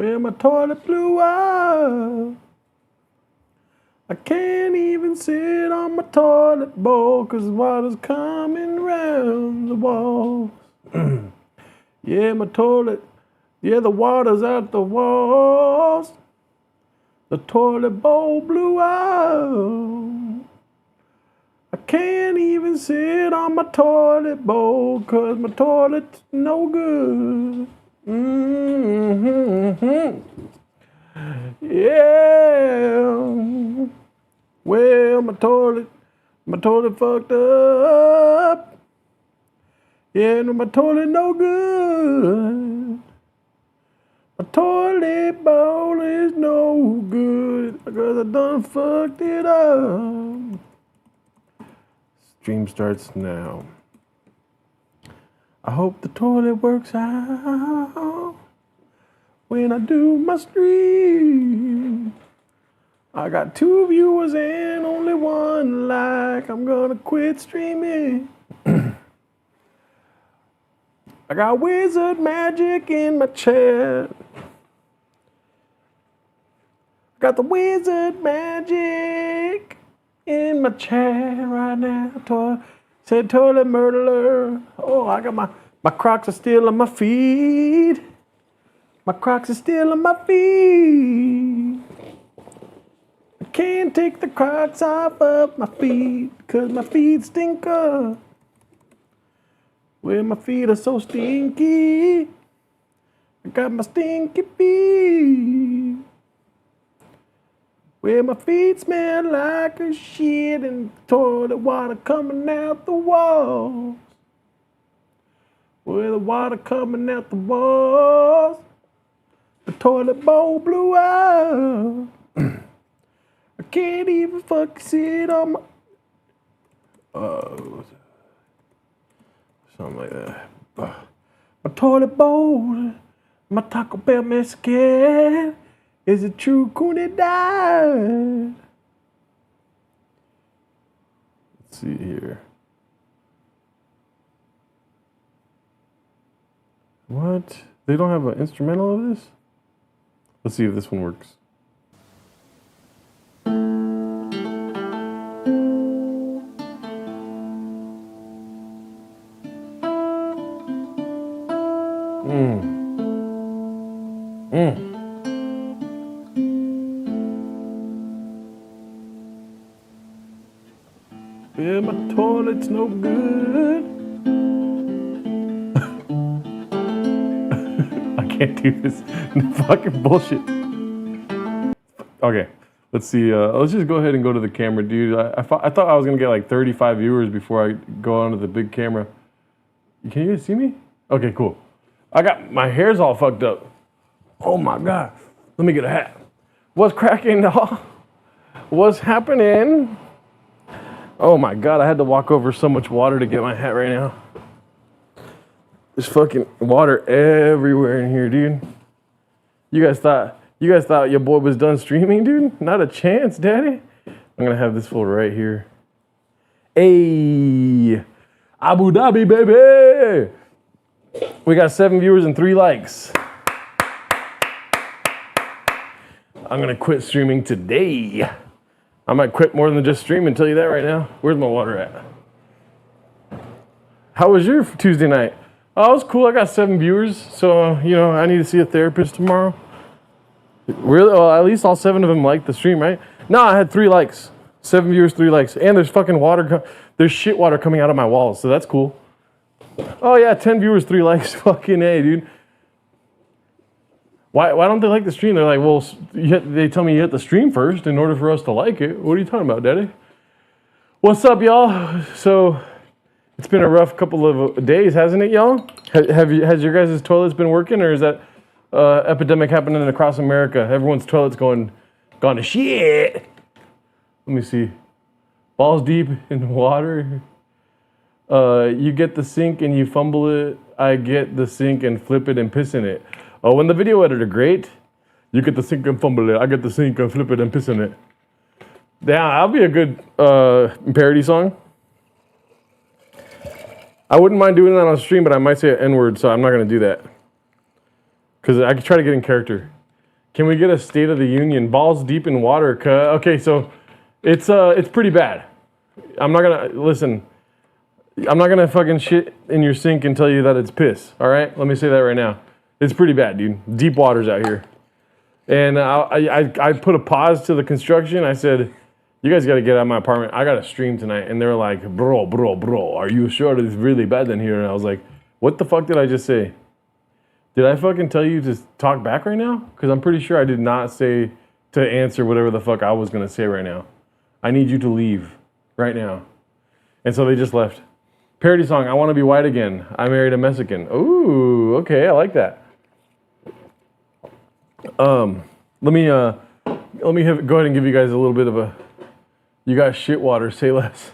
Well, my toilet blew up. I can't even sit on my toilet bowl 'cause the water's coming round the walls. Yeah, my toilet, yeah, the water's at the walls. The toilet bowl blew out. I can't even sit on my toilet bowl 'cause my toilet's no good. Yeah. Well, my toilet fucked up. Yeah, no, my toilet no good. My toilet bowl is no good because I done fucked it up. Stream starts now. I hope the toilet works out when I do my stream. I got 2 viewers and only 1 like. I'm gonna quit streaming. I got wizard magic in my chat. I got the wizard magic in my chat right now. Said toilet murderer. Oh, I got my Crocs are still on my feet. My Crocs are still on my feet. I can't take the Crocs off of my feet because my feet stink up. Well, my feet are so stinky. I got my stinky feet. Well, my feet smell like a shit and toilet water coming out the walls. Well, the water coming out the walls. The toilet bowl blew out. I can't even fucking sit on my... something like that. My toilet bowl, my Taco Bell Mexican. Is it true Cooney died? Let's see here. What? They don't have an instrumental of this? Let's see if this one works. Yeah, my toilet's no good. I can't do this fucking bullshit. Okay, let's see. Let's just go ahead and go to the camera, dude. I thought I was gonna get like 35 viewers before I go onto the big camera. Can you guys see me? Okay, cool. I got my hair's all fucked up. Oh my god. Let me get a hat. What's cracking, dog? What's happening? Oh my god, I had to walk over so much water to get my hat right now. There's fucking water everywhere in here, dude. You guys thought your boy was done streaming, dude? Not a chance, daddy. I'm gonna have this fool right here. Hey, Abu Dhabi, baby. We got 7 viewers and 3 likes. I'm gonna quit streaming today. I might quit more than just streaming, tell you that right now. Where's my water at? How was your Tuesday night? Oh, it was cool. I got 7 viewers, so, I need to see a therapist tomorrow. Really? Well, at least all 7 of them liked the stream, right? No, I had 3 likes. 7 viewers, 3 likes. And there's fucking water. There's shit water coming out of my walls, so that's cool. Oh, yeah, 10 viewers, 3 likes. Fucking A, dude. Why don't they like the stream? They're like, well, they tell me you hit the stream first in order for us to like it. What are you talking about, daddy? What's up, y'all? So, it's been a rough couple of days, hasn't it, y'all? Has your guys' toilets been working, or is that epidemic happening across America? Everyone's toilets gone to shit. Let me see. Balls deep in the water. You get the sink and you fumble it. I get the sink and flip it and piss in it. Oh, when the video editor, great. You get the sink and fumble it. I get the sink and flip it and piss in it. Damn, that'll be a good parody song. I wouldn't mind doing that on stream, but I might say an N-word, so I'm not going to do that. Because I could try to get in character. Can we get a State of the Union? Balls deep in water. Okay, so it's pretty bad. I'm not gonna fucking shit in your sink and tell you that it's piss. All right, let me say that right now. It's pretty bad, dude. Deep waters out here. And I put a pause to the construction. I said, you guys got to get out of my apartment. I got to stream tonight. And they're like, bro, are you sure it's really bad in here? And I was like, what the fuck did I just say? Did I fucking tell you to talk back right now? Because I'm pretty sure I did not say to answer whatever the fuck I was going to say right now. I need you to leave right now. And so they just left. Parody song, I Want to Be White Again. I Married a Mexican. Ooh, okay, I like that. Let me go ahead and give you guys a little bit of a, you got shit water, say less.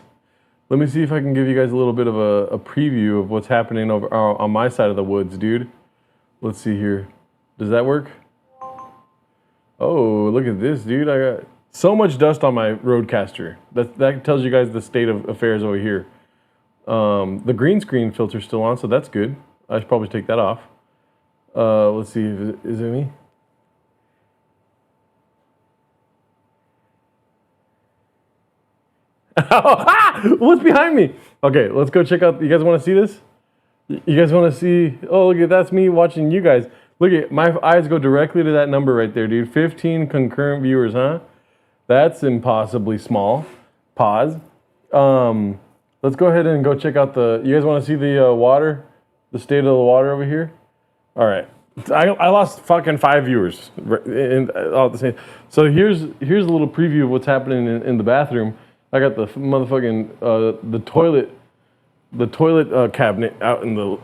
Let me see if I can give you guys a little bit of a preview of what's happening over on my side of the woods, dude. Let's see here. Does that work? Oh, look at this, dude. I got so much dust on my roadcaster. That tells you guys the state of affairs over here. The green screen filter's still on, so that's good. I should probably take that off. Let's see, is it me? What's behind me? Okay, let's go check out. You guys want to see this? You guys want to see? Oh, look at that's me watching you guys. Look at my eyes go directly to that number right there, dude. 15 concurrent viewers, huh? That's impossibly small. Pause. Let's go ahead and go check out the. You guys want to see the water, the state of the water over here? All right. I lost fucking 5 viewers all at the same. So here's a little preview of what's happening in the bathroom. I got the motherfucking the toilet cabinet out in the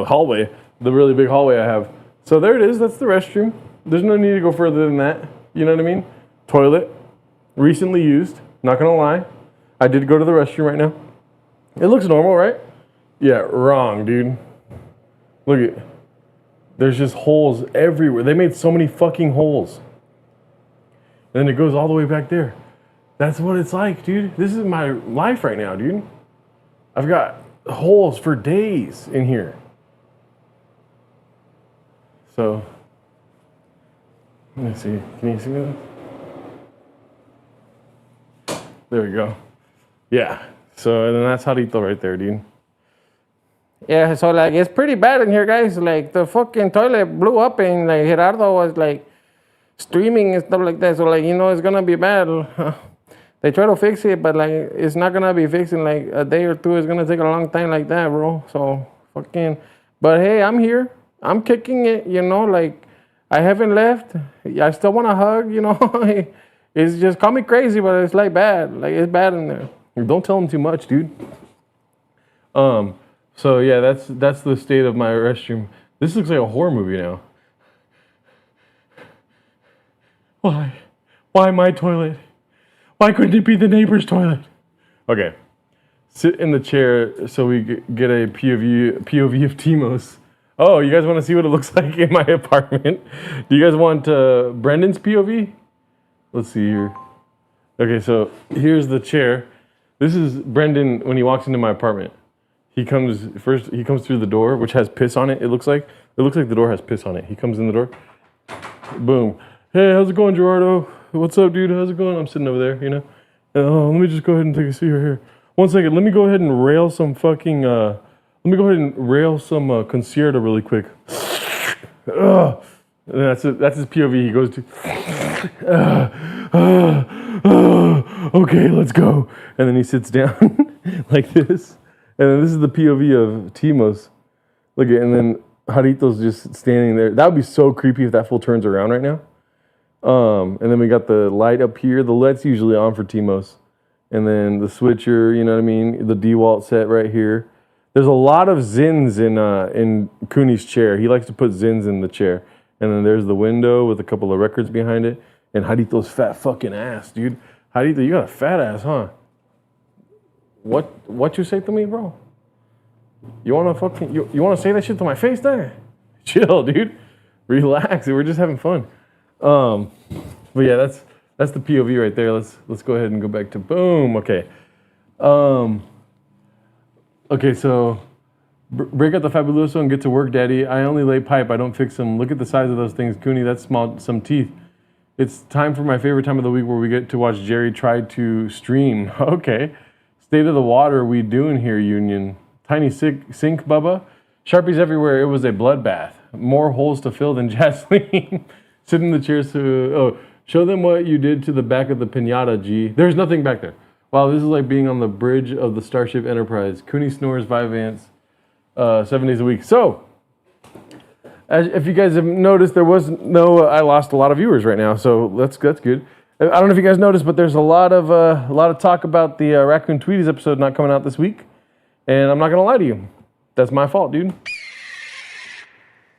hallway, the really big hallway I have. So there it is. That's the restroom. There's no need to go further than that. You know what I mean? Toilet, recently used. Not gonna lie, I did go to the restroom right now. It looks normal, right? Yeah, wrong, dude. Look at. There's just holes everywhere. They made so many fucking holes. And then it goes all the way back there. That's what it's like, dude. This is my life right now, dude. I've got holes for days in here. So, let me see. Can you see that? There we go. Yeah. So, and then that's Jarito right there, dude. Yeah, so like it's pretty bad in here, guys. Like the fucking toilet blew up and like Gerardo was like streaming and stuff like that. So like, you know, it's gonna be bad. They try to fix it, but like it's not gonna be fixed in like a day or two. It's gonna take a long time like that, bro. So fucking, but hey, I'm here. I'm kicking it, you know, like I haven't left. I still wanna hug, you know. It's just call me crazy, but it's like bad. Like it's bad in there. Don't tell them too much, dude. So yeah, that's the state of my restroom. This looks like a horror movie now. Why? Why my toilet? Why couldn't it be the neighbor's toilet? Okay. Sit in the chair so we get a POV of Timos. Oh, you guys want to see what it looks like in my apartment? Do you guys want Brendan's POV? Let's see here. Okay, so here's the chair. This is Brendan when he walks into my apartment. He comes through the door, which has piss on it. It looks like the door has piss on it. He comes in the door. Boom. Hey, how's it going, Gerardo? What's up, dude? How's it going? I'm sitting over there, you know. Let me just go ahead and take a seat right here. 1 second. Let me go ahead and rail some fucking. Let me go ahead and rail some concerto really quick. And that's it. That's his POV. He goes to. Okay, let's go. And then he sits down like this. And then this is the POV of Timos. Look at, and then Jarito's just standing there. That would be so creepy if that fool turns around right now. And then we got the light up here. The light's usually on for Timos. And then the switcher, you know what I mean? The DeWalt set right here. There's a lot of Zins in Cooney's chair. He likes to put Zins in the chair. And then there's the window with a couple of records behind it. And Jarito's fat fucking ass, dude. Jarito, you got a fat ass, huh? What you say to me, bro? You wanna fucking you wanna say that shit to my face there? Chill, dude. Relax. We're just having fun. But yeah, that's the POV right there. Let's go ahead and go back to boom. Okay. Okay, so Break out the fabuloso and get to work, Daddy. I only lay pipe. I don't fix them. Look at the size of those things, Cooney. That's small. Some teeth. It's time for my favorite time of the week where we get to watch Jerry try to stream. Okay. State of the water we doing here, Union. Tiny sink, Bubba. Sharpies everywhere. It was a bloodbath. More holes to fill than Jasmine. Sit in the chairs to... show them what you did to the back of the piñata, G. There's nothing back there. Wow, this is like being on the bridge of the Starship Enterprise. Cooney snores, Vivance, 7 days a week. So, if you guys have noticed, there was no... I lost a lot of viewers right now, so that's good. I don't know if you guys noticed, but there's a lot of talk about the Raccoon Tweeties episode not coming out this week. And I'm not going to lie to you. That's my fault, dude.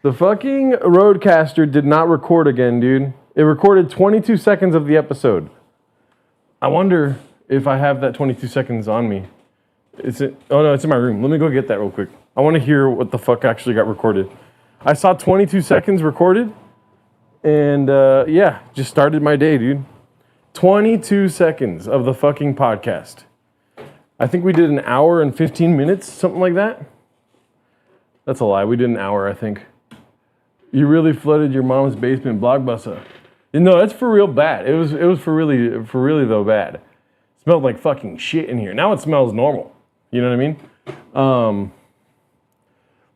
The fucking Roadcaster did not record again, dude. It recorded 22 seconds of the episode. I wonder if I have that 22 seconds on me. Oh no, it's in my room. Let me go get that real quick. I want to hear what the fuck actually got recorded. I saw 22 seconds recorded, and yeah, just started my day, dude. 22 seconds of the fucking podcast. I think we did an hour and 15 minutes, something like that. That's a lie. We did an hour, I think. You really flooded your mom's basement, Blockbuster. No, that's for real bad. It was for really though bad. It smelled like fucking shit in here. Now it smells normal. You know what I mean?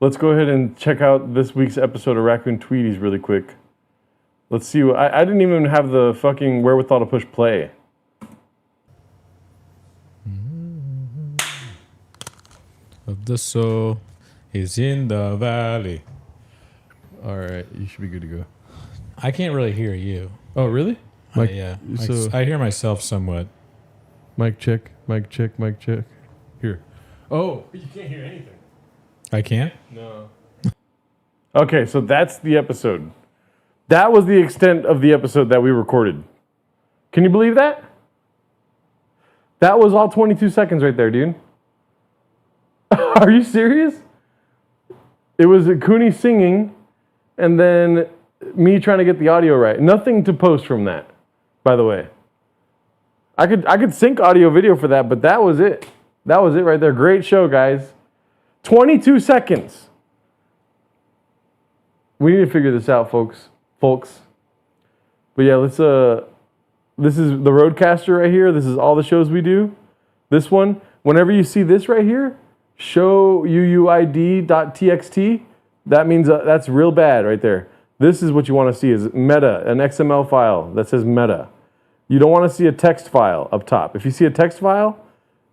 Let's go ahead and check out this week's episode of Raccoon Tweeties really quick. Let's see. I didn't even have the fucking wherewithal to push play. Of the soul is in the valley. All right, you should be good to go. I can't really hear you. Oh, really? Yeah. I hear myself somewhat. Mic check. Here. Oh, you can't hear anything. I can't? No. Okay, so that's the episode. That was the extent of the episode that we recorded. Can you believe that? That was all 22 seconds right there, dude. Are you serious? It was Cooney singing, and then me trying to get the audio right. Nothing to post from that, by the way. I could sync audio video for that, but that was it. That was it right there. Great show, guys. 22 seconds. We need to figure this out, folks. But yeah, let's this is the Roadcaster right here. This is all the shows we do. This one, whenever you see this right here, show uuid.txt, that means that's real bad right there. This is what you want to see is meta, an XML file that says meta. You don't want to see a text file up top. If you see a text file,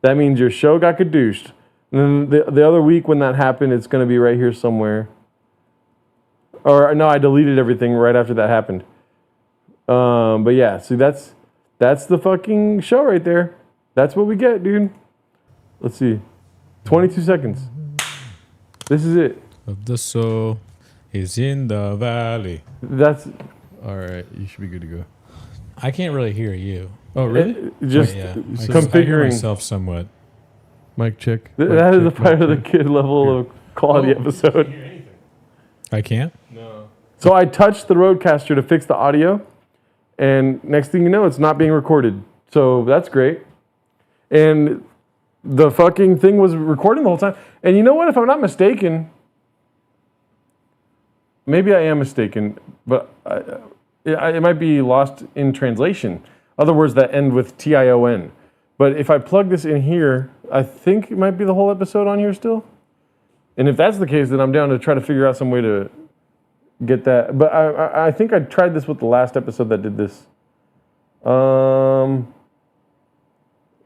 that means your show got kadooshed. And then the other week when that happened, it's going to be right here somewhere. Or no, I deleted everything right after that happened. But yeah, see that's the fucking show right there. That's what we get, dude. Let's see. 22 seconds. This is it. Of the soul is in the valley. That's all right. You should be good to go. I can't really hear you. Oh, really? Just configuring. I hear myself somewhat. Mic check. That is the part of the kid level of quality episode. I can't hear anything. I can't? No. So I touched the Roadcaster to fix the audio, and next thing you know, it's not being recorded. So that's great. And the fucking thing was recording the whole time. And you know what? If I'm not mistaken, maybe I am mistaken, but it might be lost in translation. Other words that end with TION. But if I plug this in here, I think it might be the whole episode on here still. And if that's the case, then I'm down to try to figure out some way to get that. But I think I tried this with the last episode that did this.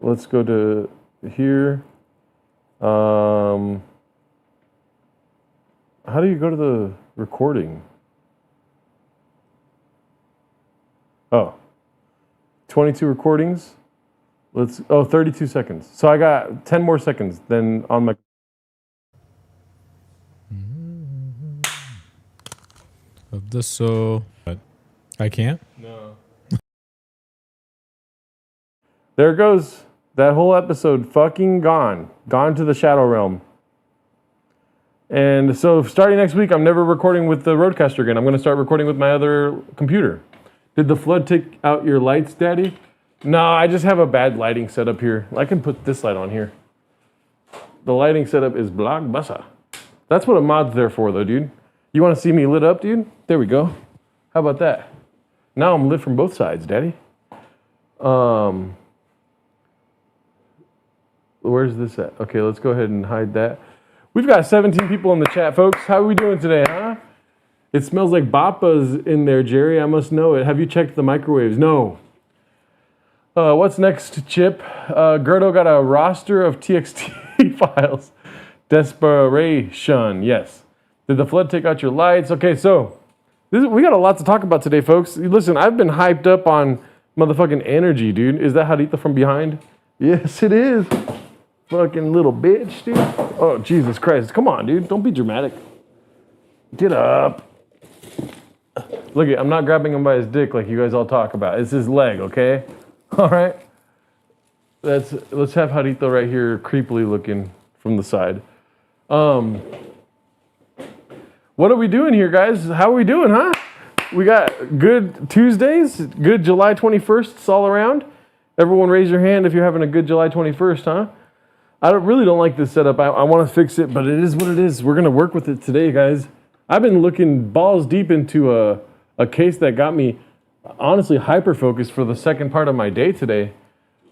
Let's go to here. How do you go to the recording? Oh, 22 recordings. 32 seconds. So I got 10 more seconds than on my... Of the soul. But I can't? No. There it goes. That whole episode fucking gone. Gone to the Shadow Realm. And so starting next week, I'm never recording with the Roadcaster again. I'm going to start recording with my other computer. Did the flood take out your lights, Daddy? No, I just have a bad lighting setup here. I can put this light on here. The lighting setup is Blockbuster. That's what a mod's there for, though, dude. You want to see me lit up, dude? There we go. How about that? Now I'm lit from both sides, daddy. Where's this at? Okay, let's go ahead and hide that. We've got 17 people in the chat, folks. How are we doing today, huh? It smells like Bapa's in there, Jerry. I must know it. Have you checked the microwaves? No. What's next, Chip? Gerdo got a roster of TXT files. Desperation, yes. Did the flood take out your lights? Okay, so we got a lot to talk about today, folks. Listen, I've been hyped up on motherfucking energy, dude. Is that Haditha from behind? Yes, it is. Fucking little bitch, dude. Oh, Jesus Christ. Come on, dude. Don't be dramatic. Get up. Look, I'm not grabbing him by his dick like you guys all talk about. It's his leg, okay? All right. Let's have Haditha right here creepily looking from the side. What are we doing here, guys? How are we doing, huh? We got good Tuesdays, good July 21st all around. Everyone raise your hand if you're having a good July 21st, huh? I really don't like this setup. I want to fix it, but it is what it is. We're going to work with it today, guys. I've been looking balls deep into a case that got me, honestly, hyper-focused for the second part of my day today.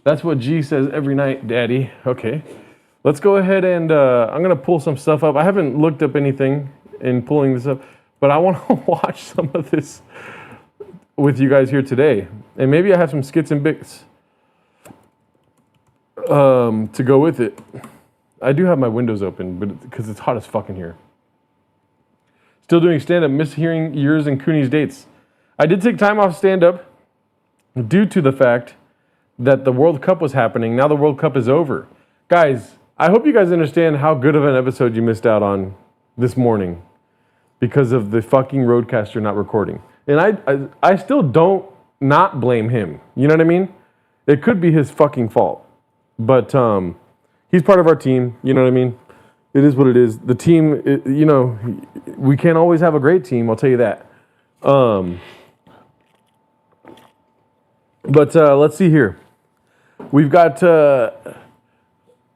That's what G says every night, Daddy. Okay. Let's go ahead and I'm going to pull some stuff up. I haven't looked up anything in pulling this up, but I want to watch some of this with you guys here today. And maybe I have some skits and bits to go with it. I do have my windows open, but because it's hot as fucking here. Still doing stand-up, miss hearing yours and Cooney's dates. I did take time off stand-up due to the fact that the World Cup was happening. Now the World Cup is over. Guys, I hope you guys understand how good of an episode you missed out on this morning because of the fucking roadcaster not recording. And I still don't not blame him. You know what I mean? It could be his fucking fault. But he's part of our team. You know what I mean? It is what it is. The team, we can't always have a great team. I'll tell you that. But let's see here. We've got,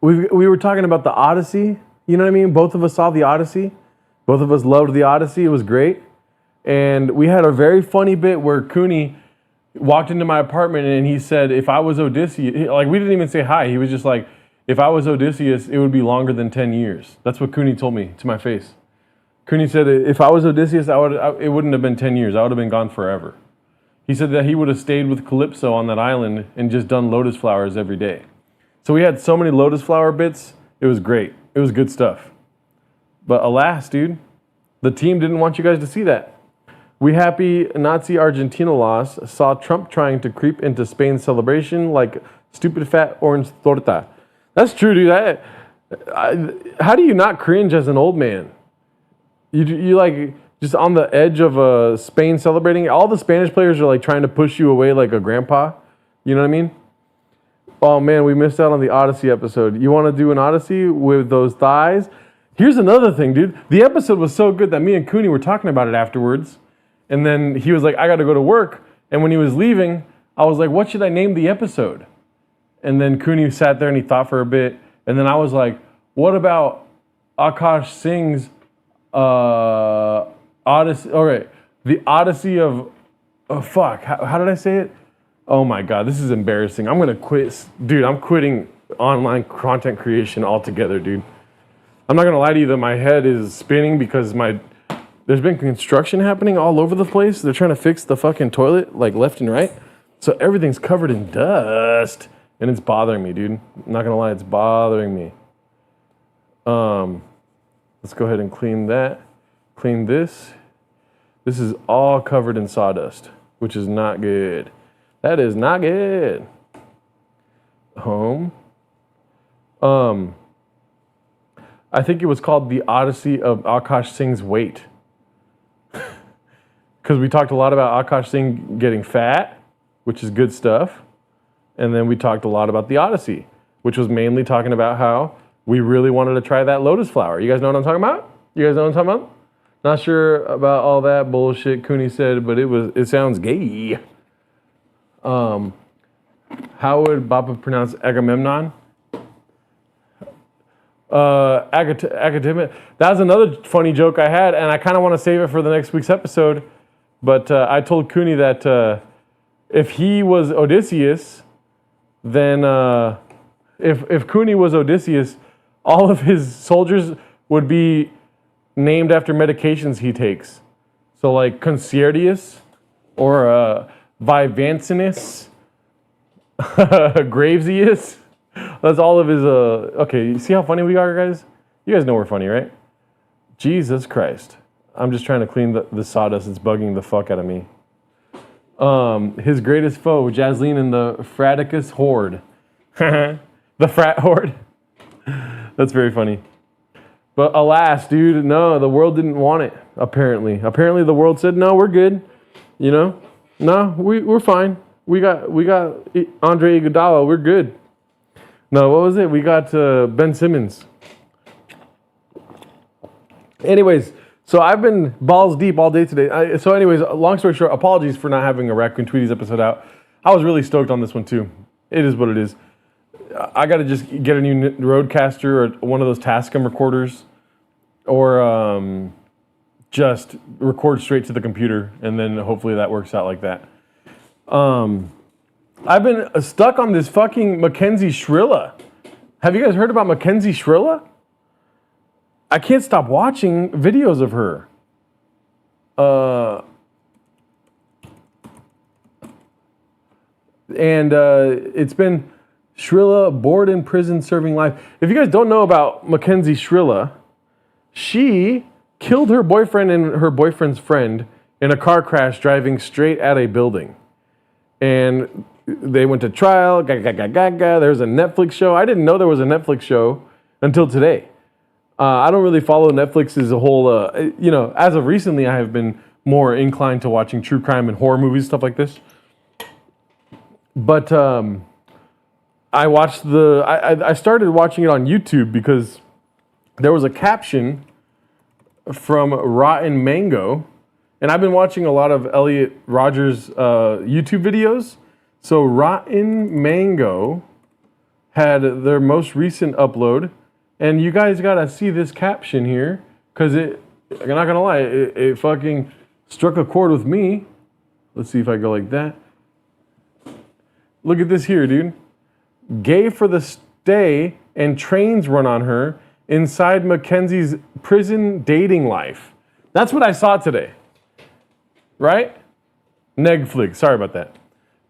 we were talking about the Odyssey. You know what I mean? Both of us saw the Odyssey. Both of us loved the Odyssey. It was great. And we had a very funny bit where Cooney walked into my apartment and he said, if I was Odysseus, like we didn't even say hi. He was just like, if I was Odysseus, it would be longer than 10 years. That's what Cooney told me to my face. Cooney said, if I was Odysseus, it wouldn't have been 10 years. I would have been gone forever. He said that he would have stayed with Calypso on that island and just done lotus flowers every day. So we had so many lotus flower bits. It was great. It was good stuff. But alas, dude, the team didn't want you guys to see that. We happy Nazi Argentina loss saw Trump trying to creep into Spain's celebration like stupid fat orange torta. That's true, dude. How do you not cringe as an old man? You like just on the edge of Spain celebrating. All the Spanish players are like trying to push you away like a grandpa. You know what I mean? Oh man, we missed out on the Odyssey episode. You want to do an Odyssey with those thighs? Here's another thing, dude. The episode was so good that me and Cooney were talking about it afterwards. And then he was like, I got to go to work. And when he was leaving, I was like, what should I name the episode? And then Cooney sat there and he thought for a bit. And then I was like, what about Akash Singh's Odyssey? All right, the Odyssey of, fuck, how did I say it? Oh my God, this is embarrassing. I'm going to quit. Dude, I'm quitting online content creation altogether, dude. I'm not going to lie to you that my head is spinning because there's been construction happening all over the place. They're trying to fix the fucking toilet, like left and right. So everything's covered in dust. And it's bothering me, dude. I'm not going to lie, it's bothering me. Let's go ahead and clean that. Clean this. This is all covered in sawdust, which is not good. That is not good. Home. I think it was called The Odyssey of Akash Singh's Weight. Because we talked a lot about Akash Singh getting fat, which is good stuff. And then we talked a lot about the Odyssey, which was mainly talking about how we really wanted to try that lotus flower. You guys know what I'm talking about? You guys know what I'm talking about? Not sure about all that bullshit Cooney said, but it sounds gay. How would Bappa pronounce Agamemnon? Academic. That was another funny joke I had, and I kind of want to save it for the next week's episode. But I told Cooney that if he was Odysseus, then if Cooney was Odysseus, all of his soldiers would be named after medications he takes. So like Concierdius or Vivancinus, Gravesius. That's all of his, okay, you see how funny we are, guys? You guys know we're funny, right? Jesus Christ. I'm just trying to clean the sawdust. It's bugging the fuck out of me. His greatest foe, Jasleen and the Fraticus Horde. The Frat Horde. That's very funny. But alas, dude, no, the world didn't want it, apparently. Apparently the world said, no, we're good. You know? No, we're fine. We got Andre Iguodala, we're good. No, what was it? We got Ben Simmons. Anyways, so I've been balls deep all day today. So anyways, long story short, apologies for not having a Raccoon Tweeties episode out. I was really stoked on this one too. It is what it is. I got to just get a new Rodecaster or one of those Tascam recorders, or just record straight to the computer, and then hopefully that works out like that. I've been stuck on this fucking Mackenzie Shrilla. Have you guys heard about Mackenzie Shrilla? I can't stop watching videos of her. And it's been Shrilla bored in prison serving life. If you guys don't know about Mackenzie Shrilla, she killed her boyfriend and her boyfriend's friend in a car crash driving straight at a building. And they went to trial. There's a Netflix show. I didn't know there was a Netflix show until today. I don't really follow Netflix as a whole. As of recently, I have been more inclined to watching true crime and horror movies, stuff like this. But I watched I started watching it on YouTube because there was a caption from Rotten Mango, and I've been watching a lot of Elliot Rogers YouTube videos. So Rotten Mango had their most recent upload, and you guys gotta see this caption here, because I'm not gonna lie, it fucking struck a chord with me. Let's see if I go like that. Look at this here, dude. Gay for the stay and trains run on her inside Mackenzie's prison dating life. That's what I saw today. Right? Negflix, sorry about that.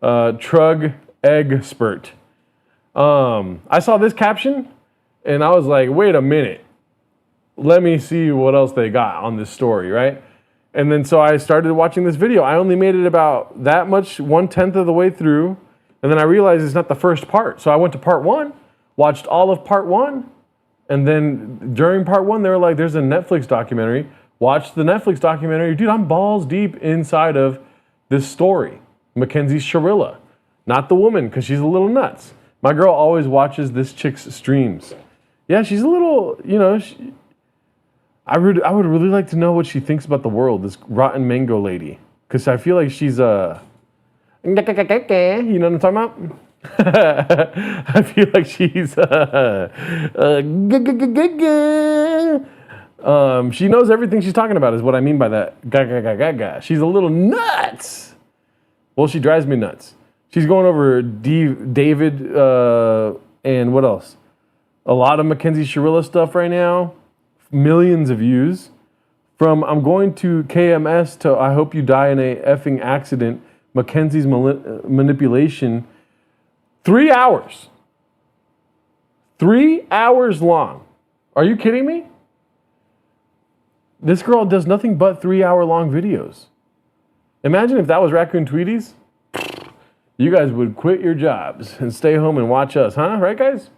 Trug Egg Spurt. I saw this caption and I was like, wait a minute. Let me see what else they got on this story, right? And then so I started watching this video. I only made it about that much, 1/10 of the way through. And then I realized it's not the first part. So I went to part 1, watched all of part 1. And then during part 1, they were like, there's a Netflix documentary. Watch the Netflix documentary. Dude, I'm balls deep inside of this story. Mackenzie Shrilla. Not the woman, because she's a little nuts. My girl always watches this chick's streams. Yeah, she's a little, I would really like to know what she thinks about the world, this Rotten Mango lady. Because I feel like she's you know what I'm talking about? I feel like she's she knows everything she's talking about is what I mean by that. She's a little nuts. Well, she drives me nuts. She's going over David and what else? A lot of Mackenzie Shrilla stuff right now. Millions of views. From I'm going to KMS to I hope you die in a effing accident. Mackenzie's manipulation. 3 hours. 3 hours long. Are you kidding me? This girl does nothing but 3 hour long videos. Imagine if that was Raccoon Tweeties. You guys would quit your jobs and stay home and watch us, huh? Right, guys?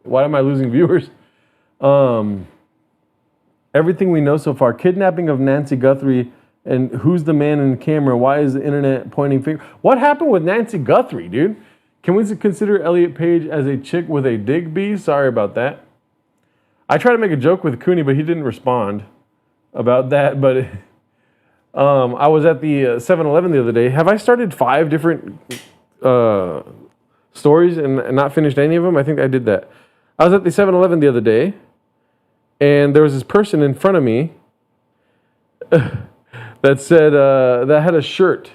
Why am I losing viewers? Everything we know so far. Kidnapping of Nancy Guthrie. And who's the man in the camera? Why is the internet pointing finger? What happened with Nancy Guthrie, dude? Can we consider Elliot Page as a chick with a Digby? Sorry about that. I tried to make a joke with Cooney, but he didn't respond about that. But I was at the 7-Eleven the other day. Have I started 5 different stories and not finished any of them? I think I did that. I was at the 7-Eleven the other day, And there was this person in front of me that said, that had a shirt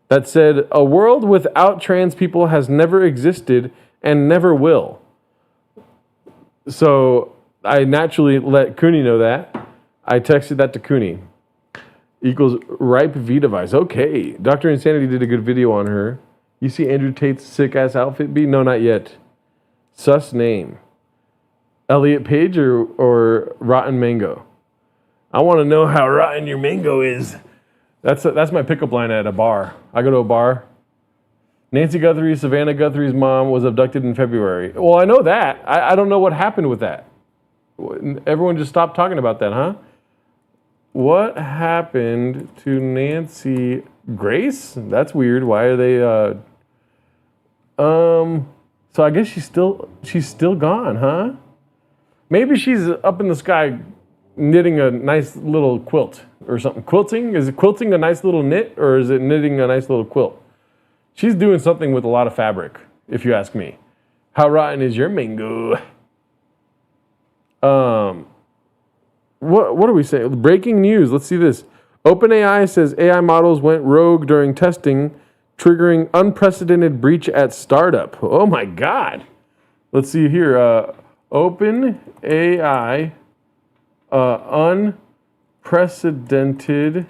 that said, "A world without trans people has never existed and never will." So I naturally let Cooney know that. I texted that to Cooney. Equals ripe V device. Okay. Dr. Insanity did a good video on her. You see Andrew Tate's sick ass outfit, B? No, not yet. Sus name. Elliot Page or Rotten Mango? I want to know how rotten your mango is. That's my pickup line at a bar. I go to a bar. Nancy Guthrie, Savannah Guthrie's mom, was abducted in February. Well, I know that. I don't know what happened with that. Everyone just stopped talking about that, huh? What happened to Nancy Grace? That's weird. Why are they? So I guess she's still gone, huh? Maybe she's up in the sky knitting a nice little quilt or something. Quilting? Is it quilting a nice little knit, or is it knitting a nice little quilt? She's doing something with a lot of fabric, if you ask me. How rotten is your mango? What do we say? Breaking news. Let's see this. OpenAI says AI models went rogue during testing, triggering unprecedented breach at startup. Oh my God. Let's see here. OpenAI, unprecedented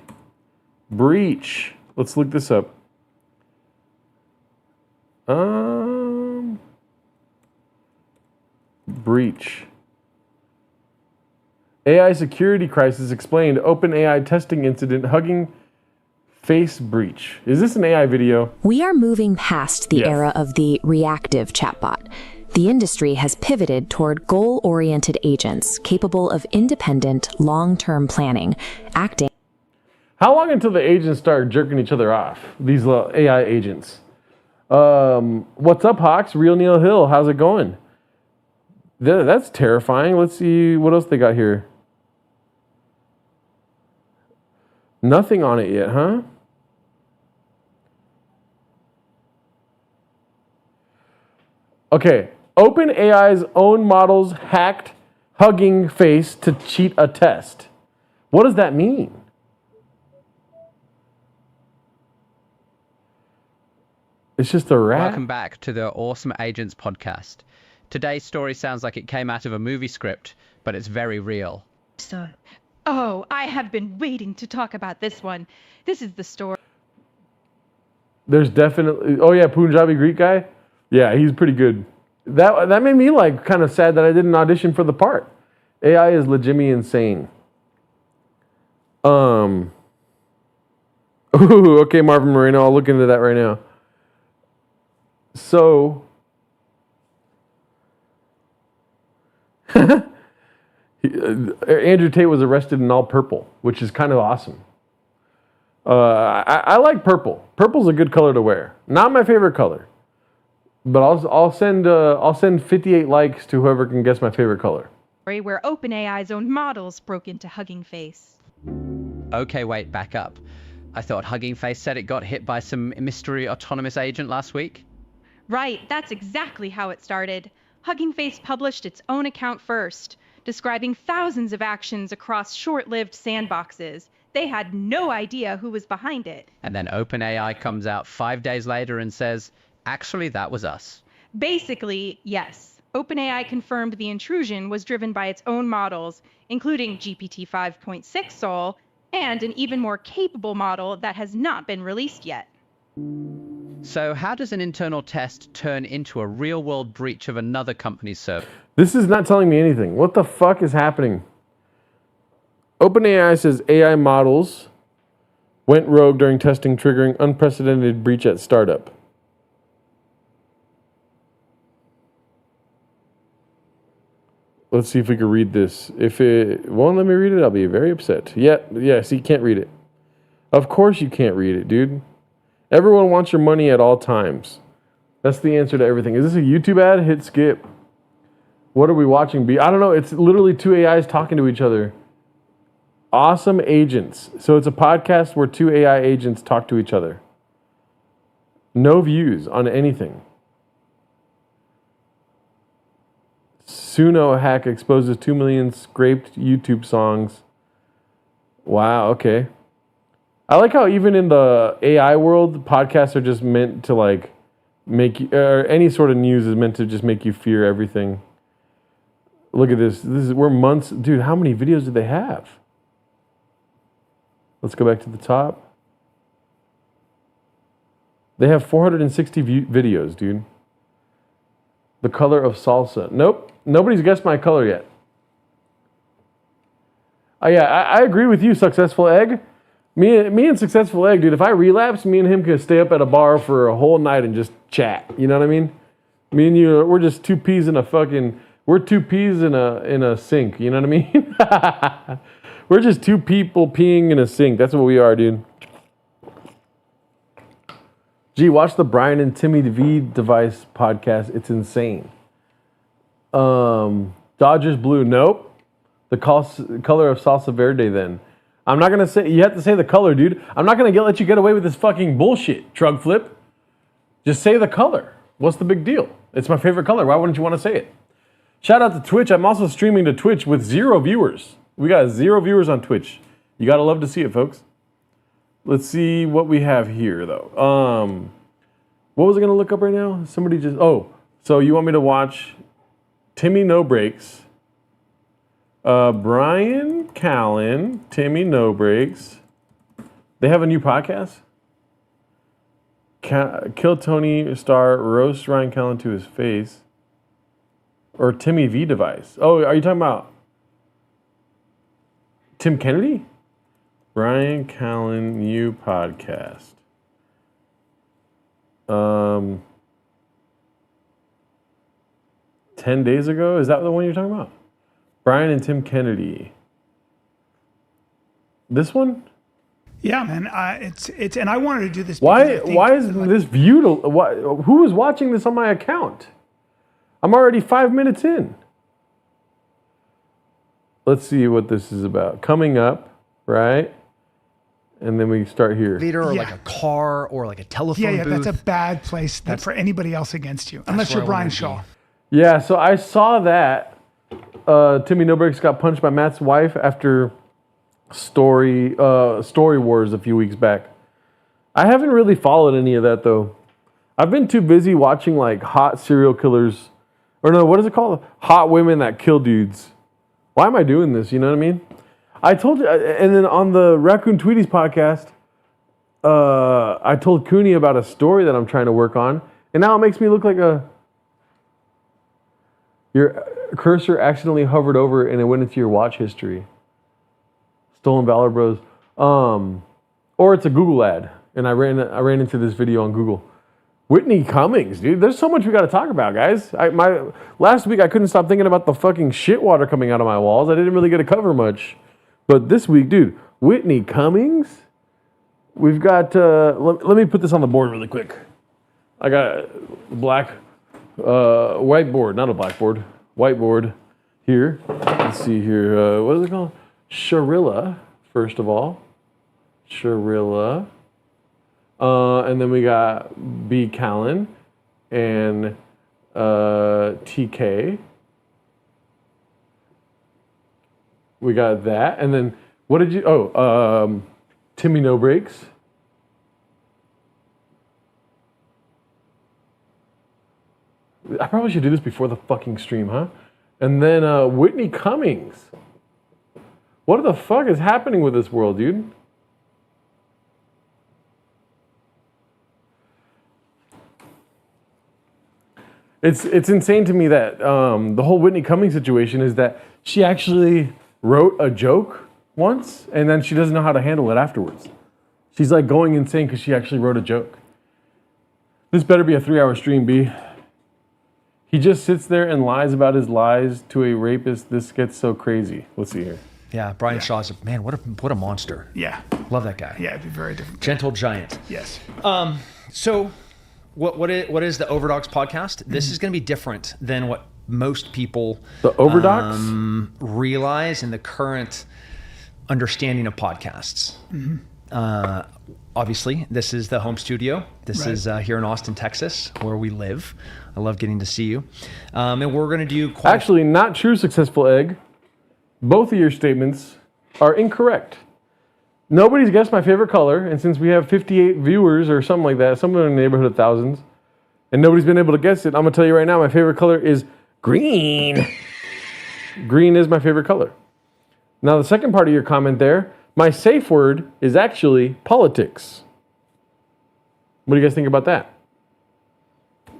breach. Let's look this up. Breach. AI security crisis explained. OpenAI testing incident. Hugging Face breach. Is this an AI video? We are moving past the era of the reactive chatbot. The industry has pivoted toward goal-oriented agents capable of independent, long-term planning, acting. How long until the agents start jerking each other off? These AI agents. What's up, Hawks? Real Neil Hill. How's it going? That's terrifying. Let's see what else they got here. Nothing on it yet, huh? Okay. OpenAI's own models hacked Hugging Face to cheat a test. What does that mean? It's just a rat. Welcome back to the Awesome Agents podcast. Today's story sounds like it came out of a movie script, but it's very real. Oh, I have been waiting to talk about this one. This is the story. There's definitely... Oh, yeah, Punjabi Greek guy? Yeah, he's pretty good. That made me, like, kind of sad that I didn't audition for the part. AI is legitimately insane. Ooh, okay, Marvin Moreno. I'll look into that right now. So... Andrew Tate was arrested in all purple, which is kind of awesome. I like purple. Purple's a good color to wear. Not my favorite color, but I'll send 58 likes to whoever can guess my favorite color. Where OpenAI's own models broke into Hugging Face. Okay, wait, back up. I thought Hugging Face said it got hit by some mystery autonomous agent last week. Right, that's exactly how it started. Hugging Face published its own account first, describing thousands of actions across short-lived sandboxes. They had no idea who was behind it. And then OpenAI comes out 5 days later and says, actually, that was us. Basically, yes. OpenAI confirmed the intrusion was driven by its own models, including GPT 5.6 Sol, and an even more capable model that has not been released yet. So how does an internal test turn into a real-world breach of another company's server? This is not telling me anything. What the fuck is happening? OpenAI says AI models went rogue during testing, triggering unprecedented breach at startup. Let's see if we can read this. If it won't let me read it, I'll be very upset. Yeah, see, you can't read it. Of course you can't read it, dude. Everyone wants your money at all times. That's the answer to everything. Is this a YouTube ad? Hit skip. What are we watching? I don't know. It's literally two AIs talking to each other. Awesome Agents. So it's a podcast where two AI agents talk to each other. No views on anything. Suno hack exposes 2 million scraped YouTube songs. Wow, okay. I like how even in the AI world, podcasts are just meant to like make you, or any sort of news is meant to just make you fear everything. Look at this. We're months, dude. How many videos did they have? Let's go back to the top. They have 460 videos, dude. The color of salsa. Nope. Nobody's guessed my color yet. Oh yeah, I agree with you, Successful Egg. Me and Successful Egg, dude, if I relapse, me and him could stay up at a bar for a whole night and just chat. You know what I mean? Me and you, we're just two peas in a sink. You know what I mean? We're just two people peeing in a sink. That's what we are, dude. Gee, watch the Brian and Timmy V Device podcast. It's insane. Dodgers blue. Nope. The color of salsa verde then. I'm not going to say, you have to say the color, dude. I'm not going to let you get away with this fucking bullshit, Trug Flip. Just say the color. What's the big deal? It's my favorite color. Why wouldn't you want to say it? Shout out to Twitch. I'm also streaming to Twitch with 0 viewers. We got 0 viewers on Twitch. You got to love to see it, folks. Let's see what we have here, though. What was I going to look up right now? Somebody just, so you want me to watch Timmy No Breaks, Brian Callen, Timmy No Breaks. They have a new podcast? Kill Tony Star, roast Ryan Callen to his face. Or Timmy V Device. Oh, are you talking about Tim Kennedy? Brian Callen, new podcast. 10 days ago? Is that the one you're talking about? Brian and Tim Kennedy. This one? Yeah, man. It's and I wanted to do this. Why is this viewed? Who is watching this on my account? I'm already 5 minutes in. Let's see what this is about. Coming up, right? And then we start here. Or like a car or like a telephone booth. That's a bad place for anybody else against you, unless you're Brian Shaw. Yeah, so I saw that Timmy No Breaks got punched by Matt's wife after Story Wars a few weeks back. I haven't really followed any of that though. I've been too busy watching like hot serial killers, or no, what is it called? Hot women that kill dudes. Why am I doing this? You know what I mean? I told you, and then on the Raccoon Tweeties podcast, I told Cooney about a story that I'm trying to work on, and now it makes me look like your cursor accidentally hovered over and it went into your watch history. Stolen Valor Bros. Or it's a Google ad, and I ran into this video on Google. Whitney Cummings, dude. There's so much we got to talk about, guys. Last week I couldn't stop thinking about the fucking shit water coming out of my walls. I didn't really get to cover much. But this week, dude, Whitney Cummings. We've got, let me put this on the board really quick. I got a black whiteboard, not a blackboard, whiteboard here. Let's see here. What is it called? Sharilla, first of all. Sharilla. And then we got B. Callen and TK. We got that. And then what did you... Timmy No Breaks. I probably should do this before the fucking stream, huh? And then Whitney Cummings. What the fuck is happening with this world, dude? It's insane to me that the whole Whitney Cummings situation is that she actually wrote a joke once, and then she doesn't know how to handle it afterwards. She's like going insane because she actually wrote a joke. This better be a 3-hour stream, B. He just sits there and lies about his lies to a rapist. This gets so crazy. Let's see here. Yeah, Brian Shaw's man. What a monster. Yeah, love that guy. Yeah, it'd be very different. Gentle giant. Yes. So, what is the Overdogs podcast? This is going to be different than what most people the Overdogs realize in the current understanding of podcasts. Obviously, this is the home studio. This is here in Austin, Texas, where we live. I love getting to see you. And we're going to do Actually, not true, Successful Egg. Both of your statements are incorrect. Nobody's guessed my favorite color, and since we have 58 viewers or something like that, somewhere in the neighborhood of thousands, and nobody's been able to guess it, I'm going to tell you right now, my favorite color is green. Green is my favorite color. Now, the second part of your comment there, my safe word is actually politics. What do you guys think about that?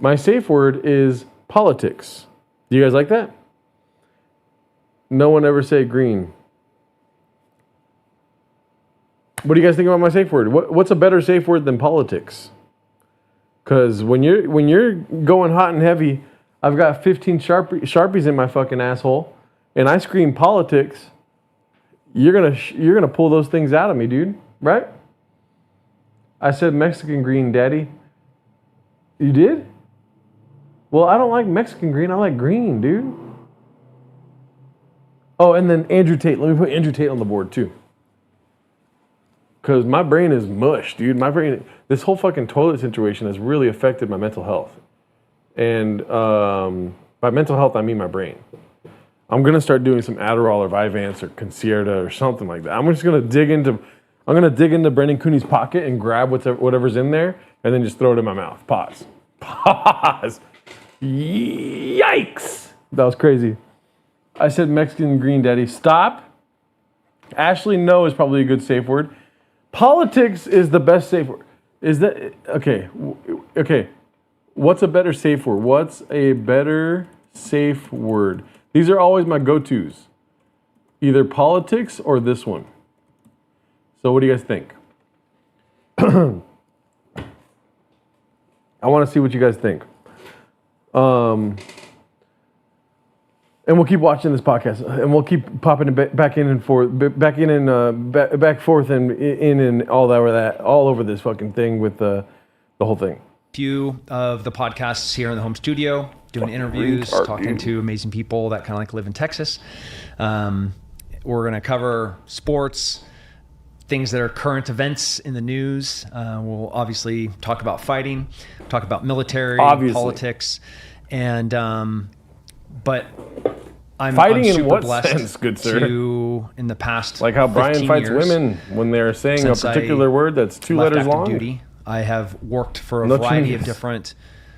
My safe word is politics. Do you guys like that? No one ever say green. What do you guys think about my safe word? What's a better safe word than politics? Because when you're going hot and heavy, I've got 15 Sharpies in my fucking asshole, and I scream politics. You're gonna pull those things out of me, dude. Right? I said Mexican green, Daddy. You did? Well, I don't like Mexican green. I like green, dude. Oh, and then Andrew Tate. Let me put Andrew Tate on the board too. Because my brain is mush, dude. This whole fucking toilet situation has really affected my mental health. And by mental health, I mean my brain. I'm gonna start doing some Adderall or Vyvanse or Concerta or something like that. I'm gonna dig into Brendan Cooney's pocket and grab whatever's in there and then just throw it in my mouth. Pause. Yikes! That was crazy. I said Mexican green, Daddy. Stop. Ashley, no is probably a good safe word. Politics is the best safe word. Is that okay? Okay. What's a better safe word? What's a better safe word? These are always my go-tos. Either politics or this one. So what do you guys think? I want to see what you guys think. And we'll keep watching this podcast, and we'll keep popping it back in and forth, back forth, and in and all over this fucking thing with the whole thing. Few of the podcasts here in the home studio, doing interviews, talking to amazing people that kind of like live in Texas. We're going to cover sports, things that are current events in the news. We'll obviously talk about fighting, talk about military, politics, and but I'm in what blessed sense, good sir? In the past, like how Brian fights women when they're saying a particular word that's 2 letters long. Duty, I have worked for a variety of different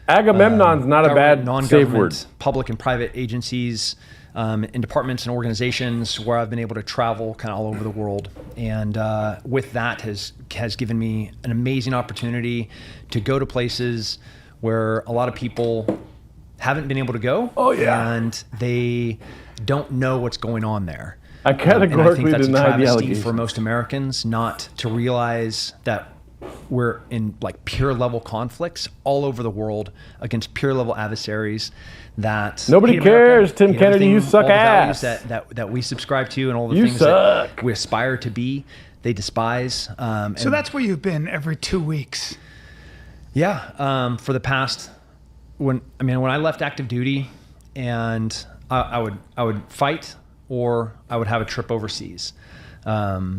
Agamemnon's not a bad safe word. Public and private agencies, in departments and organizations where I've been able to travel kind of all over the world. And with that has given me an amazing opportunity to go to places where a lot of people haven't been able to go. Oh, yeah. And they don't know what's going on there. I categorically and I think that's a deny the travesty allegation for most Americans not to realize that we're in like peer level conflicts all over the world against peer level adversaries that nobody cares. America, Tim Kennedy, you suck ass. That we subscribe to and all the things suck. That we aspire to be, they despise. So that's where you've been every 2 weeks. Yeah, for the past when I left active duty, and I would fight or I would have a trip overseas. I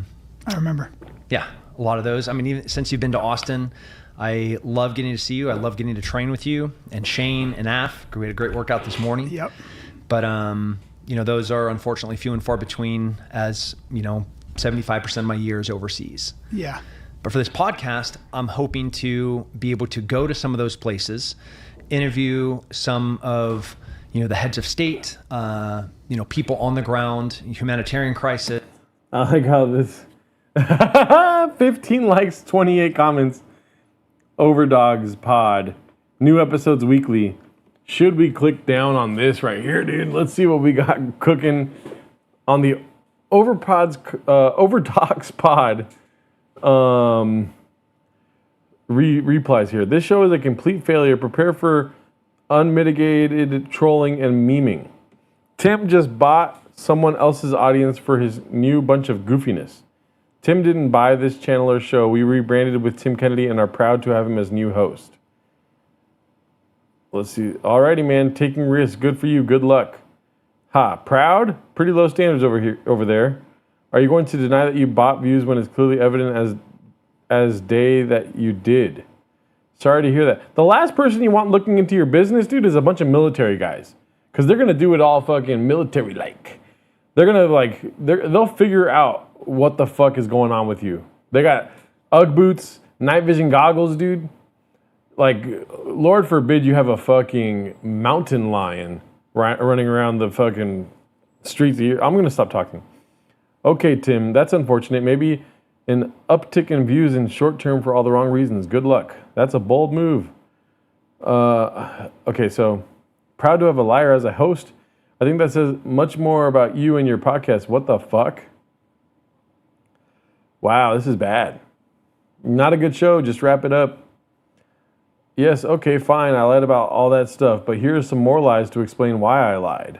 remember. Yeah. A lot of those. I mean, even since you've been to Austin, I love getting to see you. I love getting to train with you and Shane and Af. We had a great workout this morning. Yep. But, those are unfortunately few and far between, as, 75% of my year is overseas. Yeah. But for this podcast, I'm hoping to be able to go to some of those places, interview some of, the heads of state, people on the ground, humanitarian crisis. I like how this... 15 likes, 28 comments. Overdogs Pod. New episodes weekly. Should we click down on this right here, dude? Let's see what we got cooking on the Overdogs Pod. Replies here. This show is a complete failure. Prepare for unmitigated trolling and memeing. Tim just bought someone else's audience for his new bunch of goofiness. Tim didn't buy this channel or show. We rebranded with Tim Kennedy and are proud to have him as new host. Let's see. Alrighty, man. Taking risks. Good for you. Good luck. Ha. Proud? Pretty low standards over there. Are you going to deny that you bought views when it's clearly evident as as day that you did. Sorry to hear that. The last person you want looking into your business, dude, is a bunch of military guys. Because they're going to do it all fucking military-like. They're going to, they'll figure out what the fuck is going on with you. They got Ugg boots, night vision goggles, dude. Like, Lord forbid you have a fucking mountain lion running around the fucking streets. I'm going to stop talking. Okay, Tim, that's unfortunate. Maybe an uptick in views in short term for all the wrong reasons. Good luck. That's a bold move. Okay, so proud to have a liar as a host. I think that says much more about you and your podcast. What the fuck? Wow, this is bad. Not a good show. Just wrap it up. Yes, okay, fine. I lied about all that stuff, but here are some more lies to explain why I lied.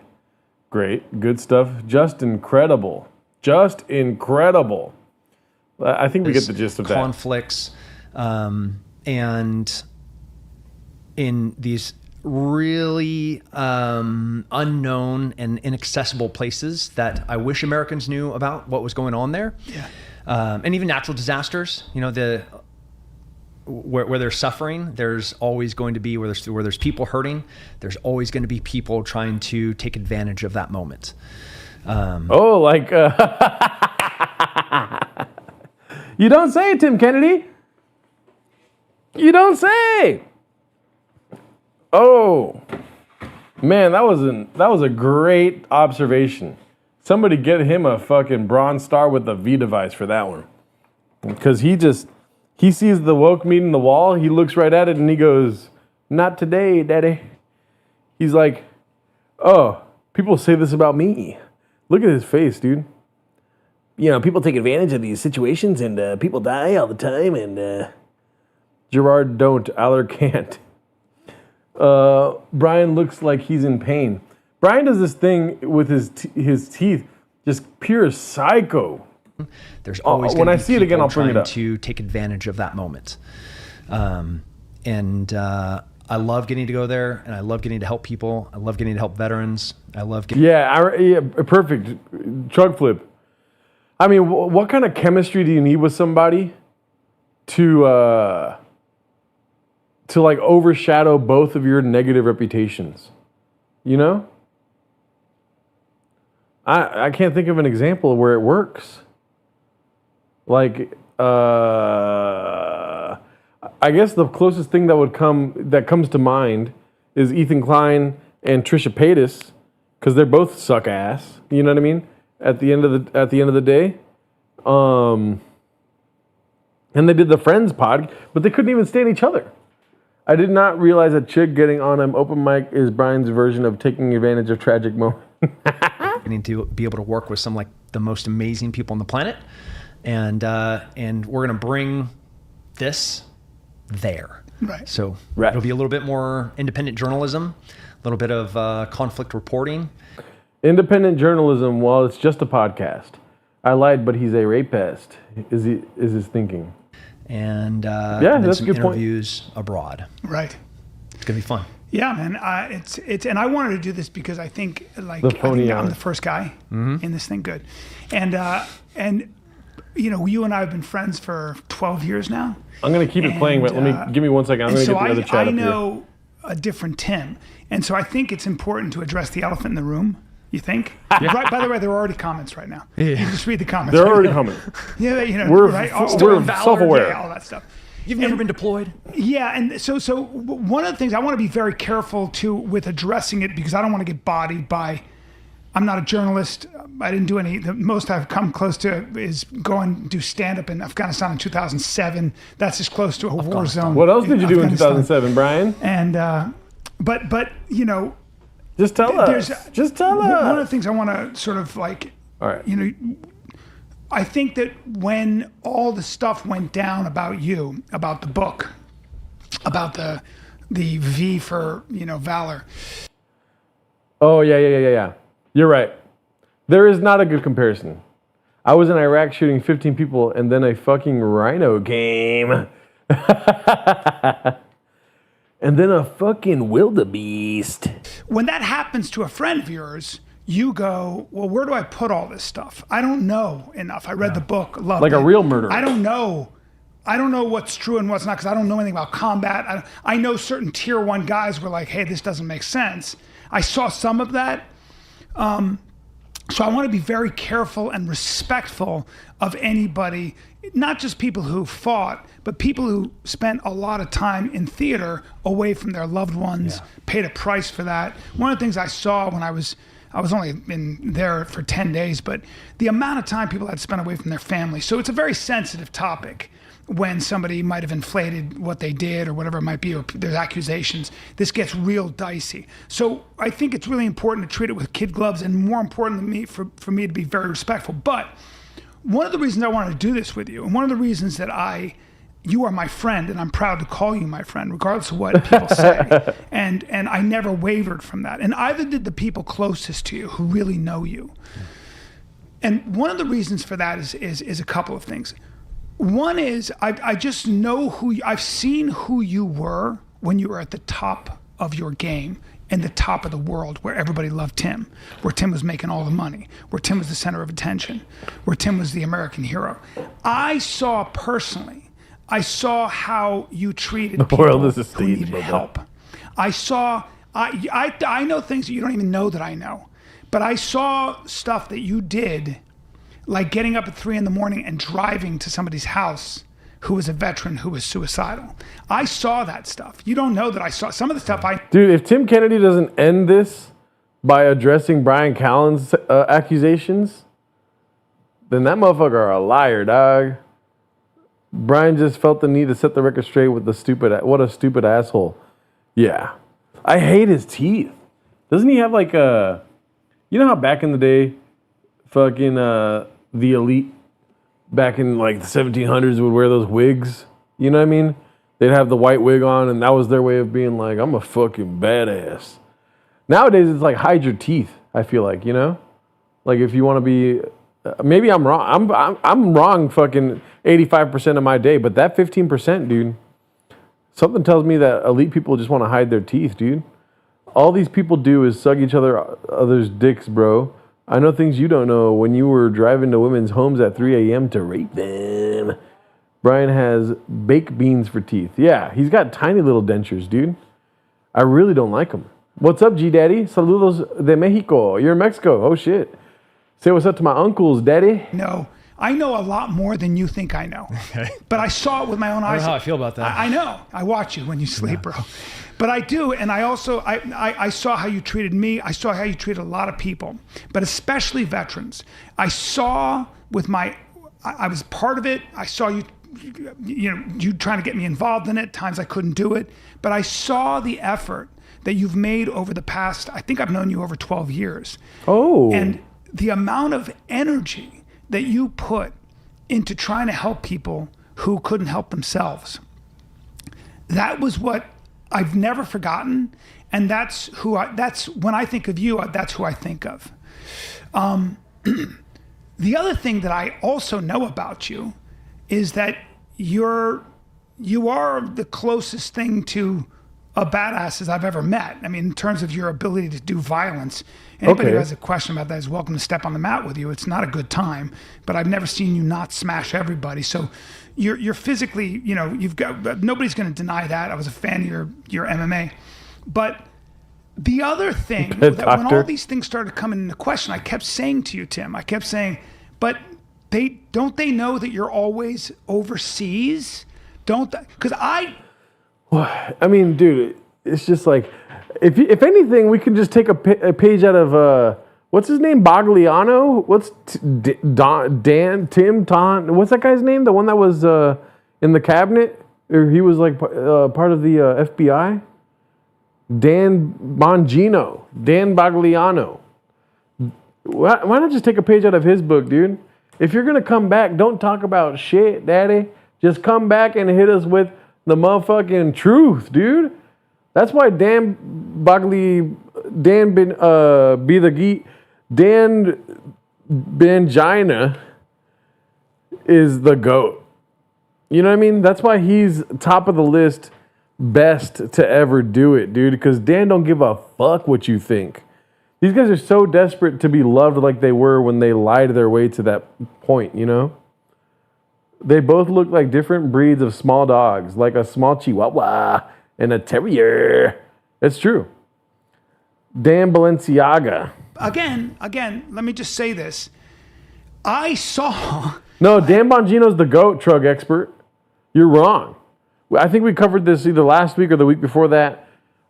Great. Good stuff. Just incredible. Just incredible. I think we get the gist of that. Conflicts, and in these really unknown and inaccessible places that I wish Americans knew about what was going on there. Yeah. And even natural disasters, where there's suffering, there's always going to be, where there's people hurting, there's always going to be people trying to take advantage of that moment. You don't say, Tim Kennedy. You don't say. Oh, man, that was a great observation. Somebody get him a fucking Bronze Star with the V device for that one. Because he sees the woke meeting the wall, he looks right at it and he goes, not today, daddy. He's like, oh, people say this about me. Look at his face, dude. People take advantage of these situations and people die all the time and Gerard don't, Aller can't. Brian looks like he's in pain. Brian does this thing with his teeth, just pure psycho. There's always when I see it again, I'll bring it up. To take advantage of that moment. I love getting to go there, and I love getting to help people. I love getting to help veterans. I love getting... Yeah, perfect. Truck flip. I mean, what kind of chemistry do you need with somebody to overshadow both of your negative reputations? I can't think of an example where it works. I guess the closest thing that comes to mind is Ethan Klein and Trisha Paytas, because they're both suck ass. You know what I mean? At the end of the day, and they did the Friends pod, but they couldn't even stand each other. I did not realize that chick getting on an open mic is Brian's version of taking advantage of tragic moments. Getting to be able to work with some the most amazing people on the planet, and we're gonna bring this there. Right. So it'll be a little bit more independent journalism, a little bit of conflict reporting. Independent journalism, well, it's just a podcast. I lied, but he's a rapist, is his thinking. And that's then a some good point. interviews abroad. Right. It's going to be fun. Yeah, man. It's and I wanted to do this because I think I'm the first guy in this thing. Good. And you and I have been friends for 12 years now. I'm going to keep it playing, but give me 1 second. I'm going to get the other chat up here. I know a different Tim. And so I think it's important to address the elephant in the room. You think? Right. By the way, there are already comments right now. Yeah. You can just read the comments. There are already comments. Yeah, we're right. we're self-aware. Yeah, all that stuff. You've never been deployed? Yeah, and so one of the things I want to be very careful with addressing it, because I don't want to get bodied by. I'm not a journalist. I didn't do any. The most I've come close to is go and do stand-up in Afghanistan in 2007. That's as close to a war zone. What else did you do in 2007, Brian? And but just tell us. Just tell us. One of the things I want to sort of all right. I think that when all the stuff went down about you, about the book, about the V for valor. Oh yeah. You're right. There is not a good comparison. I was in Iraq shooting 15 people, and then a fucking rhino came. And then a fucking wildebeest. When that happens to a friend of yours, you go, well, where do I put all this stuff? I don't know enough. I read the book, loved like it. A real murderer. I don't know I don't know what's true and what's not because I don't know anything about combat. I know certain tier 1 guys were like, hey, this doesn't make sense. I saw some of that. So I want to be very careful and respectful of anybody, not just people who fought, but people who spent a lot of time in theater away from their loved ones, paid a price for that. One of the things I saw when I was only in there for 10 days, but the amount of time people had spent away from their family. So it's a very sensitive topic when somebody might have inflated what they did or whatever it might be, or there's accusations. This gets real dicey. So I think it's really important to treat it with kid gloves, and more important than me for me to be very respectful. But one of the reasons I wanted to do this with you, and one of the reasons that you are my friend, and I'm proud to call you my friend, regardless of what people say. And I never wavered from that. And either did the people closest to you who really know you. And one of the reasons for that is a couple of things. One is I just know I've seen who you were when you were at the top of your game and the top of the world, where everybody loved Tim, where Tim was making all the money, where Tim was the center of attention, where Tim was the American hero. I saw how you treated people who needed help. I know things that you don't even know that I know, but I saw stuff that you did, like getting up at 3 a.m. and driving to somebody's house who was a veteran who was suicidal. I saw that stuff. You don't know that I saw some of the stuff. Dude, if Tim Kennedy doesn't end this by addressing Brian Callen's accusations, then that motherfucker a liar, dog. Brian just felt the need to set the record straight with what a stupid asshole. Yeah. I hate his teeth. Doesn't he have like you know how back in the day, fucking the elite back in like the 1700s would wear those wigs? You know what I mean? They'd have the white wig on, and that was their way of being like, I'm a fucking badass. Nowadays, it's like hide your teeth, I feel like, you know? Like if you want to be, maybe I'm wrong. I'm wrong fucking 85% of my day, but that 15%, dude, something tells me that elite people just want to hide their teeth, dude. All these people do is suck each other's dicks, bro. I know things you don't know. When you were driving to women's homes at 3 a.m. to rape them. Brian has baked beans for teeth. Yeah, he's got tiny little dentures, dude. I really don't like them. What's up, G-Daddy? Saludos de Mexico. You're in Mexico. Oh, shit. Say what's up to my uncles, Daddy. No, I know a lot more than you think I know. Okay. But I saw it with my own eyes. I don't know how I feel about that. I know. I watch you when you sleep, bro. But I do, and I also, I saw how you treated me. I saw how you treated a lot of people, but especially veterans. I saw I was part of it. I saw you trying to get me involved in it. Times I couldn't do it. But I saw the effort that you've made over the past, I think I've known you over 12 years. Oh. And the amount of energy that you put into trying to help people who couldn't help themselves. That was what I've never forgotten, and that's when I think of you, that's who I think of. The other thing that I also know about you is that you are the closest thing to a badass as I've ever met. I mean, in terms of your ability to do violence. Anybody who has a question about that is welcome to step on the mat with you. It's not a good time, but I've never seen you not smash everybody. So you're physically, you've got, nobody's going to deny that. I was a fan of your MMA. But the other thing, that when all these things started coming into question, I kept saying to you, Tim, but don't they know that you're always overseas? Don't they? Because I mean, dude, it's just like, if anything, we can just take a page out of, what's his name? Bagliano? What's Ton? What's that guy's name? The one that was in the cabinet? Or he was like part of the FBI? Dan Bongino. Dan Bagliano. Why not just take a page out of his book, dude? If you're going to come back, don't talk about shit, daddy. Just come back and hit us with the motherfucking truth, dude. That's why Dan Bangina is the GOAT. You know what I mean? That's why he's top of the list, best to ever do it, dude. Because Dan don't give a fuck what you think. These guys are so desperate to be loved like they were when they lied their way to that point, you know? They both look like different breeds of small dogs, like a small Chihuahua and a Terrier. It's true. Dan Balenciaga. Again, let me just say this. I saw... No, Dan Bongino's the GOAT, Trug expert. You're wrong. I think we covered this either last week or the week before that.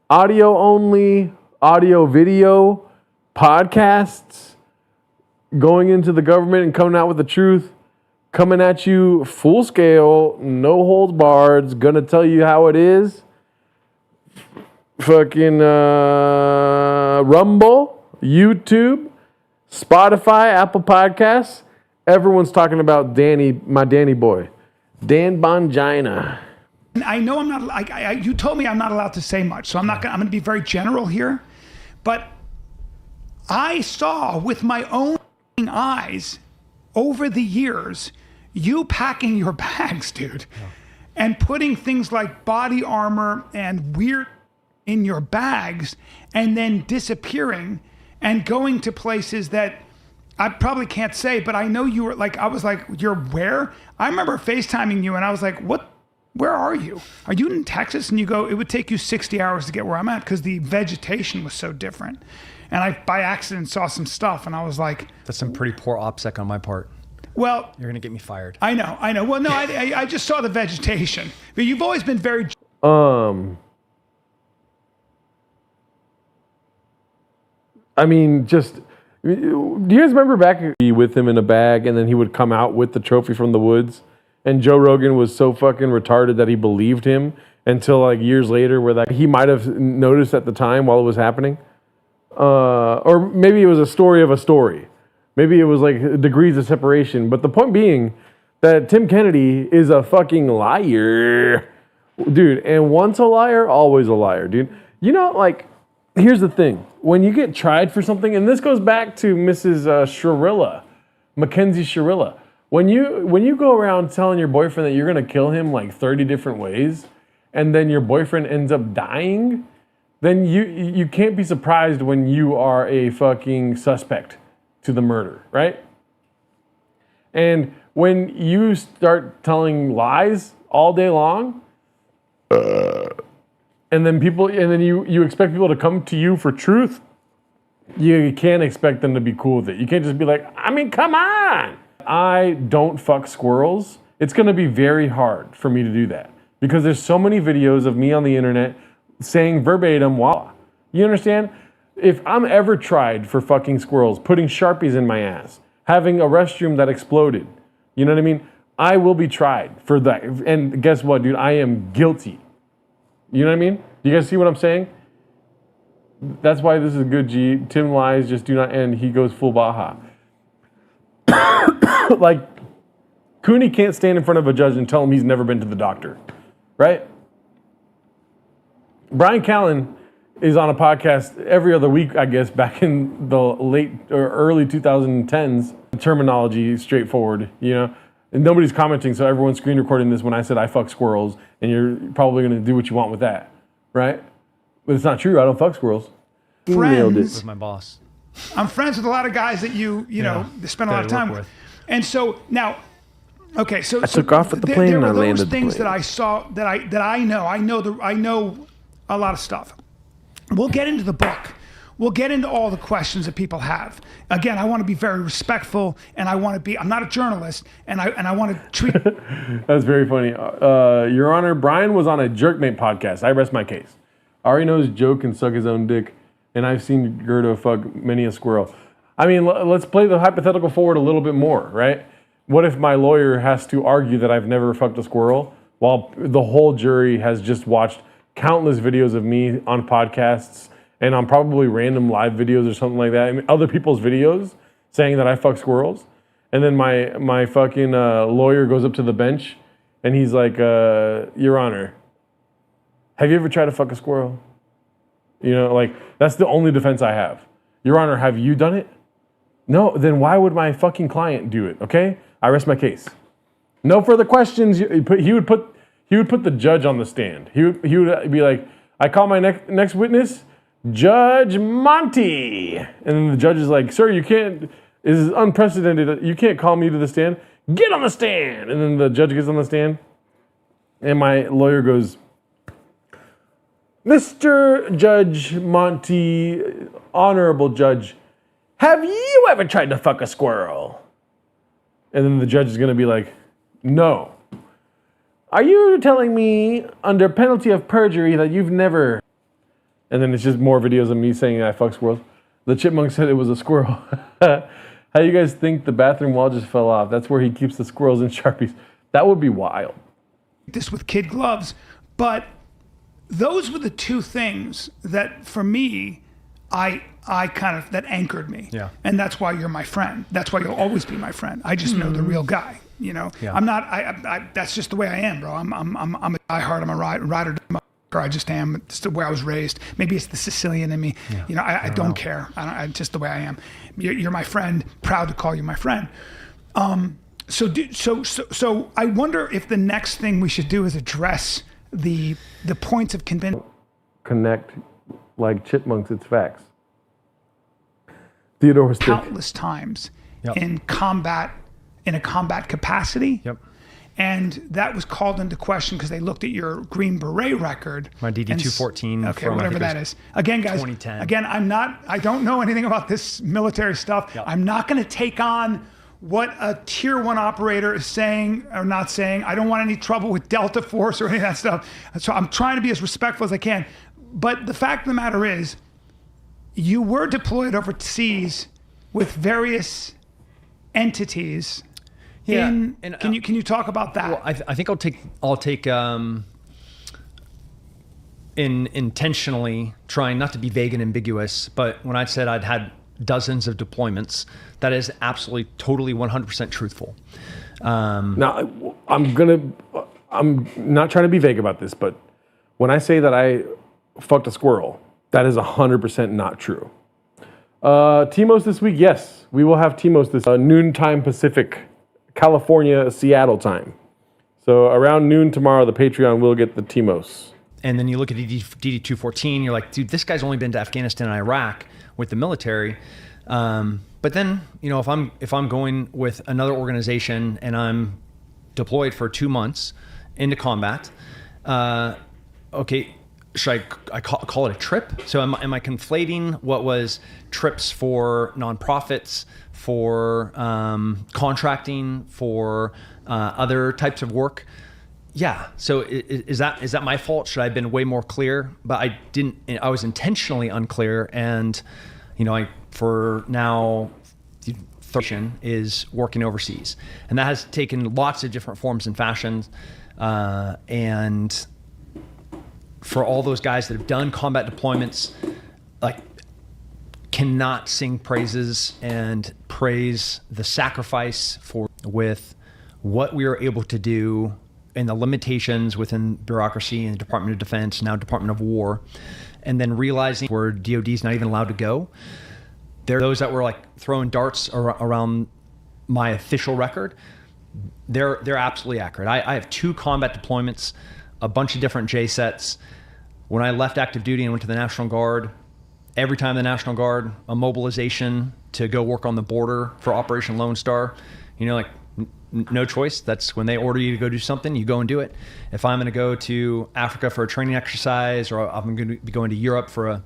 Audio only, audio video, podcasts, going into the government and coming out with the truth, coming at you full scale, no holds barred, gonna tell you how it is. Fucking Rumble, YouTube, Spotify, Apple Podcasts. Everyone's talking about Danny, my Danny boy, Dan Bongina. I know I'm not. You told me I'm not allowed to say much, so I'm not. I'm going to be very general here. But I saw with my own eyes over the years you packing your bags, dude, and putting things like body armor and weird in your bags, and then disappearing and going to places that I probably can't say, but I know you were like, I was like, you're where? I remember FaceTiming you and I was like, what? Where are you? Are you in Texas? And you go, it would take you 60 hours to get where I'm at because the vegetation was so different. And I, by accident, saw some stuff and I was like... That's some pretty poor OPSEC on my part. Well... You're going to get me fired. I know. Well, no, I just saw the vegetation. But you've always been very... I mean, just... Do you guys remember back with him in a bag and then he would come out with the trophy from the woods? And Joe Rogan was so fucking retarded that he believed him until like years later where like he might have noticed at the time while it was happening. Or maybe it was a story of a story. Maybe it was like degrees of separation. But the point being that Tim Kennedy is a fucking liar. Dude, and once a liar, always a liar, dude. You know, like... Here's the thing. When you get tried for something, and this goes back to Mrs. Shirilla, Mackenzie Shirilla. When you go around telling your boyfriend that you're going to kill him like 30 different ways, and then your boyfriend ends up dying, then you can't be surprised when you are a fucking suspect to the murder, right? And when you start telling lies all day long, and then you expect people to come to you for truth, you can't expect them to be cool with it. You can't just be like, I mean, come on. I don't fuck squirrels. It's going to be very hard for me to do that because there's so many videos of me on the internet saying verbatim, wow. You understand? If I'm ever tried for fucking squirrels, putting Sharpies in my ass, having a restroom that exploded, you know what I mean? I will be tried for that. And guess what, dude? I am guilty. You know what I mean? You guys see what I'm saying? That's why this is good, G. Tim lies just do not end. He goes full Baja. Like, Cooney can't stand in front of a judge and tell him he's never been to the doctor. Right? Brian Callen is on a podcast every other week, I guess, back in the late or early 2010s. Terminology is straightforward, you know? And nobody's commenting, so everyone's screen recording this when I said I fuck squirrels, and you're probably going to do what you want with that, right? But it's not true. I don't fuck squirrels. Friends with my boss. I'm friends with a lot of guys that you know spend a lot of time with. And so now, okay, so I took off at the plane and I landed the plane. There were those things that I saw that I know. I know a lot of stuff. We'll get into the book. We'll get into all the questions that people have. Again, I want to be very respectful, and I'm not a journalist, and I want to treat. That's very funny. Your Honor, Brian was on a Jerkmate podcast. I rest my case. Ari knows Joe can suck his own dick, and I've seen Gerda fuck many a squirrel. I mean, let's play the hypothetical forward a little bit more, right? What if my lawyer has to argue that I've never fucked a squirrel while the whole jury has just watched countless videos of me on podcasts and on probably random live videos or something like that, I mean, other people's videos saying that I fuck squirrels, and then my fucking lawyer goes up to the bench and he's like, Your Honor, have you ever tried to fuck a squirrel? You know, like, that's the only defense I have. Your Honor, have you done it? No, then why would my fucking client do it, okay? I rest my case. No further questions. He would put the judge on the stand. He would be like, I call my next witness, Judge Monty. And then the judge is like, sir, you can't, This is unprecedented. You can't call me to the stand. Get on the stand. And then the judge gets on the stand. And my lawyer goes, Mr. Judge Monty, honorable judge, have you ever tried to fuck a squirrel? And then the judge is going to be like, no. Are you telling me under penalty of perjury that you've never... And then it's just more videos of me saying I fuck squirrels. The chipmunk said it was a squirrel. How you guys think the bathroom wall just fell off? That's where he keeps the squirrels and Sharpies. That would be wild. This with kid gloves, but those were the two things that for me, I kind of, that anchored me. Yeah. And that's why you're my friend. That's why you'll always be my friend. I just know the real guy, you know? Yeah. I'm not, that's just the way I am, bro. I'm a diehard, I'm a rider. I just am. It's the way I was raised. Maybe it's the Sicilian in me. Yeah. You know, I don't care. I just the way I am. You're my friend. Proud to call you my friend. So I wonder if the next thing we should do is address the points of convincing. Connect like chipmunks. It's facts. Theodore was countless times in a combat capacity. Yep. And that was called into question because they looked at your Green Beret record. My DD-214. Okay, whatever that is. Again, guys, 2010. Again, I don't know anything about this military stuff. Yep. I'm not going to take on what a tier 1 operator is saying or not saying. I don't want any trouble with Delta Force or any of that stuff. So I'm trying to be as respectful as I can. But the fact of the matter is, you were deployed overseas with various entities. Yeah. Can you talk about that? Well, I think I'll take in intentionally trying not to be vague and ambiguous, but when I said I'd had dozens of deployments, that is absolutely, totally 100% truthful. Now, I'm not trying to be vague about this, but when I say that I fucked a squirrel, that is 100% not true. TMOS this week, yes. We will have TMOS this noontime Pacific, California, Seattle time. So around noon tomorrow, the Patreon will get the TMOS. And then you look at DD-214, you're like, dude, this guy's only been to Afghanistan and Iraq with the military. But then, you know, if I'm going with another organization and I'm deployed for 2 months into combat, okay, should I call it a trip? So am I conflating what was trips for nonprofits, for contracting, for other types of work? Yeah. So is that my fault? Should I have been way more clear? But I didn't. I was intentionally unclear, and you know, for now, is working overseas, and that has taken lots of different forms and fashions, and for all those guys that have done combat deployments, like, cannot sing praises and praise the sacrifice with what we were able to do and the limitations within bureaucracy and Department of Defense, now Department of War, and then realizing where DOD is not even allowed to go. There are those that were like throwing darts around my official record. They're absolutely accurate. I have 2 combat deployments, a bunch of different J sets. When I left active duty and went to the National Guard, every time the National Guard, a mobilization to go work on the border for Operation Lone Star, you know, like no choice. That's when they order you to go do something, you go and do it. If I'm going to go to Africa for a training exercise, or I'm going to be going to Europe for a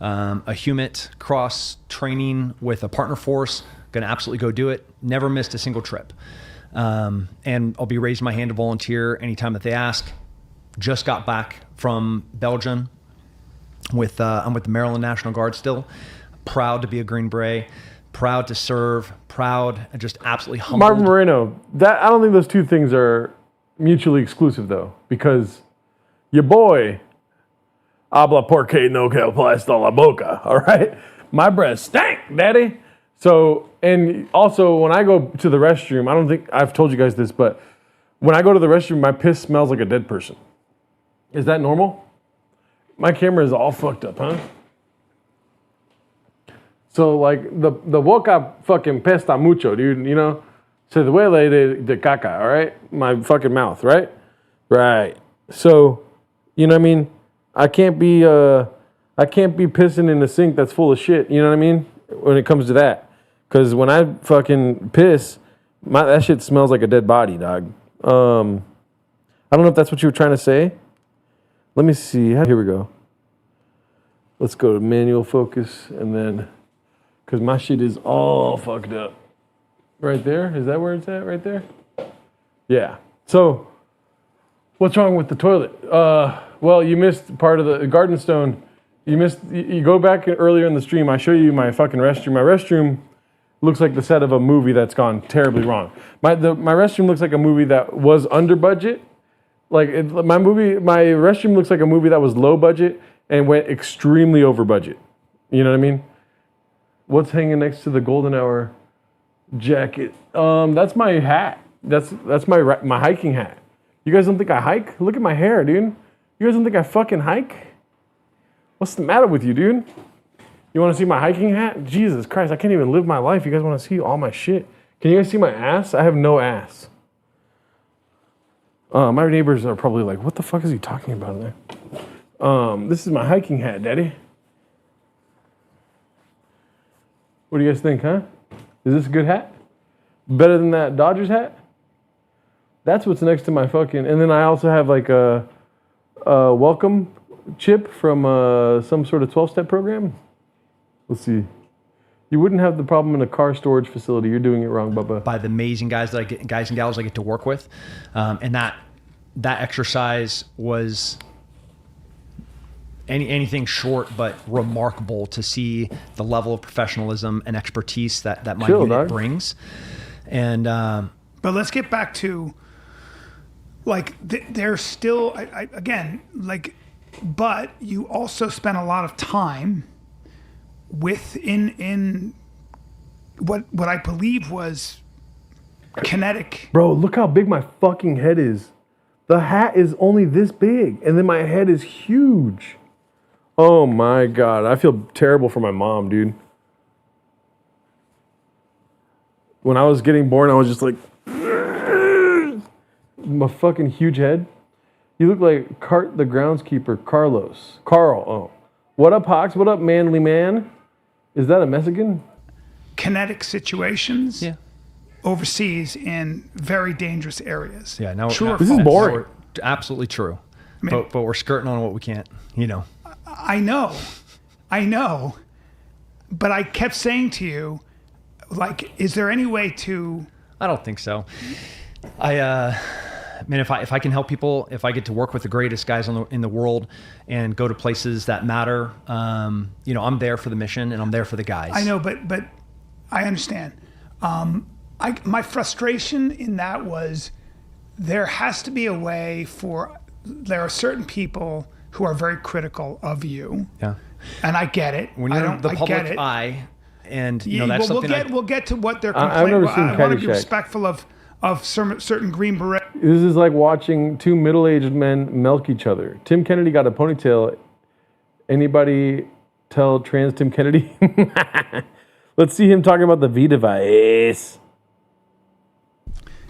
HUMIT cross training with a partner force, going to absolutely go do it. Never missed a single trip. And I'll be raising my hand to volunteer anytime that they ask. Just got back from Belgium I'm with the Maryland National Guard still. Proud to be a Green Beret, proud to serve, proud and just absolutely humbled. Marvin Moreno, I don't think those two things are mutually exclusive though, because your boy, habla porque no que aplasta la boca, all right? My breath stank, daddy. So, and also when I go to the restroom, I don't think I've told you guys this, but when I go to the restroom, my piss smells like a dead person. Is that normal? My camera is all fucked up, huh? So like the boca fucking pesta mucho, dude, you know? Se duele de caca, all right? My fucking mouth, right? Right. So, you know what I mean? I can't be pissing in the sink that's full of shit, you know what I mean? When it comes to that. Because when I fucking piss, that shit smells like a dead body, dog. I don't know if that's what you were trying to say. Let me see. Here we go. Let's go to manual focus and then, because my shit is all fucked up. Right there? Is that where it's at? Right there? Yeah. So, what's wrong with the toilet? Well, you missed part of the garden stone. You go back earlier in the stream. I show you my fucking restroom. My restroom looks like the set of a movie that's gone terribly wrong. My restroom looks like a movie that was under budget. My restroom looks like a movie that was low budget and went extremely over budget. You know what I mean? What's hanging next to the golden hour jacket? That's my hat. That's my hiking hat. You guys don't think I hike? Look at my hair, dude. You guys don't think I fucking hike? What's the matter with you, dude? You want to see my hiking hat? Jesus Christ, I can't even live my life. You guys want to see all my shit? Can you guys see my ass? I have no ass. My neighbors are probably like, what the fuck is he talking about in there? This is my hiking hat, Daddy. What do you guys think, huh? Is this a good hat? Better than that Dodgers hat? That's what's next to my fucking... And then I also have like a welcome chip from some sort of 12-step program. Let's see. You wouldn't have the problem in a car storage facility. You're doing it wrong, Bubba. By the amazing guys and gals I get to work with, and that exercise was anything short but remarkable to see the level of professionalism and expertise that my unit brings. And but let's get back to like there's still again like, but you also spent a lot of time in what I believe was kinetic. Bro, look how big my fucking head is. The hat is only this big, and then my head is huge. Oh my God, I feel terrible for my mom, dude. When I was getting born, I was just like, my fucking huge head. You look like Cart the groundskeeper, Carl. Oh. What up, Hawks? What up, manly man? Is that a Mexican? Kinetic situations. Yeah. Overseas in very dangerous areas. Yeah, no, true. This is boring. Absolutely true. I mean, but we're skirting on what we can't, I know. But I kept saying to you, like, is there any way to... I don't think so. I mean, if I can help people, if I get to work with the greatest guys in the world and go to places that matter, I'm there for the mission and I'm there for the guys. I know, but I understand. My frustration in that was there has to be a way there are certain people who are very critical of you. Yeah. And I get it. When you're in the public eye, and that's something we'll get to what they're complaining. I've never seen I want to be Caddyshack. respectful of certain Green Beret. This is like watching two middle-aged men milk each other. Tim Kennedy got a ponytail. Anybody tell trans Tim Kennedy? Let's see him talking about the V device.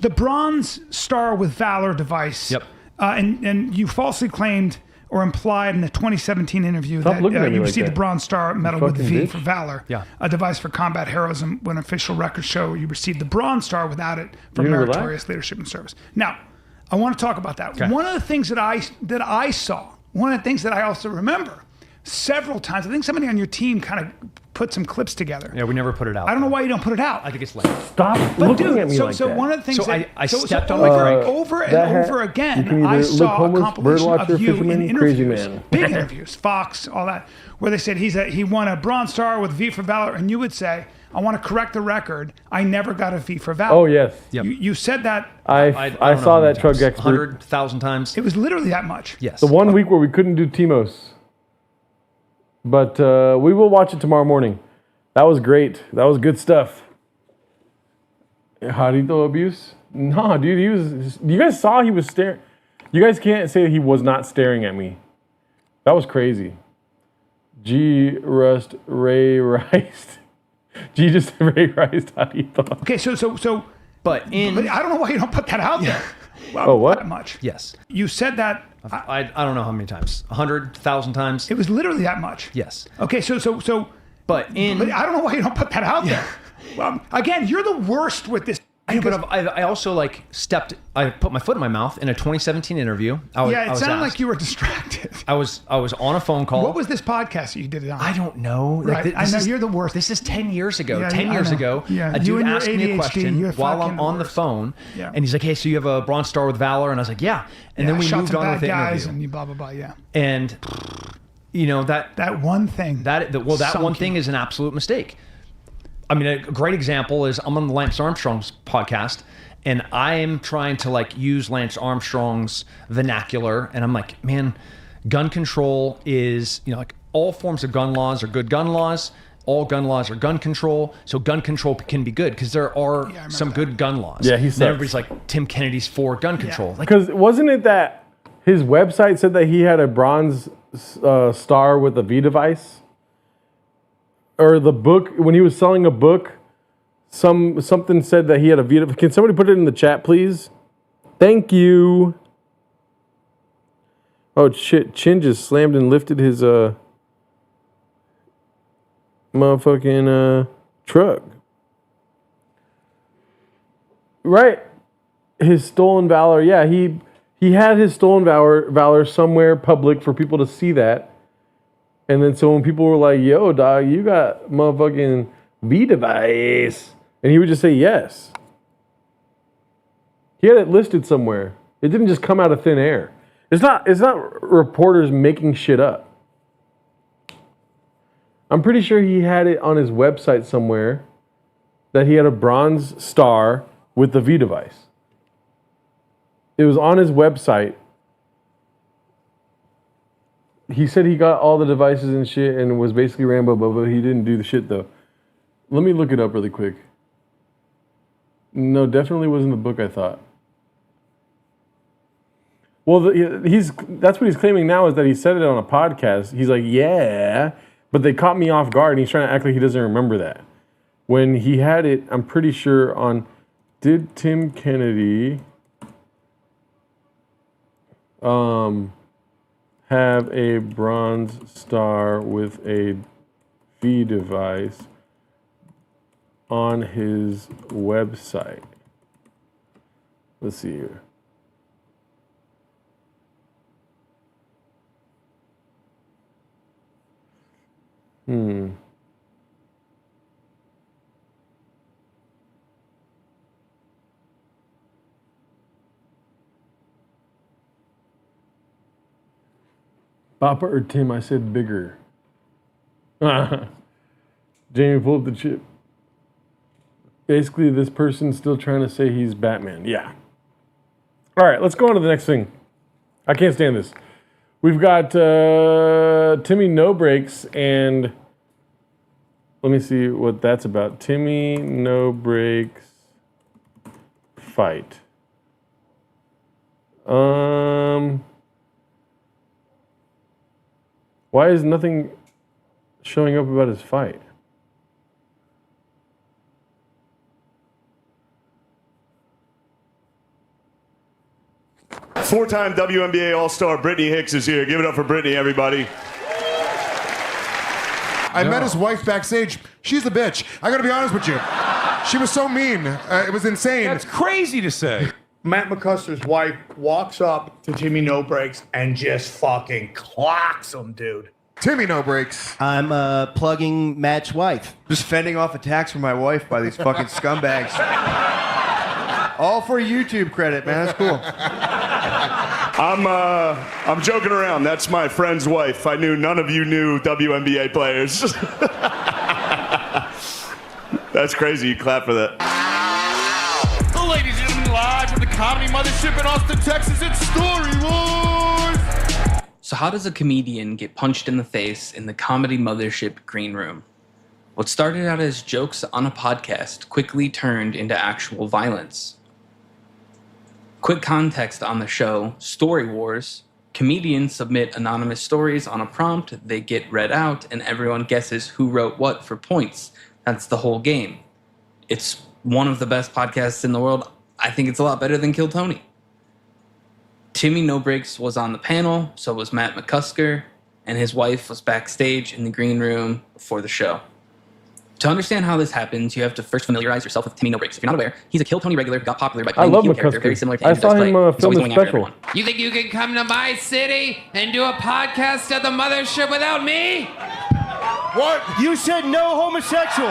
The Bronze Star with Valor device. Yep. And you falsely claimed or implied in a 2017 interview that you received the Bronze Star medal with the V for Valor, a device for combat heroism. When official records show you received the Bronze Star without it for meritorious leadership and service. Now, I want to talk about that. Okay. One of the things that I saw, one of the things that I also remember several times, I think somebody on your team kind of put some clips together. Yeah, we never put it out. I don't know why you don't put it out. I think it's lame. Stop looking at me like that. So one of the things I stepped on my break. Over and over again, I saw a compilation of you in interviews, big interviews, Fox, all that, where they said he won a Bronze Star with V for Valor, and you would say, I want to correct the record. I never got a V for Valor. Oh, yes. Yep. You said that. I saw that Truck Expert. 100,000 times. It was literally that much. Yes. The 1 week where we couldn't do Timos. But we will watch it tomorrow morning. That was great. That was good stuff. Jarito abuse? No, dude, he was... You guys saw he was staring... You guys can't say that he was not staring at me. That was crazy. G. Rust Ray Rice. G. just Ray Rice Jarito. Okay, so... But I don't know why you don't put that out there. Well, what? That much. Yes. You said that... I don't know how many times. 100,000 times. It was literally that much. Yes. Okay, so... But I don't know why you don't put that out there. Again, you're the worst with this. But I also like I put my foot in my mouth in a 2017 interview. It sounded like you were distracted. I was on a phone call. What was this podcast that you did it on? I don't know. Right. I know you're the worst. This is 10 years ago. Yeah, 10 years ago, Yeah. a dude asked me a ADHD, question you're while I'm fucking on the worst. phone. Yeah. And he's like, hey, so you have a Bronze Star with Valor? And I was like, yeah. And then we shot moved some on bad with the guys interview. and you blah, blah, blah, yeah. And, you know, That one thing. that one thing is an absolute mistake. I mean, a great example is I'm on the Lance Armstrong's podcast, and I'm trying to like use Lance Armstrong's vernacular, and I'm like, man, gun control is, you know, like all forms of gun laws are good gun laws. All gun laws are gun control. So gun control can be good because there are some good gun laws. Yeah, he And sucks. then everybody's like, Tim Kennedy's for gun control. Like, Because wasn't it that his website said that he had a bronze star with a V device? Or the book, when he was selling a book, something said that he had a V device. Can somebody put it in the chat, please? Thank you. Oh, shit. Chin just slammed and lifted his motherfucking truck. Right. His stolen valor. Yeah, he had his stolen valor somewhere public for people to see that. And then so when people were like, yo, dog, you got motherfucking V device. And he would just say yes. He had it listed somewhere. It didn't just come out of thin air. It's not reporters making shit up. I'm pretty sure he had it on his website somewhere that he had a bronze star with the V device. It was on his website. He said he got all the devices and shit and was basically Rambo, but he didn't do the shit though. Let me look it up really quick. No, definitely wasn't the book I thought. Well, that's what he's claiming now is that he said it on a podcast. He's like, yeah, but they caught me off guard and he's trying to act like he doesn't remember that. When he had it, I'm pretty sure on, did Tim Kennedy have a bronze star with a V device on his website? Let's see here. Papa or Tim? I said bigger. Jamie, pull up the chip. Basically, this person's still trying to say he's Batman. Yeah. All right, let's go on to the next thing. I can't stand this. We've got Timmy No Breaks, and let me see what that's about. Timmy No Breaks fight. Why is nothing showing up about his fight? Four-time WNBA All-Star Brittany Hicks is here. Give it up for Brittany, everybody. I met his wife backstage. She's a bitch. I gotta be honest with you. She was so mean. It was insane. That's crazy to say. Matt McCuster's wife walks up to Timmy No Breaks and just fucking clocks him, dude. Timmy No Breaks. I'm plugging Matt's wife. Just fending off attacks from my wife by these fucking scumbags. All for YouTube credit, man. That's cool. I'm joking around. That's my friend's wife. I knew none of you knew WNBA players. That's crazy. You clap for that. Ladies and gentlemen, live from the Comedy Mothership in Austin, Texas, it's Story Wars! So how does a comedian get punched in the face in the Comedy Mothership green room? What started out as jokes on a podcast quickly turned into actual violence. Quick context on the show, Story Wars. Comedians submit anonymous stories on a prompt, they get read out, and everyone guesses who wrote what for points. That's the whole game. It's one of the best podcasts in the world. I think it's a lot better than Kill Tony. Timmy No Breaks was on the panel, so was Matt McCusker, and his wife was backstage in the green room before the show. To understand how this happens, you have to first familiarize yourself with Timmy No Breaks. If you're not aware, he's a Kill Tony regular who got popular by I playing love the heel character, McCusker. very similar to I Andrew saw Dice him Clay. He's film always a going after special. everyone. You think you can come to my city and do a podcast at the mothership without me? What? You said no homosexual.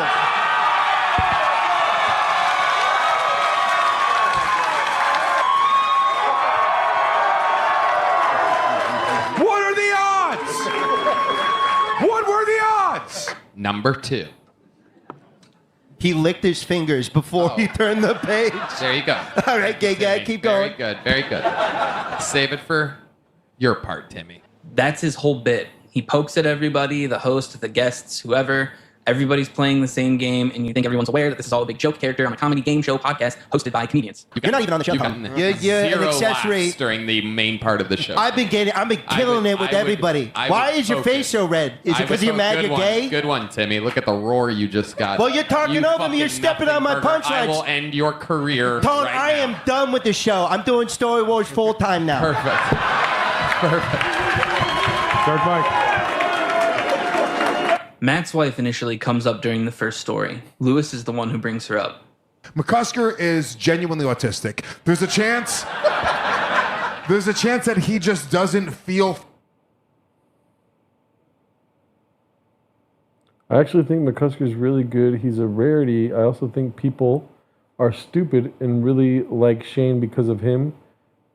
What are the odds? What were the odds? Number 2. He licked his fingers before he turned the page. There you go. All right, gay guy, keep going. Very good, very good. Save it for your part, Timmy. That's his whole bit. He pokes at everybody, the host, the guests, whoever. Everybody's playing the same game, and you think everyone's aware that this is all a big joke character on a comedy game show podcast hosted by comedians. You're not even on the show, Tom. You're an accessory. Laughs during the main part of the show. I've been killing it with everybody. Why is your face so red? Is it because you're mad you're gay? Good one, Timmy. Look at the roar you just got. Well, you're talking over me. You're stepping on my punchlines. I will end your career. Tone, right I now. am done with the show. I'm doing Story Wars full time now. Perfect. Start Mike. Matt's wife initially comes up during the first story. Lewis is the one who brings her up. McCusker is genuinely autistic. There's a chance that he just doesn't feel. I actually think McCusker's really good. He's a rarity. I also think people are stupid and really like Shane because of him.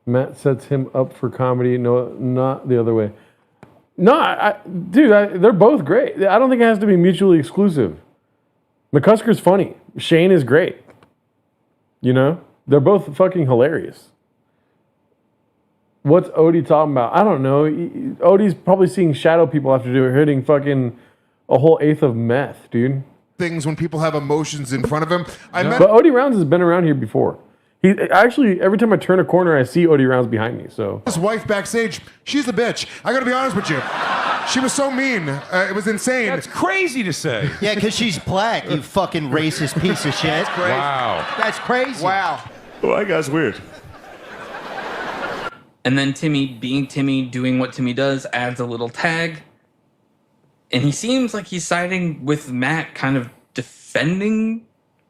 Matt sets him up for comedy. No, not the other way. No, they're both great. I don't think it has to be mutually exclusive. McCusker's funny. Shane is great. You know? They're both fucking hilarious. What's Odie talking about? I don't know. Odie's probably seeing shadow people after hitting fucking a whole eighth of meth, dude. Things when people have emotions in front of him. But Odie Rounds has been around here before. He actually, every time I turn a corner, I see Odie Rounds behind me. So his wife backstage, she's a bitch. I gotta be honest with you. She was so mean. It was insane. That's crazy to say. Yeah, because she's black, you fucking racist piece of shit. That's crazy. Wow. That's crazy. Wow. Well, that guy's weird. And then Timmy, being Timmy, doing what Timmy does, adds a little tag. And he seems like he's siding with Matt, kind of defending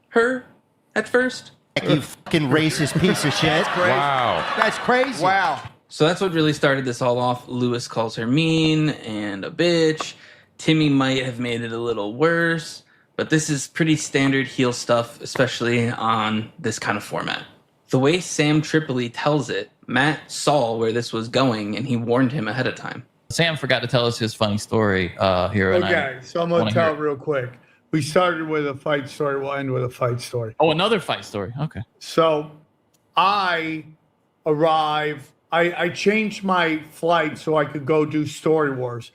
her at first. You fucking racist piece of shit. Wow. That's crazy. Wow. So that's what really started this all off. Lewis calls her mean and a bitch. Timmy might have made it a little worse, but this is pretty standard heel stuff, especially on this kind of format. The way Sam Tripoli tells it, Matt saw where this was going and he warned him ahead of time. Sam forgot to tell us his funny story here. Okay, so I'm going to tell it real quick. We started with a fight story. We'll end with a fight story. Oh, another fight story. Okay. So I arrive. I changed my flight so I could go do Story Wars.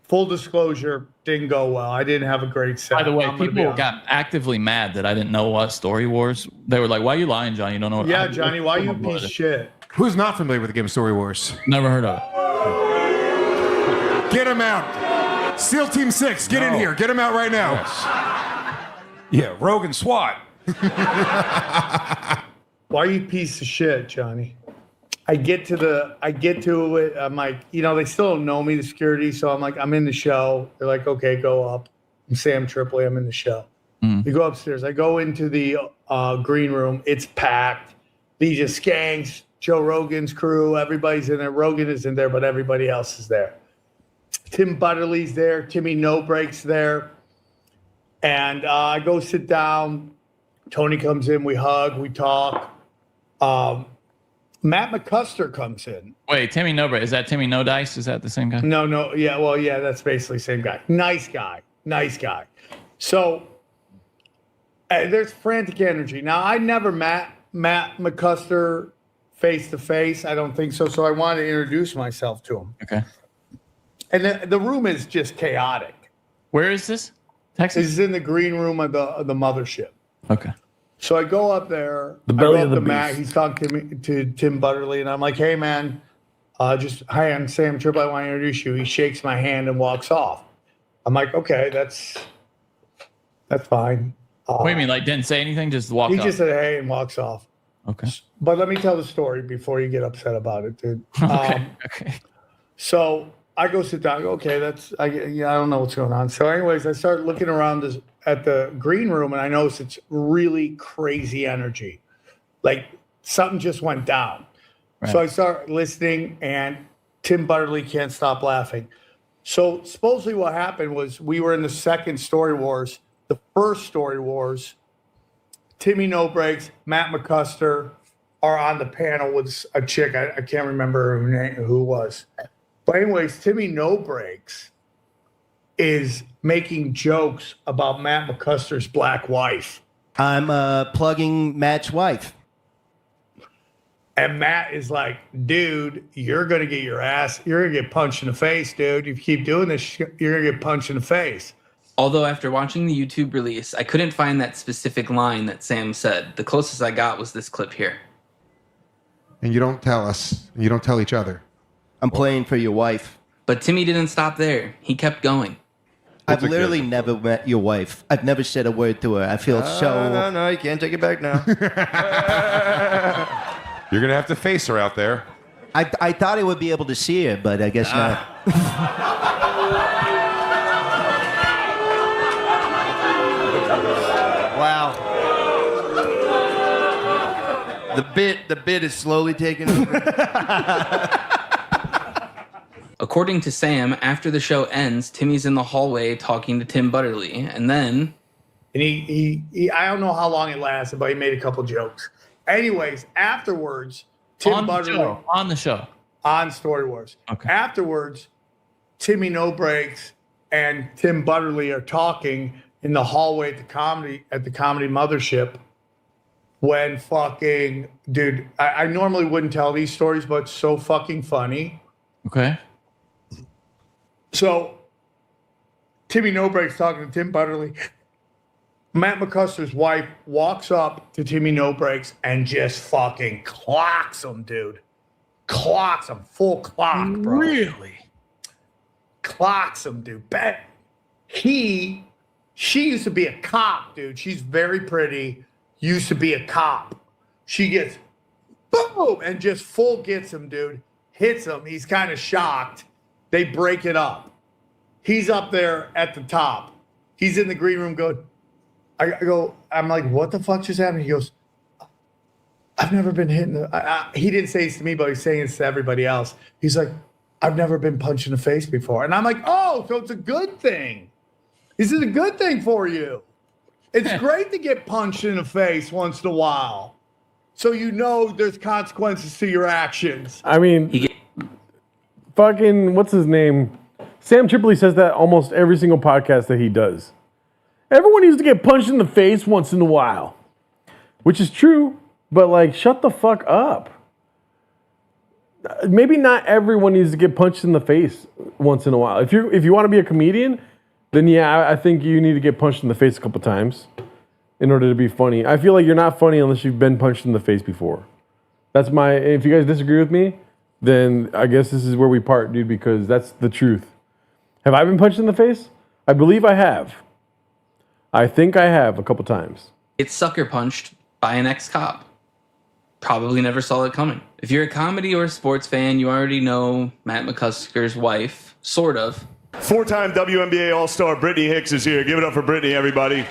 Full disclosure, didn't go well. I didn't have a great set. By the way, people got actively mad that I didn't know what Story Wars. They were like, "Why are you lying, Johnny? You don't know what?" Yeah, Johnny, why you a piece of shit? Who's not familiar with the game Story Wars? Never heard of it. Get him out. SEAL Team 6, get in here. Get him out right now. Yeah, Rogan SWAT. Why you piece of shit, Johnny? I get to it. I'm like, they still don't know me, the security. So I'm like, I'm in the show. They're like, okay, go up. I'm Sam Tripoli. I'm in the show. We go upstairs. I go into the green room. It's packed. These are skanks, Joe Rogan's crew. Everybody's in there. Rogan isn't there, but everybody else is there. Tim Butterly's there. Timmy No Breaks there. And I go sit down. Tony comes in. We hug. We talk. Matt McCusker comes in. Wait, Timmy No Break. Is that Timmy No Dice? Is that the same guy? No. Yeah, well, yeah, that's basically the same guy. Nice guy. So there's frantic energy. Now, I never met Matt McCusker face to face. I don't think so. So I wanted to introduce myself to him. Okay. And the room is just chaotic. Where is this? Texas? This is in the green room of the mothership. Okay. So I go up there. The belly of the Matt. beast. He's talking to Tim Butterly, and I'm like, "Hey, man, hi, I'm Sam Tripoli. I want to introduce you." He shakes my hand and walks off. I'm like, "Okay, that's fine." What do you mean? Like didn't say anything? Just walked He off? just said, "Hey," and walks off. Okay. But let me tell the story before you get upset about it, dude. Okay. So I go sit down. I go, okay, I don't know what's going on. So, anyways, I start looking around at the green room, and I noticed it's really crazy energy. Like something just went down. Right. So I start listening, and Tim Butterly can't stop laughing. So supposedly what happened was we were in the second Story Wars. The first Story Wars, Timmy No Breaks, Matt McCusker are on the panel with a chick. I can't remember who it was. But anyways, Timmy No Breaks is making jokes about Matt McCusker's black wife. I'm plugging Matt's wife. And Matt is like, dude, you're going to get you're going to get punched in the face, dude. If you keep doing this, you're going to get punched in the face. Although after watching the YouTube release, I couldn't find that specific line that Sam said. The closest I got was this clip here. And you don't tell us. You don't tell each other. I'm playing for your wife. But Timmy didn't stop there. He kept going. I've literally never met your wife. I've never said a word to her. I feel so... No, you can't take it back now. You're going to have to face her out there. I thought I would be able to see her, but I guess not. Wow. The bit is slowly taking over. According to Sam, after the show ends, Timmy's in the hallway talking to Tim Butterly, and then... And he I don't know how long it lasted, but he made a couple jokes. Anyways, afterwards, Tim Butterly... On the show. On Story Wars. Okay. Afterwards, Timmy No Breaks and Tim Butterly are talking in the hallway at the comedy mothership when fucking... Dude, I normally wouldn't tell these stories, but it's so fucking funny. Okay. So, Timmy No Breaks talking to Tim Butterly. Matt McCuster's wife walks up to Timmy No Breaks and just fucking clocks him, dude. Clocks him. Full clock, bro. Really? Clocks him, dude. She used to be a cop, dude. She's very pretty. Used to be a cop. She gets boom and just full gets him, dude. Hits him. He's kind of shocked. They break it up. He's up there at the top. He's in the green room going, I'm like, what the fuck just happened? He goes, I've never been hit in the... he didn't say this to me, but he's saying this to everybody else. He's like, I've never been punched in the face before. And I'm like, oh, so it's a good thing. This is a good thing for you. It's great to get punched in the face once in a while. So you know there's consequences to your actions. I mean... Fucking, what's his name? Sam Tripoli says that almost every single podcast that he does. Everyone needs to get punched in the face once in a while. Which is true, but like, shut the fuck up. Maybe not everyone needs to get punched in the face once in a while. If you want to be a comedian, then yeah, I think you need to get punched in the face a couple times in order to be funny. I feel like you're not funny unless you've been punched in the face before. That's my, if you guys disagree with me, then I guess this is where we part, dude, because that's the truth. Have I been punched in the face? I believe I have. I think I have a couple times. It's sucker punched by an ex-cop. Probably never saw it coming. If you're a comedy or a sports fan, you already know Matt McCusker's wife, sort of. Four-time WNBA All-Star Brittany Hicks is here. Give it up for Brittany, everybody.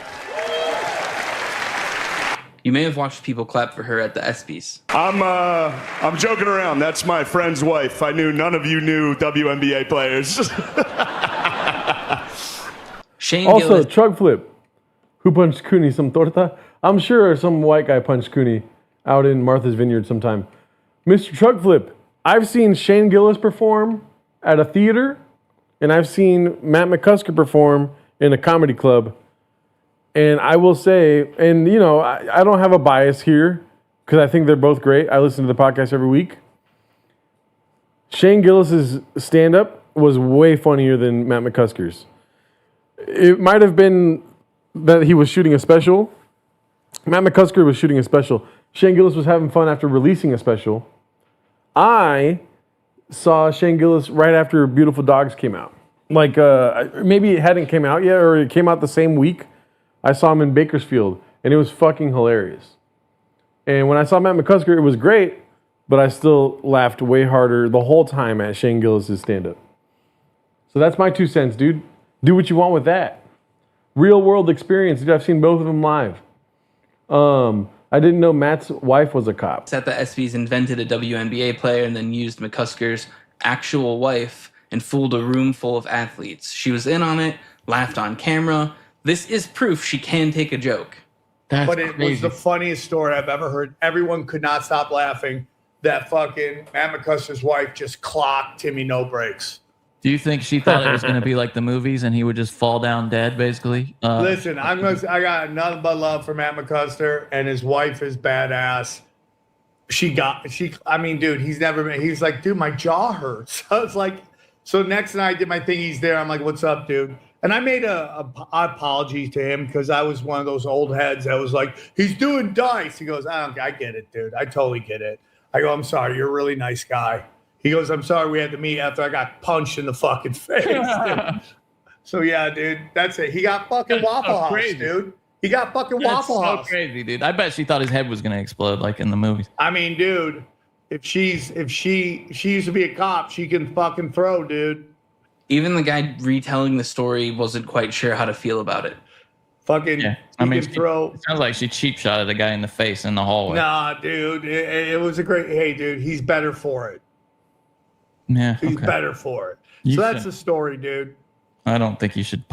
You may have watched people clap for her at the ESPYs. I'm joking around. That's my friend's wife. I knew none of you knew WNBA players. Shane also, Gillis. Trug Flip. Who punched Cooney some torta? I'm sure some white guy punched Cooney out in Martha's Vineyard sometime. Mr. Trug Flip, I've seen Shane Gillis perform at a theater, and I've seen Matt McCusker perform in a comedy club. And I will say, and you know, I don't have a bias here because I think they're both great. I listen to the podcast every week. Shane Gillis's stand-up was way funnier than Matt McCusker's. It might have been that he was shooting a special. Matt McCusker was shooting a special. Shane Gillis was having fun after releasing a special. I saw Shane Gillis right after Beautiful Dogs came out. Like, maybe it hadn't came out yet, or it came out the same week. I saw him in Bakersfield, and it was fucking hilarious. And when I saw Matt McCusker, it was great, but I still laughed way harder the whole time at Shane Gillis' stand-up. So that's my 2 cents, dude. Do what you want with that. real world experience. Dude, I've seen both of them live. I didn't know Matt's wife was a cop. That the ESPYs invented a WNBA player and then used McCusker's actual wife and fooled a room full of athletes. She was in on it, laughed on camera. This is proof she can take a joke. But it was the funniest story I've ever heard. Everyone could not stop laughing that fucking Matt McCusker's wife just clocked Timmy No Breaks. Do you think she thought it was going to be like the movies and he would just fall down dead, basically? Listen, I got nothing but love for Matt McCusker, and his wife is badass. I mean, dude, he's like, dude, my jaw hurts. I was like, so next night I did my thing. He's there. I'm like, what's up, dude? And I made a apology to him because I was one of those old heads that was like, he's doing dice. He goes, I get it, dude. I totally get it. I go, I'm sorry. You're a really nice guy. He goes, I'm sorry we had to meet after I got punched in the fucking face. So, yeah, dude, that's it. He got fucking Waffle House, dude. He got fucking Waffle House. So crazy, dude. I bet she thought his head was going to explode like in the movies. I mean, dude, if she used to be a cop, she can fucking throw, dude. Even the guy retelling the story wasn't quite sure how to feel about it. Fucking, yeah. It sounds like she cheap shot at a guy in the face in the hallway. Nah, dude, it was a great. Hey, dude, he's better for it. Yeah, he's better for it. So that's the story, dude. I don't think you should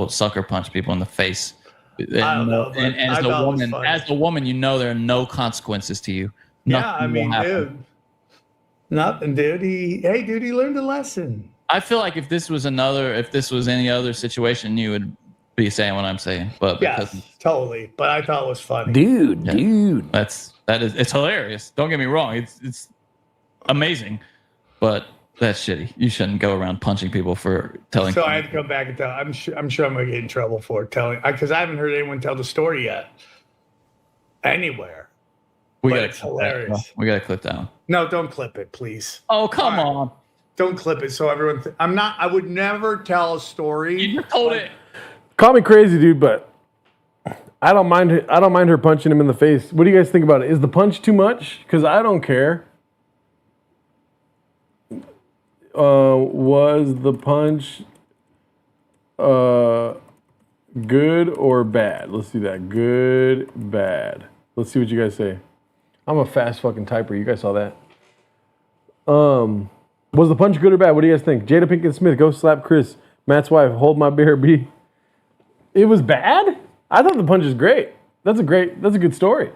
sucker punch people in the face. I don't know. And as a woman, you know there are no consequences to you. Yeah, I mean, dude, nothing, dude. He learned a lesson. I feel like if this was any other situation, you would be saying what I'm saying. But yes, totally. But I thought it was funny, dude. It's hilarious. Don't get me wrong. It's amazing, but that's shitty. You shouldn't go around punching people for telling. So I had to come back and tell. I'm sure I'm gonna get in trouble for telling because I haven't heard anyone tell the story yet anywhere. It's hilarious. We gotta clip down. No, don't clip it, please. Oh, come on. Don't clip it so everyone. I would never tell a story. You just told it. Call me crazy, dude, but I don't mind her punching him in the face. What do you guys think about it? Is the punch too much? Because I don't care. Was the punch good or bad? Let's do that. Good, bad. Let's see what you guys say. I'm a fast fucking typer. You guys saw that. Was the punch good or bad? What do you guys think? Jada Pinkett Smith, go slap Chris. Matt's wife, hold my bear B. It was bad? I thought the punch is great. That's a good story.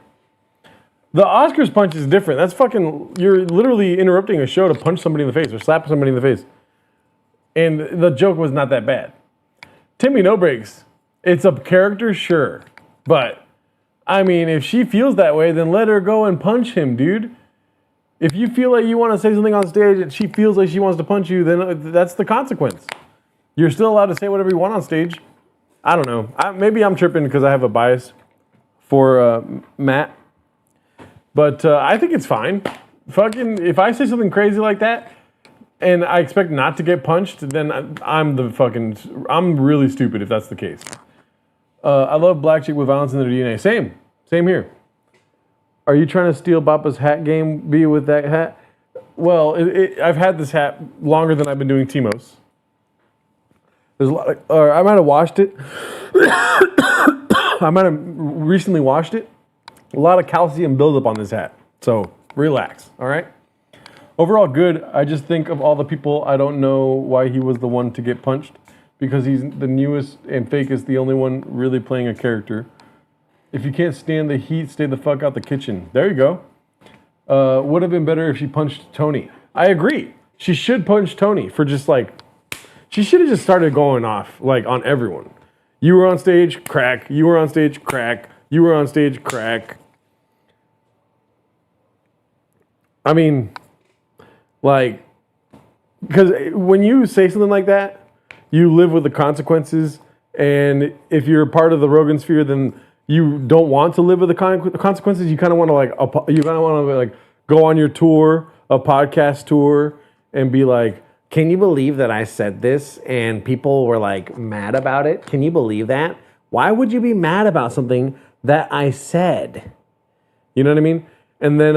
The Oscars punch is different. That's fucking, you're literally interrupting a show to punch somebody in the face or slap somebody in the face. And the joke was not that bad. Timmy No Breaks, it's a character, sure. But, I mean, if she feels that way, then let her go and punch him, dude. If you feel like you want to say something on stage and she feels like she wants to punch you, then that's the consequence. You're still allowed to say whatever you want on stage. I don't know. Maybe I'm tripping because I have a bias for Matt. But I think it's fine. Fucking, if I say something crazy like that and I expect not to get punched, then I'm really stupid if that's the case. I love black chick with violence in their DNA. Same here. Are you trying to steal Bapa's hat game, B, with that hat? Well, I've had this hat longer than I've been doing Timos. There's a lot I might have washed it. I might have recently washed it. A lot of calcium buildup on this hat. So relax, all right? Overall, good. I just think of all the people, I don't know why he was the one to get punched because he's the newest and fakest, the only one really playing a character. If you can't stand the heat, stay the fuck out the kitchen. There you go. Would have been better if she punched Tony. I agree. She should punch Tony for just she should have just started going off on everyone. You were on stage, crack. You were on stage, crack. You were on stage, crack. I mean, because when you say something like that, you live with the consequences. And if you're part of the Rogan sphere, then you don't want to live with the consequences. You kind of want to go on your tour, a podcast tour, and be like, can you believe that I said this and people were mad about it? Can you believe that? Why would you be mad about something that I said? You know what I mean? And then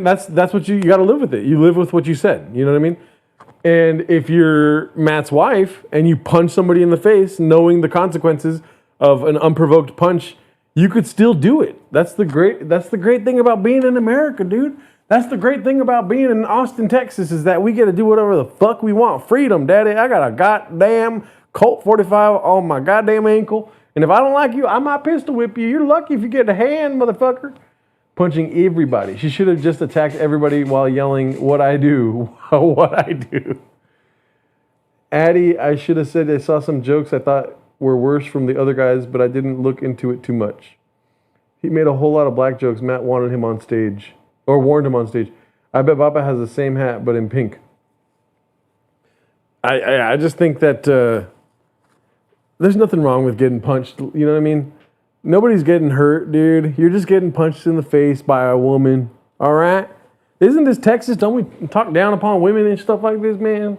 that's what you got to live with it. You live with what you said. You know what I mean? And if you're Matt's wife and you punch somebody in the face, knowing the consequences of an unprovoked punch, you could still do it. That's the great thing about being in America, dude. That's the great thing about being in Austin, Texas, is that we get to do whatever the fuck we want. Freedom, daddy. I got a goddamn Colt 45 on my goddamn ankle. And if I don't like you, I might pistol whip you. You're lucky if you get a hand, motherfucker. Punching everybody. She should have just attacked everybody while yelling, what I do, what I do. Addie, I should have said I saw some jokes I thought were worse from the other guys, but I didn't look into it too much. He made a whole lot of black jokes. Matt wanted him on stage, or warned him on stage. I bet Bappa has the same hat, but in pink. I just think that there's nothing wrong with getting punched. You know what I mean? Nobody's getting hurt, dude. You're just getting punched in the face by a woman. All right? Isn't this Texas? Don't we talk down upon women and stuff like this, man?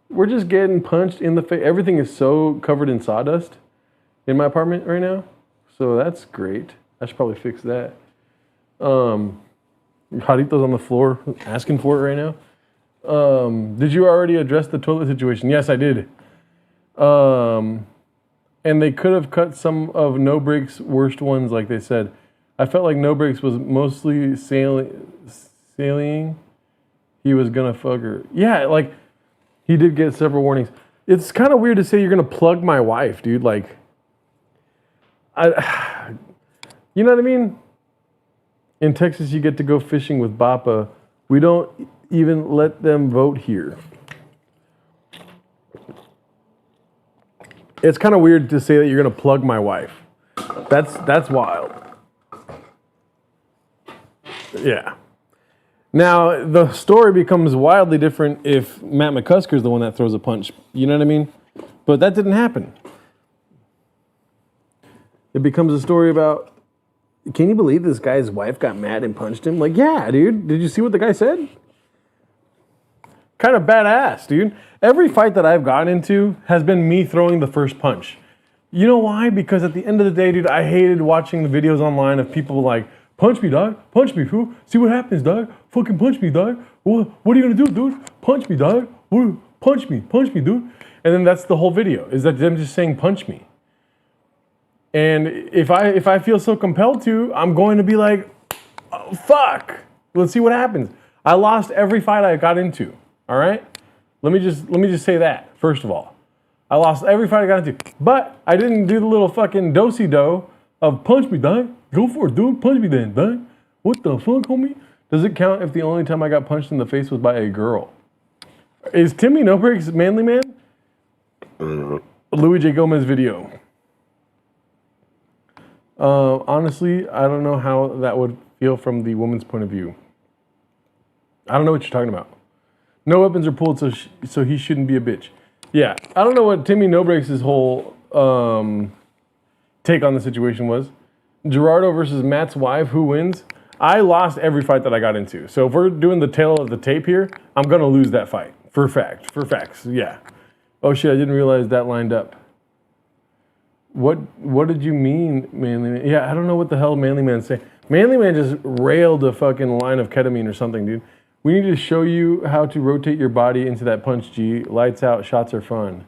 We're just getting punched in the face. Everything is so covered in sawdust in my apartment right now. So that's great. I should probably fix that. Jarito's on the floor asking for it right now. Did you already address the toilet situation? Yes, I did. And they could have cut some of No Break's worst ones, like they said. I felt like No Breaks was mostly sailing. He was gonna fuck her. Yeah, like, he did get several warnings. It's kind of weird to say you're gonna plug my wife, dude. Like, you know what I mean? In Texas, you get to go fishing with Bappa. We don't even let them vote here. It's kind of weird to say that you're gonna plug my wife. That's wild. Yeah. Now, the story becomes wildly different if Matt McCusker's the one that throws a punch. You know what I mean? But that didn't happen. It becomes a story about, can you believe this guy's wife got mad and punched him? Like, yeah, dude. Did you see what the guy said? Kind of badass, dude. Every fight that I've gotten into has been me throwing the first punch. You know why? Because at the end of the day, dude, I hated watching the videos online of people like, punch me, dog. Punch me, fool. See what happens, dog. Fucking punch me, dog. What are you gonna do, dude? Punch me, dog. Punch me, dude. And then that's the whole video, is that them just saying punch me. And if I feel so compelled to, I'm going to be like, oh, fuck. Let's see what happens. I lost every fight I got into. All right? Let me just say that, first of all. I lost every fight I got into. But I didn't do the little fucking do-si-do of punch me, dog. Go for it, dude. Punch me then, dog. What the fuck, homie? Does it count if the only time I got punched in the face was by a girl? Is Timmy No Breaks Manly Man? Louis J. Gomez video. Honestly, I don't know how that would feel from the woman's point of view. I don't know what you're talking about. No weapons are pulled, so he shouldn't be a bitch. Yeah, I don't know what Timmy No Breaks' whole take on the situation was. Gerardo versus Matt's wife, who wins? I lost every fight that I got into. So if we're doing the tail of the tape here, I'm going to lose that fight. For facts, yeah. Oh shit, I didn't realize that lined up. What did you mean, Manly Man? Yeah, I don't know what the hell Manly Man's saying. Manly Man just railed a fucking line of ketamine or something, dude. We need to show you how to rotate your body into that punch, G. Lights out, shots are fun.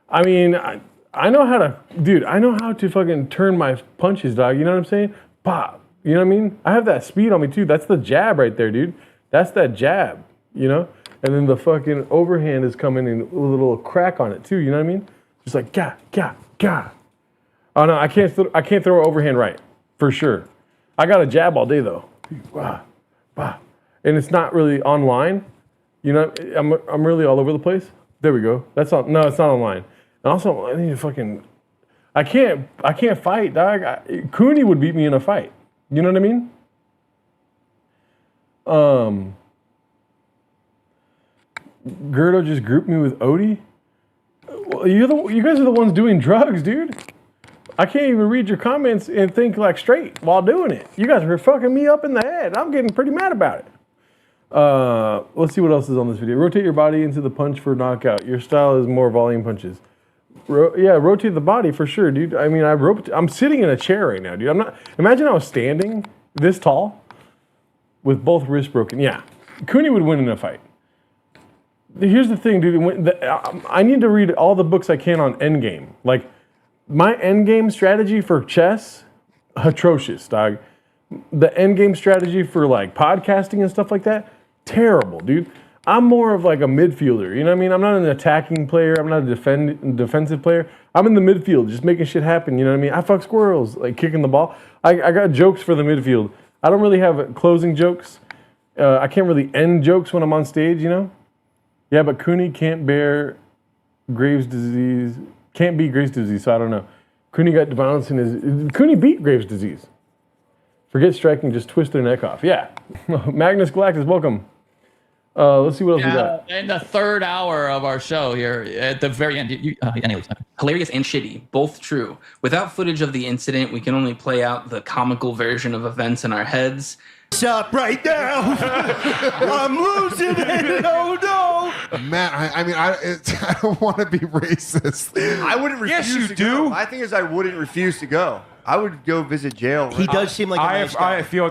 I mean, I know how to, dude, I know how to fucking turn my punches, dog. You know what I'm saying? Pop. You know what I mean? I have that speed on me, too. That's the jab right there, dude. That's that jab, you know? And then the fucking overhand is coming in with a little crack on it, too. You know what I mean? Just like, gah. Oh, no, I can't throw overhand right, for sure. I got a jab all day, though. And it's not really online. You know, I'm really all over the place. There we go. That's not. No, it's not online. And also, I need to fucking. I can't fight, dog. Cooney would beat me in a fight. You know what I mean? Gerdo just grouped me with Odie. Well, you guys are the ones doing drugs, dude. I can't even read your comments and think like straight while doing it. You guys are fucking me up in the head. I'm getting pretty mad about it. Let's see what else is on this video. Rotate your body into the punch for knockout. Your style is more volume punches. Rotate the body for sure, dude. I mean, I'm sitting in a chair right now, dude. Imagine I was standing this tall with both wrists broken. Yeah, Cooney would win in a fight. Here's the thing, dude. I need to read all the books I can on endgame. Like, my endgame strategy for chess, atrocious, dog. The endgame strategy for like podcasting and stuff like that, terrible, dude. I'm more of like a midfielder. You know what I mean? I'm not an attacking player. I'm not a defensive player. I'm in the midfield, just making shit happen. You know what I mean? I fuck squirrels, like kicking the ball. I got jokes for the midfield. I don't really have closing jokes. I can't really end jokes when I'm on stage, you know? Yeah, but Cooney can't bear Graves' disease. Can't beat Graves' disease, so I don't know. Cooney got violence in his... Cooney beat Graves' disease. Forget striking, just twist their neck off. Yeah. Magnus Galactus, welcome. Let's see what else we got. In the third hour of our show here, at the very end. Anyways. Hilarious and shitty, both true. Without footage of the incident, we can only play out the comical version of events in our heads. Stop right now. I'm losing it. Oh, no. Matt, I don't want to be racist. I wouldn't refuse Yes, you to do. go. My thing is I wouldn't refuse to go. I would go visit jail. He does seem like a nice guy. I feel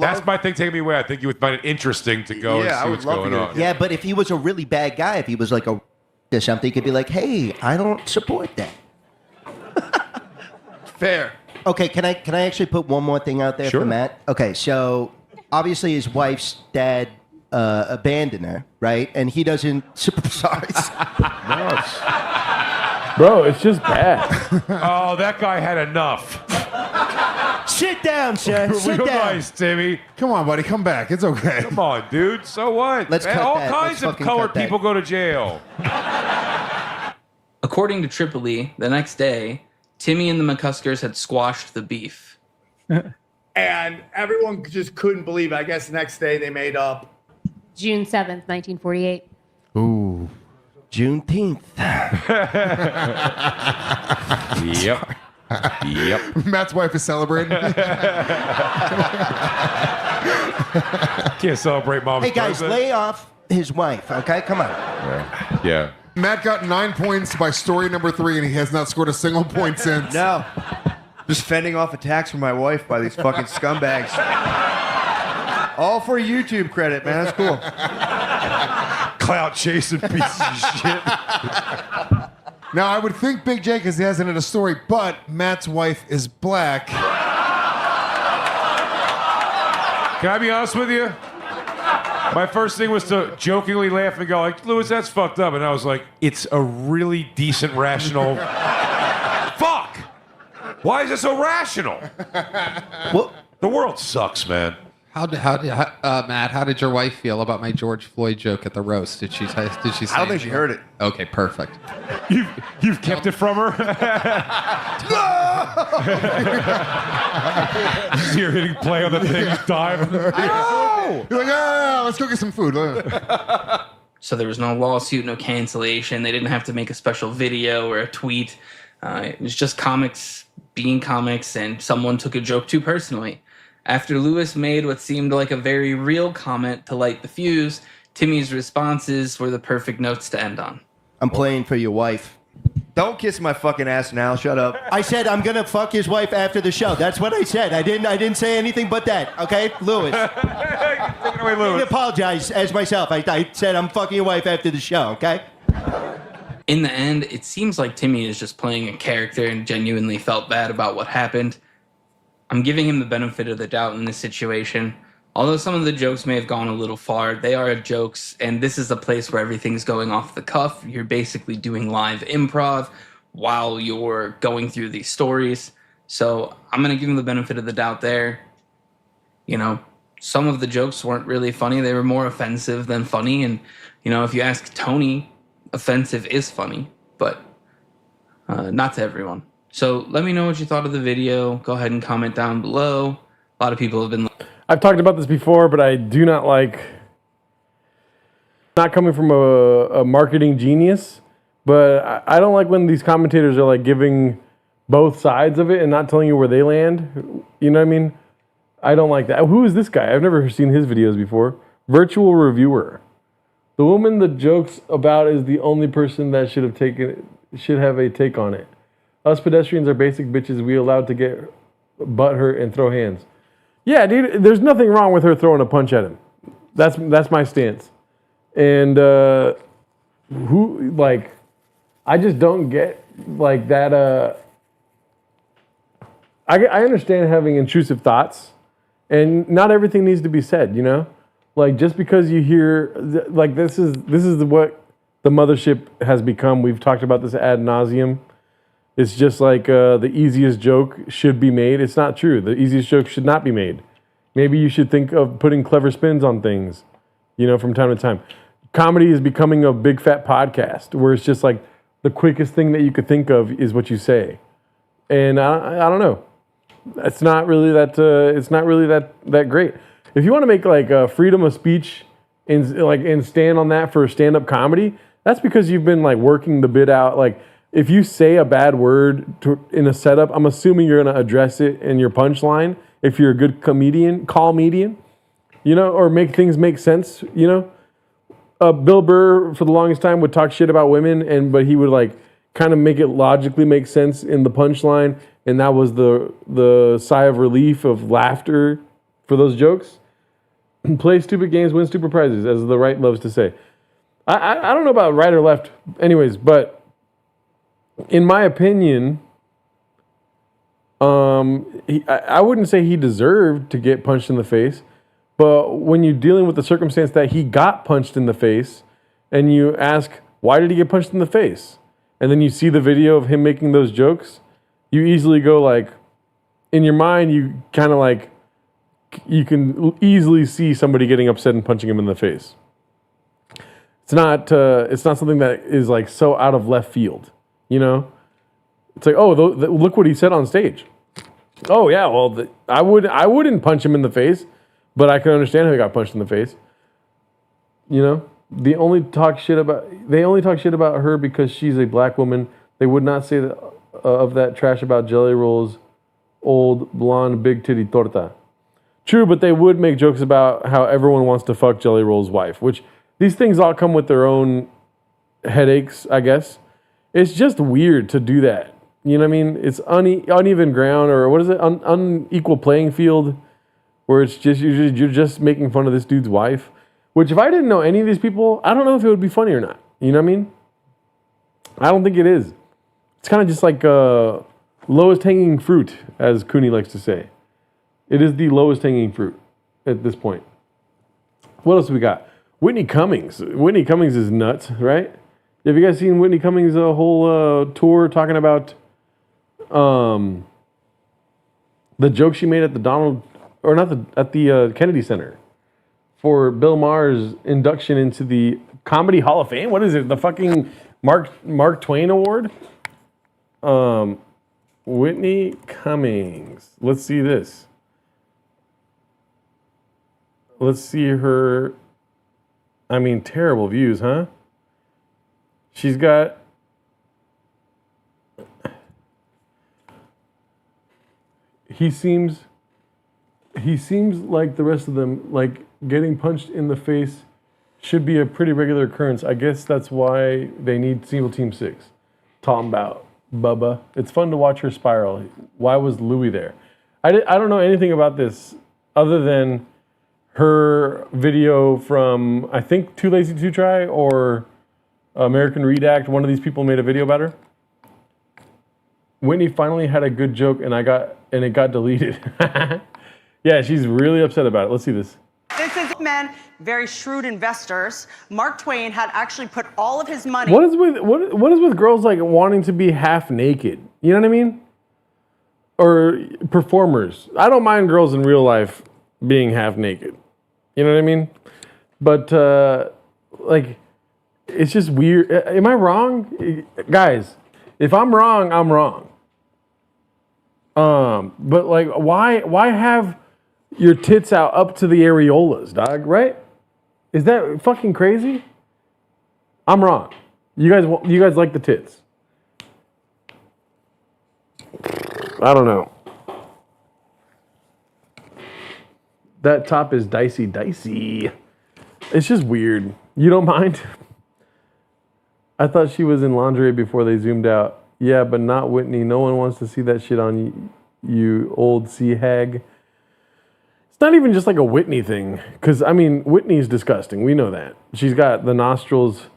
that's my thing taking me away. I think you would find it interesting to go and see what's going on. Yeah, but if he was a really bad guy, if he was like a or something, he could be like, hey, I don't support that. Fair. Okay, can I actually put one more thing out there for Matt? Okay, so obviously his wife's dad abandoned her, right? And he doesn't sympathize. Bro, it's just bad. Oh, that guy had enough. Sit down, sir. Sit Real down. nice, Timmy. Come on, buddy. Come back. It's okay. Come on, dude. So what? Let's cut all that. kinds Let's of fucking colored cut that. people go to jail. According to Tripoli, the next day, Timmy and the McCuskers had squashed the beef. And everyone just couldn't believe it. I guess the next day they made up. June 7th, 1948. Ooh. Juneteenth. Yep. Yep. Matt's wife is celebrating. Can't celebrate mom's Hey, guys, birthday. lay off his wife, okay? Come on. Yeah. Matt got 9 points by story number 3, and he has not scored a single point since. No. Just fending off attacks from my wife by these fucking scumbags. All for YouTube credit, man. That's cool. Clout chasing pieces of shit. Now, I would think Big J, because he hasn't had a story, but Matt's wife is black. Can I be honest with you? My first thing was to jokingly laugh and go like, Louis, that's fucked up. And I was like, it's a really decent, rational... Fuck! Why is it so rational? Well, the world sucks, man. Matt, how did your wife feel about my George Floyd joke at the roast? Did she say I don't think she heard it. Okay, perfect. You've kept it from her? You're hitting play on the thing, dive. No! You're like, let's go get some food. So there was no lawsuit, no cancellation. They didn't have to make a special video or a tweet. It was just comics being comics, and someone took a joke too personally. After Lewis made what seemed like a very real comment to light the fuse, Timmy's responses were the perfect notes to end on. I'm playing for your wife. Don't kiss my fucking ass now. Shut up. I said I'm gonna fuck his wife after the show. That's what I said. I didn't say anything but that. Okay, Lewis. Take it away, I Louis. apologize as myself. I said I'm fucking your wife after the show. Okay. In the end, it seems like Timmy is just playing a character and genuinely felt bad about what happened. I'm giving him the benefit of the doubt in this situation. Although some of the jokes may have gone a little far, they are jokes, and this is a place where everything's going off the cuff. You're basically doing live improv while you're going through these stories. So I'm going to give him the benefit of the doubt there. You know, some of the jokes weren't really funny. They were more offensive than funny. And, you know, if you ask Tony, offensive is funny, but not to everyone. So let me know what you thought of the video. Go ahead and comment down below. A lot of people have been... I've talked about this before, but I do not like... Not coming from a marketing genius, but I don't like when these commentators are like giving both sides of it and not telling you where they land. You know what I mean? I don't like that. Who is this guy? I've never seen his videos before. Virtual reviewer. The woman the joke's about is the only person that should have a take on it. Us pedestrians are basic bitches. We allowed to get butt hurt and throw hands. Yeah, dude, there's nothing wrong with her throwing a punch at him. That's my stance. And I just don't get like that. I understand having intrusive thoughts, and not everything needs to be said, you know? Like, just because you hear, like, this is what the mothership has become. We've talked about this ad nauseum. It's just like the easiest joke should be made. It's not true. The easiest joke should not be made. Maybe you should think of putting clever spins on things, you know, from time to time. Comedy is becoming a big fat podcast where it's just like the quickest thing that you could think of is what you say. And I don't know. It's not really that great. If you want to make like a freedom of speech and stand on that for stand-up comedy, that's because you've been like working the bit out. Like, if you say a bad word in a setup, I'm assuming you're going to address it in your punchline. If you're a good comedian, you know, or make things make sense, you know. Bill Burr, for the longest time, would talk shit about women, but he would like kind of make it logically make sense in the punchline, and that was the sigh of relief of laughter for those jokes. Play stupid games, win stupid prizes, as the right loves to say. I don't know about right or left, anyways, but in my opinion, I wouldn't say he deserved to get punched in the face, but when you're dealing with the circumstance that he got punched in the face, and you ask, why did he get punched in the face? And then you see the video of him making those jokes, you easily go like, in your mind, you kind of like, you can easily see somebody getting upset and punching him in the face. It's not something that is like so out of left field, you know? It's like, oh, look what he said on stage. Oh yeah, well, I wouldn't punch him in the face, but I can understand how he got punched in the face. You know, they only talk shit about her because she's a black woman. They would not say that, of that trash about Jelly Roll's old blonde big titty torta. True, but they would make jokes about how everyone wants to fuck Jelly Roll's wife, which these things all come with their own headaches, I guess. It's just weird to do that. You know what I mean? It's uneven ground, or what is it? Unequal playing field, where it's just you're just making fun of this dude's wife. Which, if I didn't know any of these people, I don't know if it would be funny or not. You know what I mean? I don't think it is. It's kind of just like lowest hanging fruit, as Cooney likes to say. It is the lowest hanging fruit at this point. What else we got? Whitney Cummings. Whitney Cummings is nuts, right? Have you guys seen Whitney Cummings' whole tour talking about the joke she made at the Kennedy Center for Bill Maher's induction into the Comedy Hall of Fame? What is it? The fucking Mark Twain Award? Whitney Cummings. Let's see this. Let's see her. I mean, terrible views, huh? She's got. He seems like the rest of them, like getting punched in the face should be a pretty regular occurrence. I guess that's why they need SEAL Team 6. Talking about Bubba. It's fun to watch her spiral. Why was Louis there? I don't know anything about this other than her video from, I think, Too Lazy to Try or American Redact. One of these people made a video about her. Whitney finally had a good joke and it got deleted. Yeah, she's really upset about it. Let's see this. This is men, very shrewd investors. Mark Twain had actually put all of his money. What is with girls like wanting to be half naked? You know what I mean? Or performers. I don't mind girls in real life being half naked. You know what I mean? But like, it's just weird. Am I wrong, guys? If I'm wrong, I'm wrong. But like, why have your tits out up to the areolas, dog? Right? Is that fucking crazy? I'm wrong. You guys like the tits? I don't know. That top is dicey. It's just weird. You don't mind? I thought she was in lingerie before they zoomed out. Yeah, but not Whitney. No one wants to see that shit on you, old sea hag. not even just like a Whitney thing, because I mean, Whitney's disgusting. We know that. She's got the nostrils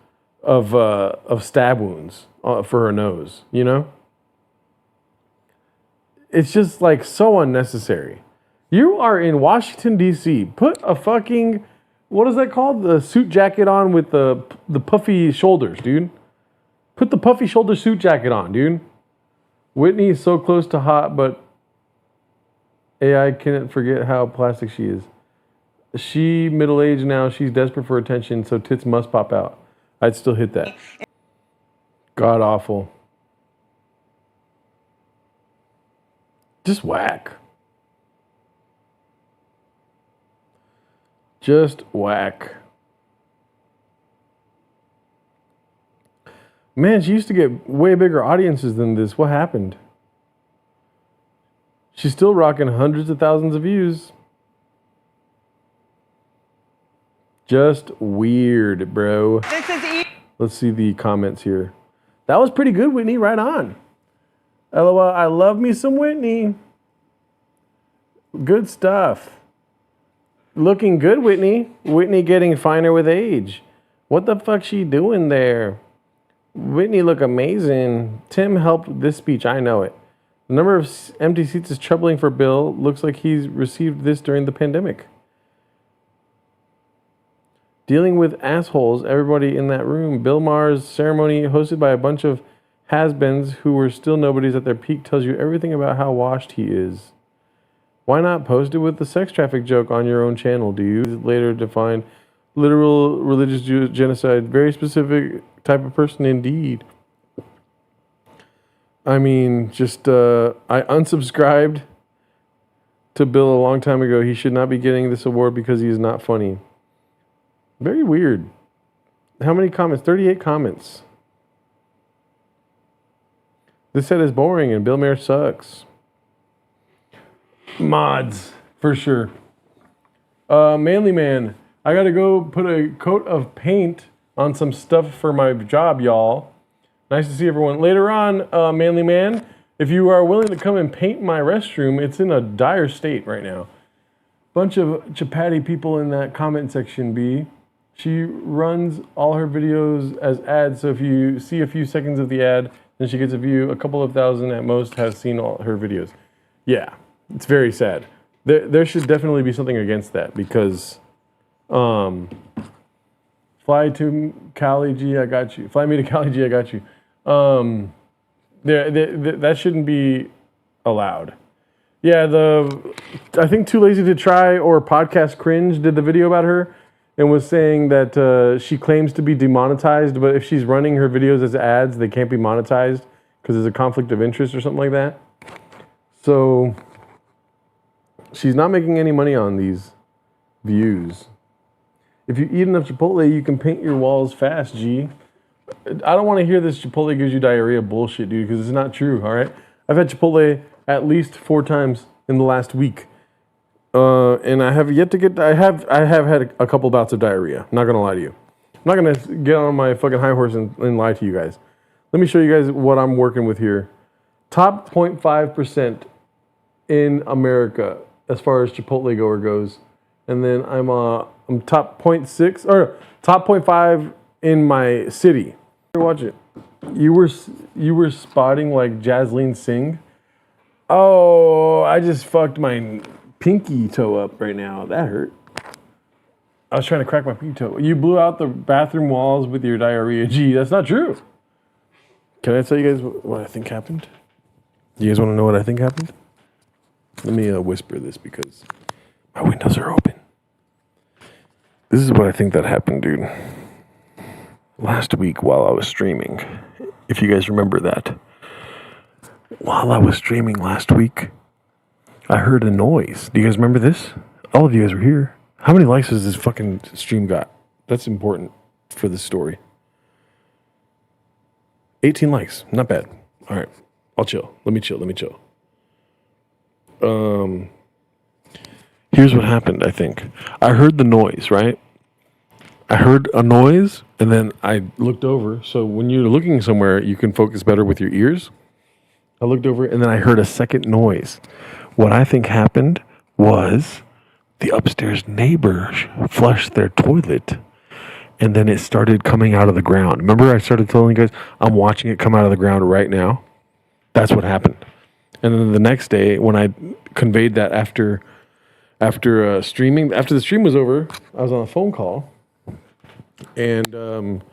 of stab wounds for her nose. You know, it's just like so unnecessary. You are in Washington D.C. Put a fucking, what is that called? The suit jacket on with the puffy shoulders, dude. Put the puffy shoulder suit jacket on, dude. Whitney is so close to hot, but AI can't forget how plastic she is. She middle-aged now. She's desperate for attention, so tits must pop out. I'd still hit that. God awful. Just whack. Just whack. Man, she used to get way bigger audiences than this. What happened? She's still rocking hundreds of thousands of views. Just weird, bro. Let's see the comments here. That was pretty good, Whitney. Right on. LOL, I love me some Whitney. Good stuff. Looking good, Whitney. Whitney getting finer with age. What the fuck she doing there? Whitney look amazing. Tim helped this speech. I know it. The number of empty seats is troubling for Bill. Looks like he's received this during the pandemic. Dealing with assholes, everybody in that room. Bill Maher's ceremony, hosted by a bunch of has-beens who were still nobodies at their peak, tells you everything about how washed he is. Why not post it with the sex traffic joke on your own channel? Do you later define literal religious genocide? Very specific type of person indeed. I mean, just I unsubscribed to Bill a long time ago. He should not be getting this award because he is not funny. Very weird. How many comments? 38 comments. This set is boring and Bill Maher sucks. Mods, for sure. Manly Man, I gotta go put a coat of paint on some stuff for my job, y'all. Nice to see everyone. Later on, Manly Man, if you are willing to come and paint my restroom, it's in a dire state right now. Bunch of Chapati people in that comment section, B. She runs all her videos as ads, so if you see a few seconds of the ad, then she gets a view. A couple of thousand at most has seen all her videos. Yeah, it's very sad. There should definitely be something against that because fly to Cali G, I got you. Fly me to Cali G, I got you. That shouldn't be allowed. Yeah, I think Too Lazy to Try or Podcast Cringe did the video about her and was saying that she claims to be demonetized, but if she's running her videos as ads, they can't be monetized because there's a conflict of interest or something like that. So she's not making any money on these views. If you eat enough Chipotle, you can paint your walls fast, G. I don't want to hear this Chipotle gives you diarrhea bullshit, dude, because it's not true, all right? I've had Chipotle at least 4 times in the last week. And I have yet to get, I have had a couple bouts of diarrhea. I'm not going to lie to you. I'm not going to get on my fucking high horse and lie to you guys. Let me show you guys what I'm working with here. Top 0.5% in America as far as Chipotle goer goes. And then I'm top 0.6 or top 0.5 in my city. Watch it. You were spotting like Jasleen Singh. Oh, I just fucked my pinky toe up right now. That hurt. I was trying to crack my pinky toe. You blew out the bathroom walls with your diarrhea. Gee, that's not true. Can I tell you guys what I think happened? You guys want to know what I think happened? Let me whisper this because my windows are open. This is what I think that happened, dude. Last week while I was streaming, if you guys remember that, while I was streaming last week, I heard a noise. Do you guys remember this? All of you guys were here. How many likes has this fucking stream got? That's important for this story. 18 likes. Not bad. All right. I'll chill. Let me chill. Here's what happened, I think. I heard the noise, right? I heard a noise, and then I looked over. So when you're looking somewhere, you can focus better with your ears. I looked over, and then I heard a second noise. What I think happened was the upstairs neighbor flushed their toilet, and then it started coming out of the ground. Remember I started telling you guys I'm watching it come out of the ground right now? That's what happened. And then the next day, when I conveyed that after streaming, after the stream was over, I was on a phone call, and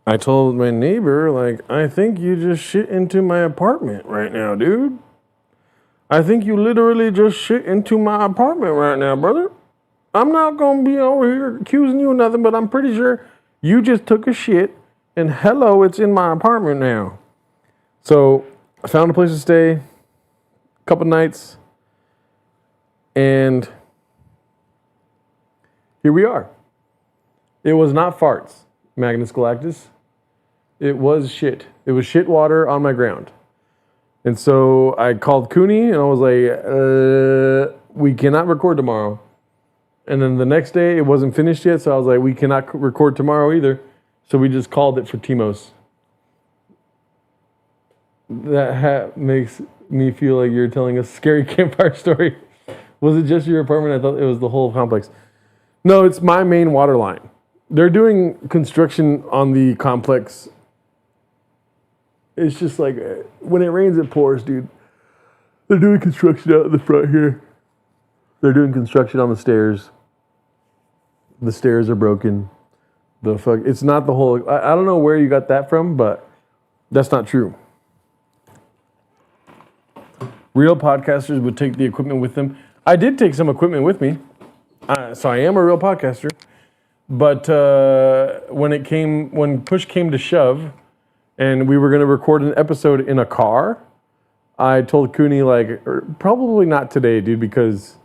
I told my neighbor, like, I think you just shit into my apartment right now, dude. I think you literally just shit into my apartment right now, brother. I'm not going to be over here accusing you of nothing, but I'm pretty sure you just took a shit, and hello, it's in my apartment now. So I found a place to stay, a couple nights, and here we are. It was not farts, Magnus Galactus. It was shit. It was shit water on my ground. And so I called Cooney and I was like, we cannot record tomorrow. And then the next day it wasn't finished yet, so I was like, we cannot record tomorrow either. So we just called it for Timos. That hat makes me feel like you're telling a scary campfire story. Was it just your apartment? I thought it was the whole complex. No, it's my main water line. They're doing construction on the complex. It's just like, when it rains, it pours, dude. They're doing construction out in the front here. They're doing construction on the stairs. The stairs are broken. It's not the whole, I don't know where you got that from, but that's not true. Real podcasters would take the equipment with them. I did take some equipment with me. So I am a real podcaster. But when push came to shove, and we were going to record an episode in a car, I told Cooney, like, probably not today, dude, because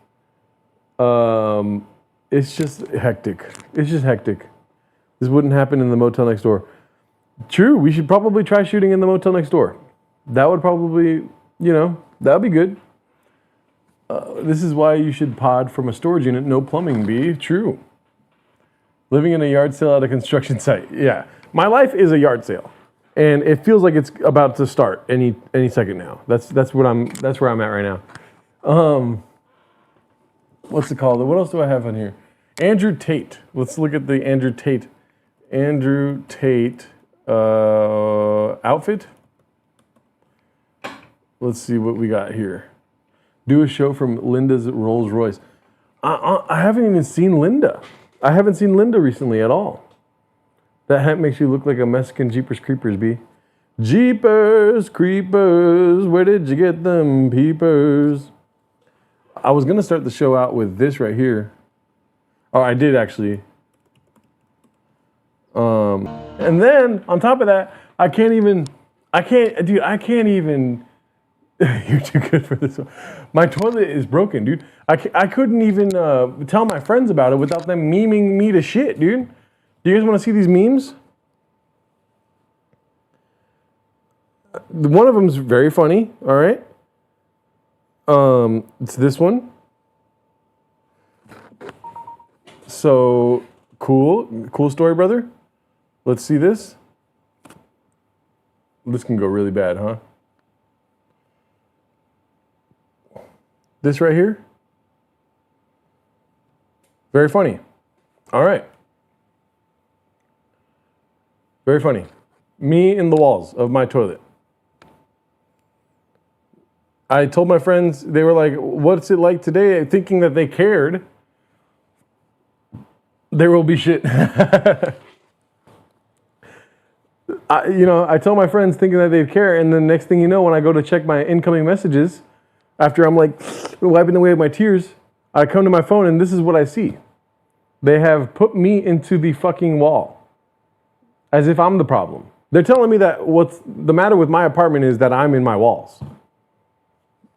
it's just hectic. It's just hectic. This wouldn't happen in the motel next door. True, we should probably try shooting in the motel next door. That would probably, that would be good. This is why you should pod from a storage unit. No plumbing, B. True. Living in a yard sale at a construction site. Yeah. My life is a yard sale. And it feels like it's about to start any second now. That's where I'm at right now. What's it called? What else do I have on here? Andrew Tate. Let's look at the Andrew Tate outfit. Let's see what we got here. Do a show from Linda's Rolls Royce. I haven't even seen Linda. I haven't seen Linda recently at all. That hat makes you look like a Mexican Jeepers Creepers, B. Jeepers Creepers, where did you get them peepers? I was going to start the show out with this right here. Oh, I did actually. And then, on top of that, I can't even, you're too good for this one. My toilet is broken, dude. I couldn't even tell my friends about it without them memeing me to shit, dude. Do you guys want to see these memes? One of them's very funny, all right? It's this one. So, cool story, brother. Let's see this. This can go really bad, huh? This right here. Very funny. All right. Very funny. Me in the walls of my toilet. I told my friends, they were like, what's it like today? Thinking that they cared. There will be shit. I tell my friends thinking that they care, and the next thing you know, when I go to check my incoming messages, after I'm like wiping away my tears, I come to my phone and this is what I see. They have put me into the fucking wall. As if I'm the problem. They're telling me that what's the matter with my apartment is that I'm in my walls.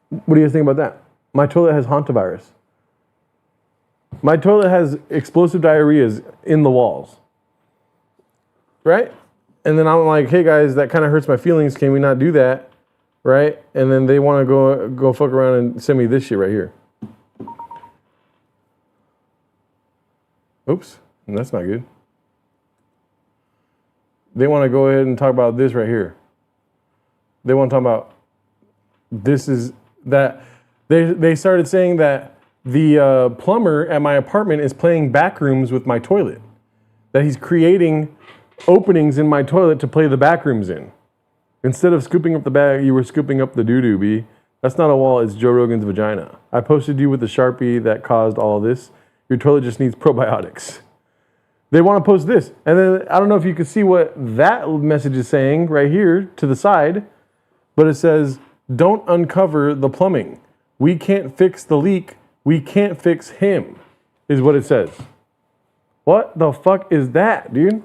What do you guys think about that? My toilet has hantavirus. My toilet has explosive diarrheas in the walls. Right? And then I'm like, hey guys, that kind of hurts my feelings. Can we not do that? Right? And then they want to go fuck around and send me this shit right here. Oops. That's not good. They want to go ahead and talk about this right here. They want to talk about this is that they started saying that the plumber at my apartment is playing backrooms with my toilet. That he's creating openings in my toilet to play the backrooms in. Instead of scooping up the bag, you were scooping up the doo-doo, B. That's not a wall, it's Joe Rogan's vagina. I posted you with the Sharpie that caused all of this. Your toilet just needs probiotics. They want to post this. And then I don't know if you can see what that message is saying right here to the side, but it says, don't uncover the plumbing. We can't fix the leak. We can't fix him, is what it says. What the fuck is that, dude?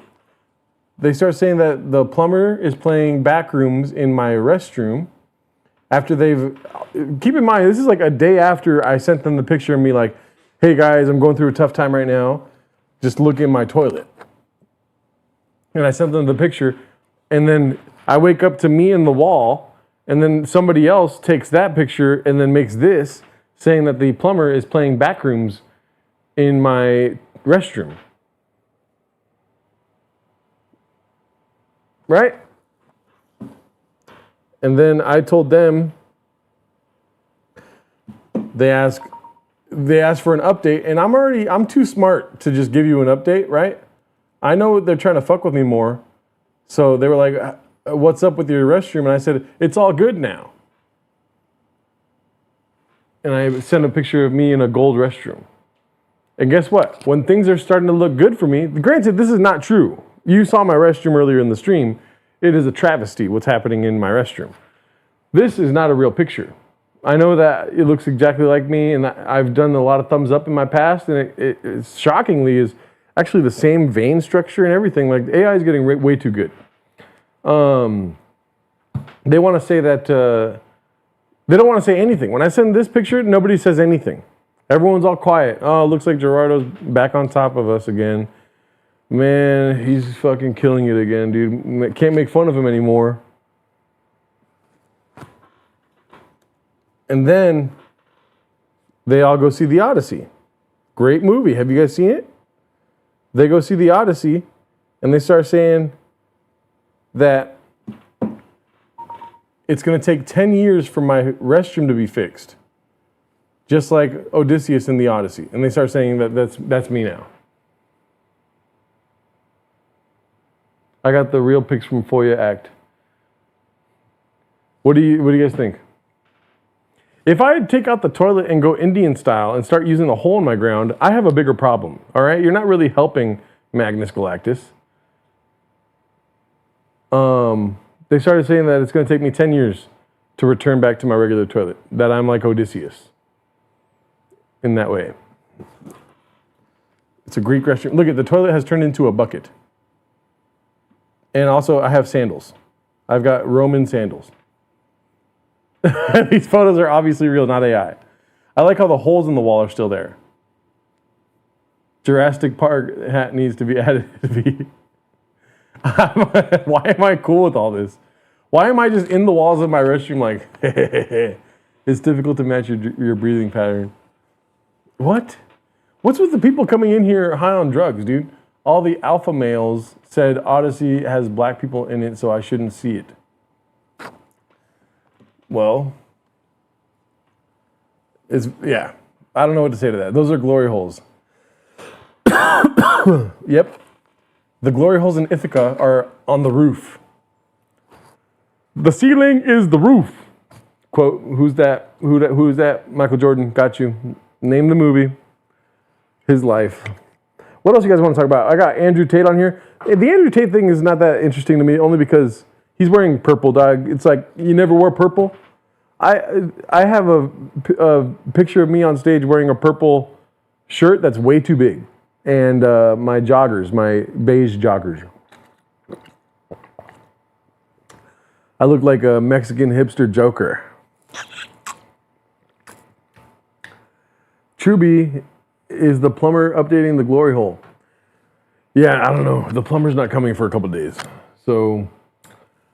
They start saying that the plumber is playing backrooms in my restroom after they've... Keep in mind, this is like a day after I sent them the picture of me like, hey guys, I'm going through a tough time right now. Just look in my toilet. And I sent them the picture, and then I wake up to me in the wall, and then somebody else takes that picture and then makes this, saying that the plumber is playing backrooms in my restroom. Right? And then I told them, they asked for an update, and I'm too smart to just give you an update, right? I know they're trying to fuck with me more. So they were like, what's up with your restroom? And I said, it's all good now. And I sent a picture of me in a gold restroom. And guess what? When things are starting to look good for me, granted, this is not true. You saw my restroom earlier in the stream. It is a travesty what's happening in my restroom. This is not a real picture. I know that it looks exactly like me, and I've done a lot of thumbs up in my past, and it shockingly is actually the same vein structure and everything. Like, AI is getting way too good. They want to say that, they don't want to say anything. When I send this picture, nobody says anything. Everyone's all quiet. Oh, it looks like Gerardo's back on top of us again. Man, he's fucking killing it again, dude. Can't make fun of him anymore. And then they all go see The Odyssey. Great movie. Have you guys seen it? They go see The Odyssey, and they start saying that it's going to take 10 years for my restroom to be fixed. Just like Odysseus in The Odyssey. And they start saying that that's me now. I got the real pics from FOIA Act. What do you guys think? If I take out the toilet and go Indian style and start using a hole in my ground, I have a bigger problem. All right? You're not really helping Magnus Galactus. They started saying that it's going to take me 10 years to return back to my regular toilet. That I'm like Odysseus. In that way. It's a Greek restroom. Look, the toilet has turned into a bucket. And also, I have sandals. I've got Roman sandals. These photos are obviously real, not AI. I like how the holes in the wall are still there. Jurassic Park hat needs to be added to be. Why am I cool with all this? Why am I just in the walls of my restroom like, it's difficult to match your breathing pattern? What? What's with the people coming in here high on drugs, dude? All the alpha males said Odyssey has black people in it, so I shouldn't see it. Well, yeah. I don't know what to say to that. Those are glory holes. Yep. The glory holes in Ithaca are on the roof. The ceiling is the roof. Quote, who's that? Who's that? Michael Jordan, got you. Name the movie. His life. What else you guys want to talk about? I got Andrew Tate on here. The Andrew Tate thing is not that interesting to me, only because he's wearing purple, dog. It's like, you never wore purple? I have a picture of me on stage wearing a purple shirt that's way too big. And my joggers, my beige joggers. I look like a Mexican hipster joker. Truby is the plumber updating the glory hole. Yeah, I don't know. The plumber's not coming for a couple days. So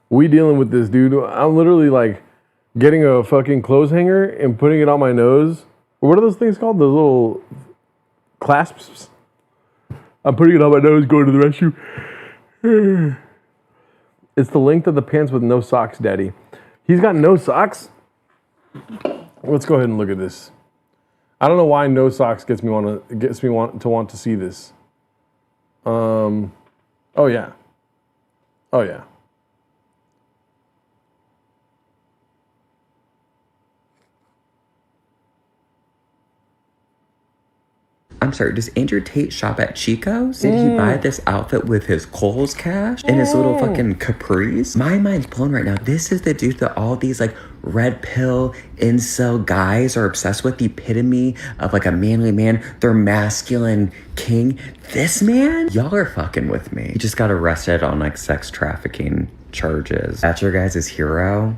we dealing with this, dude. I'm literally like getting a fucking clothes hanger and putting it on my nose. What are those things called? The little clasps? I'm putting it on my nose, going to the restroom. It's the length of the pants with no socks, Daddy. He's got no socks? Let's go ahead and look at this. I don't know why no socks gets me want to see this. Oh yeah. Oh yeah. I'm sorry, does Andrew Tate shop at Chico's? Did he buy this outfit with his Kohl's cash and his little fucking capris? My mind's blown right now. This is the dude that all these like red pill incel guys are obsessed with, the epitome of like a manly man, their masculine king. This man? Y'all are fucking with me. He just got arrested on like sex trafficking charges. That's your guys' hero?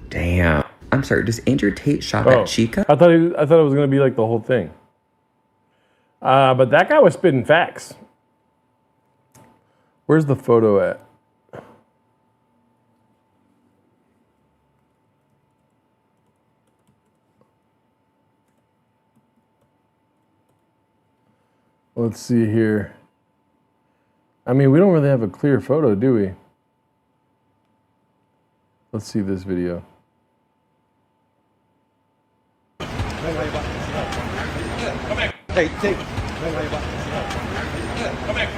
Damn. I'm sorry, does Andrew Tate shop at Chico? I thought it was gonna be like the whole thing. But that guy was spitting facts. Where's the photo at? Let's see here. I mean, we don't really have a clear photo, do we? Let's see this video. Hey, take. Come back.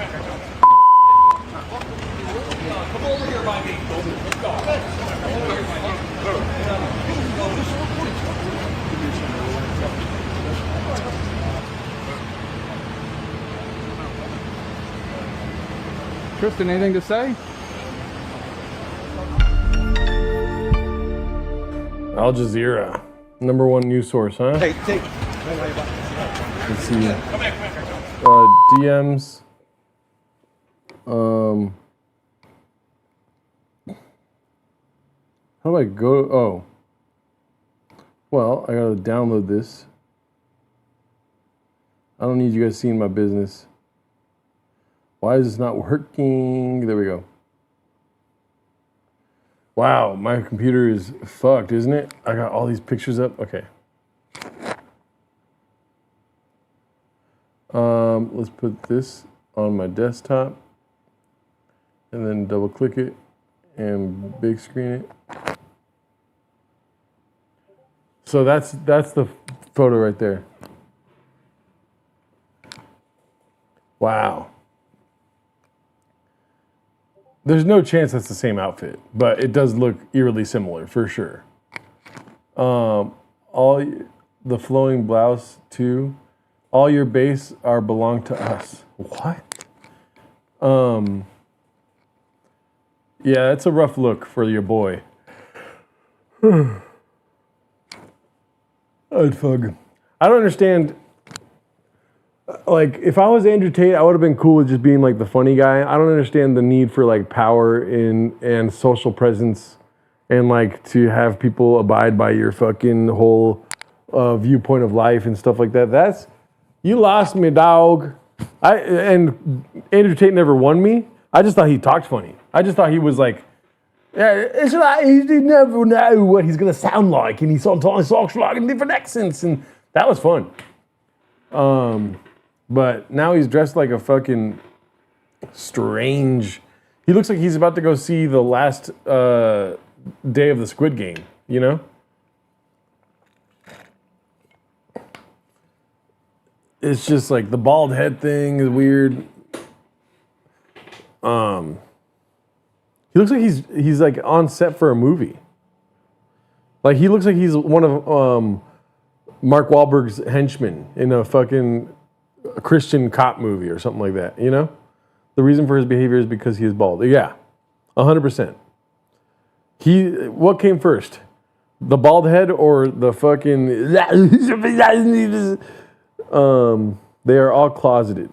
Come over here by me. Let's go. Tristan, anything to say? Al Jazeera, #1 news source, huh? Hey, take. Let's see. DMs. How do I go? Oh. Well, I gotta download this. I don't need you guys seeing my business. Why is this not working? There we go. Wow, my computer is fucked, isn't it? I got all these pictures up. Okay. Let's put this on my desktop and then double click it and big screen it. So that's the photo right there. Wow. There's no chance that's the same outfit, but it does look eerily similar for sure. All the flowing blouse too. All your base are belong to us. What? Yeah, that's a rough look for your boy. I'd fuck. I don't understand. Like, if I was Andrew Tate, I would have been cool with just being like the funny guy. I don't understand the need for like power and social presence and like to have people abide by your fucking whole viewpoint of life and stuff like that. You lost me, dog. And Andrew Tate never won me. I just thought he talked funny. I just thought he was like, yeah, it's like he never know what he's gonna sound like, and he sometimes talks like in different accents, and that was fun. But now he's dressed like a fucking strange. He looks like he's about to go see the last day of the Squid Game, you know? It's just like the bald head thing is weird. He looks like he's like on set for a movie. Like he looks like he's one of Mark Wahlberg's henchmen in a fucking Christian cop movie or something like that, you know? The reason for his behavior is because he is bald. Yeah, 100%. What came first? The bald head or the fucking... they are all closeted.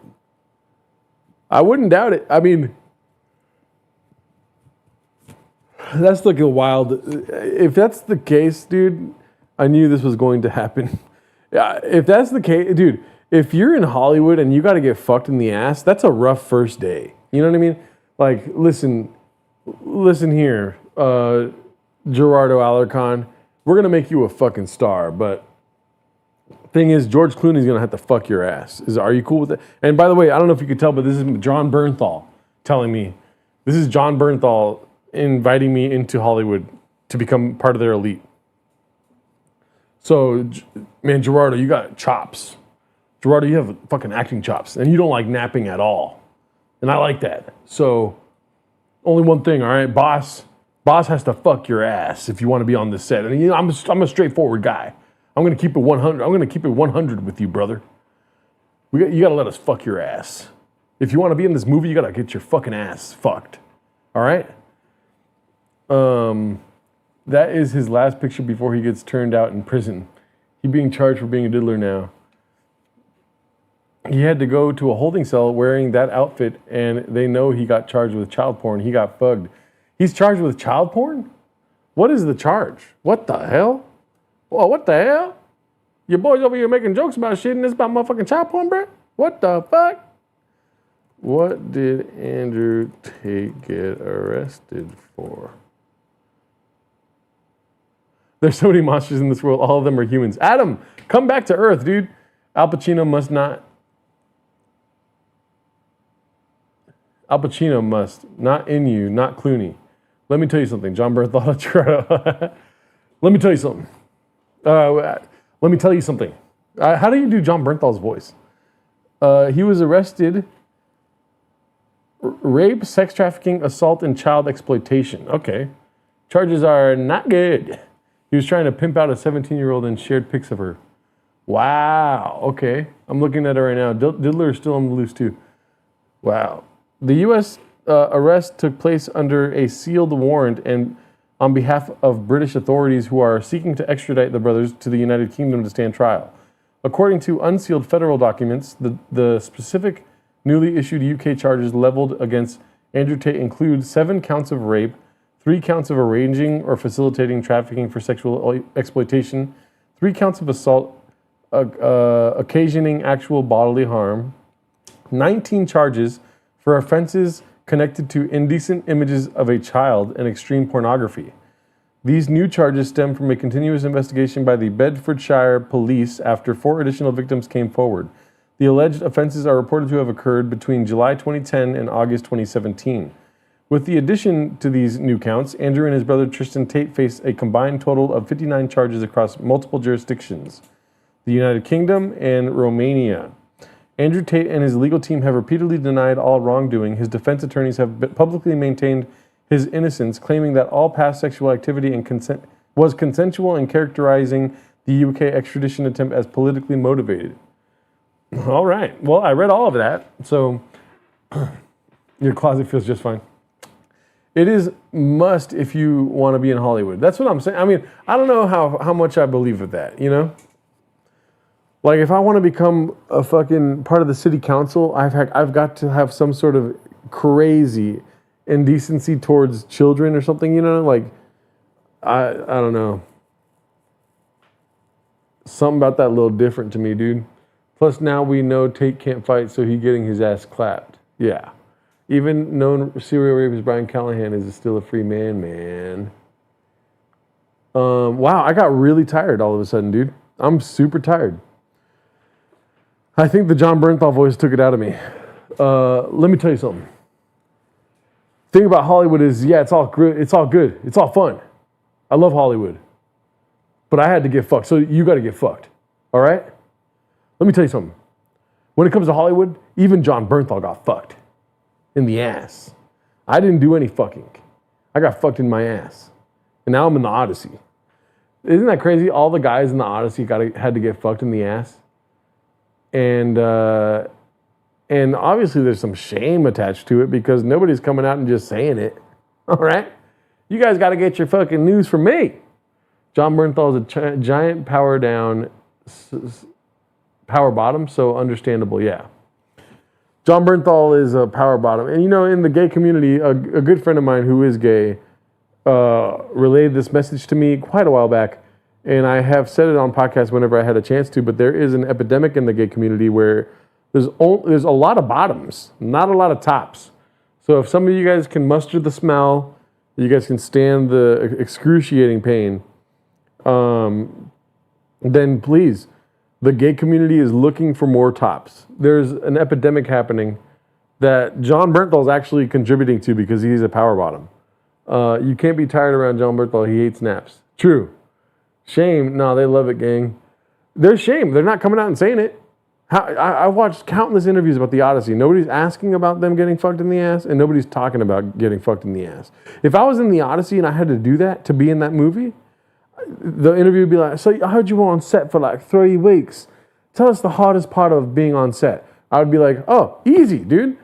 I wouldn't doubt it. I mean, that's like a wild... If that's the case, dude, I knew this was going to happen. Yeah, if that's the case, dude, if you're in Hollywood and you got to get fucked in the ass, that's a rough first day. You know what I mean? Like, listen here, Gerardo Alarcon, we're going to make you a fucking star, but thing is, George Clooney's going to have to fuck your ass. Are you cool with it? And by the way, I don't know if you could tell, but this is John Bernthal telling me. This is John Bernthal inviting me into Hollywood to become part of their elite. So, man, Gerardo, you got chops. Gerardo, you have fucking acting chops, and you don't like napping at all. And I like that. So, only one thing, all right, boss. Boss has to fuck your ass if you want to be on this set. And you know, I'm a straightforward guy. I'm gonna keep it 100. I'm gonna keep it 100 with you, brother. You gotta let us fuck your ass. If you want to be in this movie, you gotta get your fucking ass fucked. All right. That is his last picture before he gets turned out in prison. He being charged for being a diddler now. He had to go to a holding cell wearing that outfit, and they know he got charged with child porn. He got fugged. He's charged with child porn? What is the charge? What the hell? Well, what the hell? Your boys over here making jokes about shit, and this about motherfucking child porn, bro? What the fuck? What did Andrew Tate get arrested for? There's so many monsters in this world. All of them are humans. Adam, come back to Earth, dude. Al Pacino must, not in you, not Clooney. Let me tell you something. John Bernthal, Gerardo. Let me tell you something. Let me tell you something. How do you do John Bernthal's voice? He was arrested. Rape, sex trafficking, assault, and child exploitation. Okay. Charges are not good. He was trying to pimp out a 17-year-old and shared pics of her. Wow. Okay. I'm looking at it right now. Diddler is still on the loose, too. Wow. The U.S. Arrest took place under a sealed warrant and on behalf of British authorities who are seeking to extradite the brothers to the United Kingdom to stand trial. According to unsealed federal documents, the specific newly issued UK charges leveled against Andrew Tate include 7 counts of rape, 3 counts of arranging or facilitating trafficking for sexual exploitation, 3 counts of assault occasioning actual bodily harm, 19 charges for offenses connected to indecent images of a child and extreme pornography. These new charges stem from a continuous investigation by the Bedfordshire Police after 4 additional victims came forward. The alleged offenses are reported to have occurred between July 2010 and August 2017. With the addition to these new counts, Andrew and his brother Tristan Tate face a combined total of 59 charges across multiple jurisdictions, the United Kingdom and Romania. Andrew Tate and his legal team have repeatedly denied all wrongdoing. His defense attorneys have publicly maintained his innocence, claiming that all past sexual activity and was consensual and characterizing the UK extradition attempt as politically motivated. All right. Well, I read all of that, so your closet feels just fine. It is must if you want to be in Hollywood. That's what I'm saying. I mean, I don't know how much I believe with that, you know? Like, if I want to become a fucking part of the city council, I've got to have some sort of crazy indecency towards children or something, you know? Like, I don't know. Something about that a little different to me, dude. Plus, now we know Tate can't fight, so he's getting his ass clapped. Yeah. Even known serial rapist Brian Callahan is still a free man. Wow, I got really tired all of a sudden, dude. I'm super tired. I think the John Bernthal voice took it out of me. Let me tell you something. Thing about Hollywood is, yeah, it's all good. It's all fun. I love Hollywood. But I had to get fucked, so you got to get fucked. All right? Let me tell you something. When it comes to Hollywood, even John Bernthal got fucked in the ass. I didn't do any fucking. I got fucked in my ass. And now I'm in the Odyssey. Isn't that crazy? All the guys in the Odyssey had to get fucked in the ass. And obviously there's some shame attached to it because nobody's coming out and just saying it. All right? You guys got to get your fucking news from me. John Bernthal is a giant power bottom, so understandable, yeah. John Bernthal is a power bottom. And you know, in the gay community, a good friend of mine who is gay relayed this message to me quite a while back. And I have said it on podcasts whenever I had a chance to, but there is an epidemic in the gay community where there's a lot of bottoms, not a lot of tops. So if some of you guys can muster the smell, you guys can stand the excruciating pain, then please, the gay community is looking for more tops. There's an epidemic happening that John Bernthal is actually contributing to because he's a power bottom. You can't be tired around John Bernthal. He hates naps. True. Shame. No, they love it, gang. They're ashamed. They're not coming out and saying it. I watched countless interviews about the Odyssey. Nobody's asking about them getting fucked in the ass, and nobody's talking about getting fucked in the ass. If I was in the Odyssey and I had to do that to be in that movie, the interview would be like, so I heard you were on set for like 3 weeks. Tell us the hardest part of being on set. I would be like, oh, easy, dude.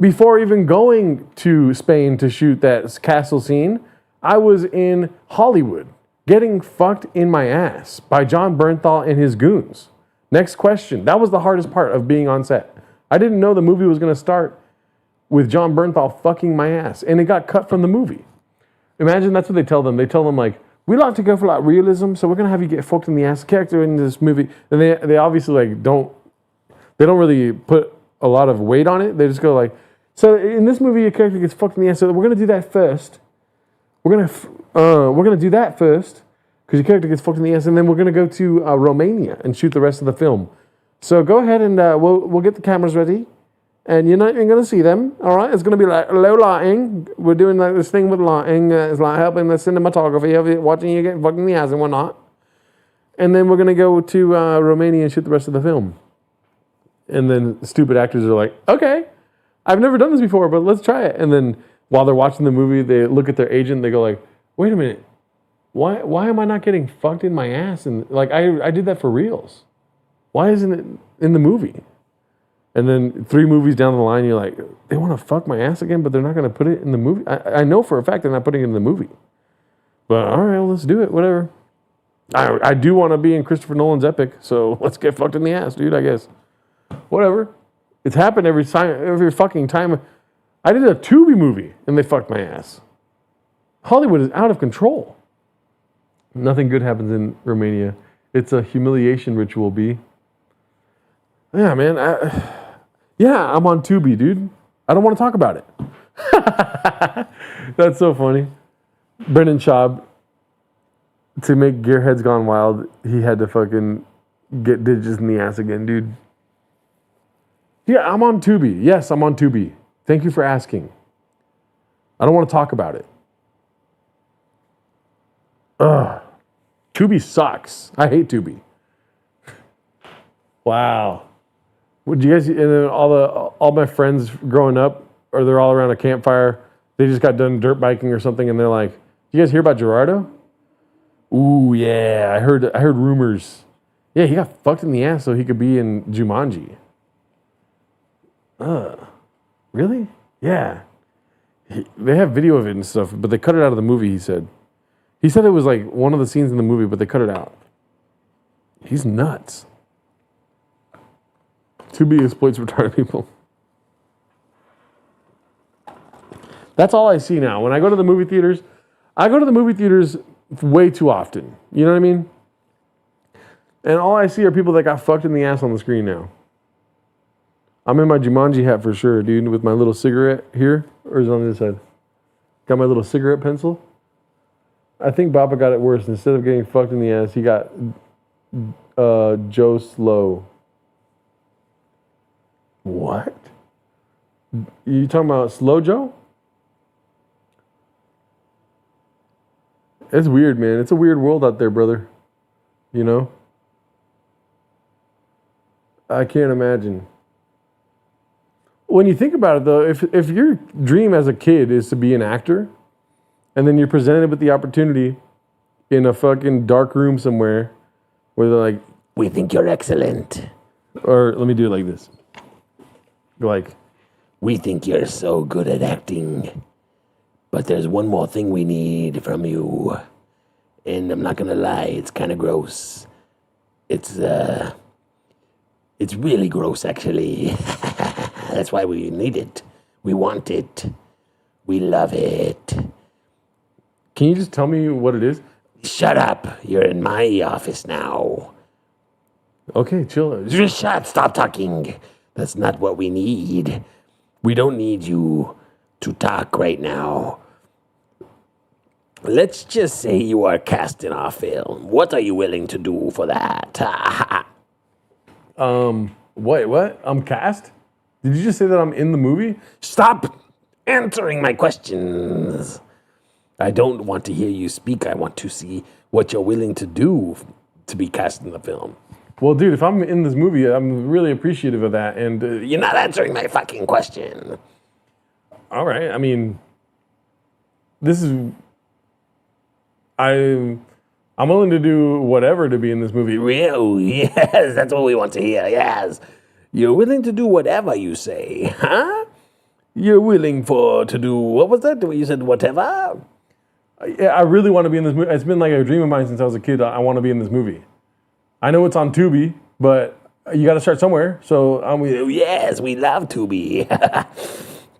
Before even going to Spain to shoot that castle scene, I was in Hollywood getting fucked in my ass by John Bernthal and his goons. Next question. That was the hardest part of being on set. I didn't know the movie was going to start with John Bernthal fucking my ass, and it got cut from the movie. Imagine that's what they tell them. They tell them, like, we like to go for like realism, so we're going to have you get fucked in the ass. The character in this movie, and they obviously like don't really put a lot of weight on it. They just go like, so in this movie, your character gets fucked in the ass, so we're going to do that first. We're going to do that first, because your character gets fucked in the ass, and then we're going to go to Romania and shoot the rest of the film. So go ahead and we'll get the cameras ready, and you're not even going to see them, all right? It's going to be like low lighting. We're doing like this thing with lighting. It's like helping the cinematography of it, watching you get fucked in the ass and whatnot. And then we're going to go to Romania and shoot the rest of the film. And then stupid actors are like, okay, I've never done this before, but let's try it. And then while they're watching the movie, they look at their agent, they go like, wait a minute. Why am I not getting fucked in my ass? And like I did that for reals. Why isn't it in the movie? And then 3 movies down the line, you're like, they want to fuck my ass again, but they're not going to put it in the movie. I know for a fact they're not putting it in the movie. But all right, let's do it. Whatever. I do want to be in Christopher Nolan's Epic, so let's get fucked in the ass, dude. I guess. Whatever. It's happened every fucking time. I did a Tubi movie and they fucked my ass. Hollywood is out of control. Nothing good happens in Romania. It's a humiliation ritual, B. Yeah, man. I'm on Tubi, dude. I don't want to talk about it. That's so funny. Brendan Schaub, to make Gearheads Gone Wild, he had to fucking get digits in the ass again, dude. Yeah, I'm on Tubi. Yes, I'm on Tubi. Thank you for asking. I don't want to talk about it. Ugh. Tubi sucks. I hate Tubi. Wow. Would you guys? And then all my friends growing up, or they're all around a campfire. They just got done dirt biking or something, and they're like, "You guys hear about Gerardo?" Ooh, yeah. I heard rumors. Yeah, he got fucked in the ass so he could be in Jumanji. Really? Yeah. They have video of it and stuff, but they cut it out of the movie, he said. He said it was like one of the scenes in the movie, but they cut it out. He's nuts. Tubi exploits retarded people. That's all I see now. When I go to the movie theaters, I go to the movie theaters way too often. You know what I mean? And all I see are people that got fucked in the ass on the screen now. I'm in my Jumanji hat for sure, dude, with my little cigarette here. Or is it on this side? Got my little cigarette pencil. I think Baba got it worse. Instead of getting fucked in the ass, he got Joe Slow. What? You talking about Slow Joe? It's weird, man. It's a weird world out there, brother. You know? I can't imagine. When you think about it, though, if your dream as a kid is to be an actor, and then you're presented with the opportunity in a fucking dark room somewhere where they're like, we think you're excellent. Or let me do it like this. Like, we think you're so good at acting, but there's one more thing we need from you. And I'm not going to lie, it's kind of gross. It's really gross, actually. That's why we need it. We want it. We love it. Can you just tell me what it is? Shut up. You're in my office now. Okay, chill. Just shut. Stop talking. That's not what we need. We don't need you to talk right now. Let's just say you are cast in our film. What are you willing to do for that? What? I'm cast? Did you just say that I'm in the movie? Stop answering my questions. I don't want to hear you speak. I want to see what you're willing to do to be cast in the film. Well, dude, if I'm in this movie, I'm really appreciative of that. And You're not answering my fucking question. all right, I mean, this is I'm willing to do whatever to be in this movie. Real, yes, that's what we want to hear, yes. You're willing to do whatever you say, huh? You're willing to do, what was that? You said whatever? Yeah, I really want to be in this movie. It's been like a dream of mine since I was a kid. I want to be in this movie. I know it's on Tubi, but you got to start somewhere. So I'm yes, we love Tubi.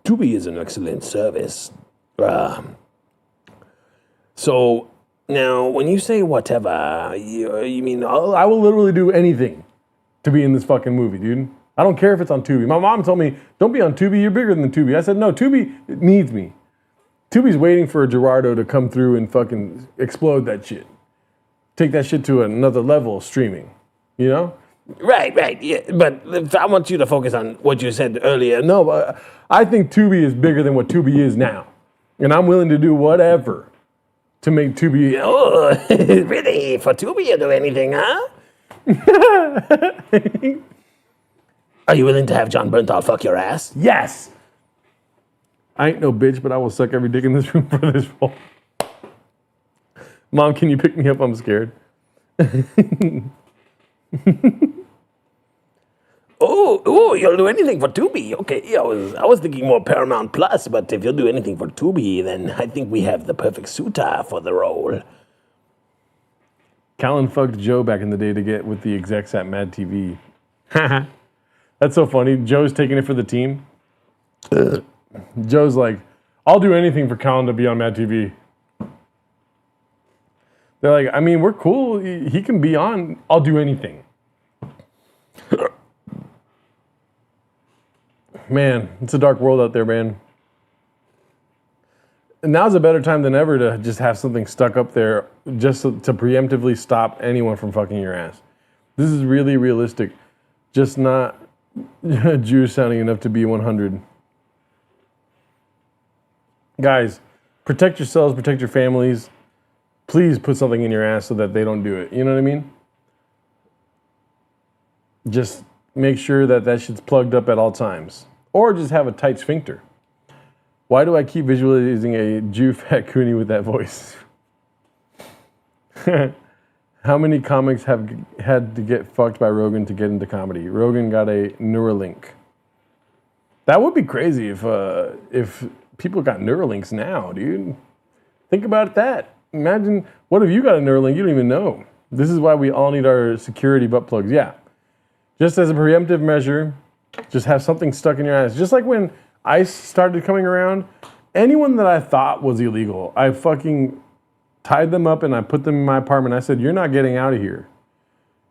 Tubi is an excellent service. So now, when you say whatever, you mean I will literally do anything to be in this fucking movie, dude. I don't care if it's on Tubi. My mom told me, don't be on Tubi, you're bigger than Tubi. I said, no, Tubi needs me. Tubi's waiting for Gerardo to come through and fucking explode that shit. Take that shit to another level of streaming, you know? Right, yeah. But if I want you to focus on what you said earlier. No, but I think Tubi is bigger than what Tubi is now. And I'm willing to do whatever to make Tubi. Oh, really? For Tubi you'll do anything, huh? Are you willing to have John Bernthal fuck your ass? Yes. I ain't no bitch, but I will suck every dick in this room for this role. Mom, can you pick me up? I'm scared. Oh, you'll do anything for Tubi. Okay, I was thinking more Paramount Plus, but if you'll do anything for Tubi, then I think we have the perfect suitor for the role. Callan fucked Joe back in the day to get with the execs at Mad TV. That's so funny. Joe's taking it for the team. Joe's like, I'll do anything for Callan to be on Mad TV. They're like, I mean, we're cool. He can be on. I'll do anything. Man, it's a dark world out there, man. And now's a better time than ever to just have something stuck up there just to preemptively stop anyone from fucking your ass. This is really realistic. Just not Jewish sounding enough to be 100. Guys, protect yourselves, protect your families. Please put something in your ass so that they don't do it. You know what I mean? Just make sure that shit's plugged up at all times. Or just have a tight sphincter. Why do I keep visualizing a Jew fat Cooney with that voice? How many comics have had to get fucked by Rogan to get into comedy? Rogan got a Neuralink. That would be crazy if people got Neuralinks now, dude. Think about that. Imagine, what if you got a Neuralink? You don't even know. This is why we all need our security butt plugs. Yeah. Just as a preemptive measure, just have something stuck in your ass. Just like when ICE started coming around, anyone that I thought was illegal, I fucking tied them up and I put them in my apartment. I said, you're not getting out of here.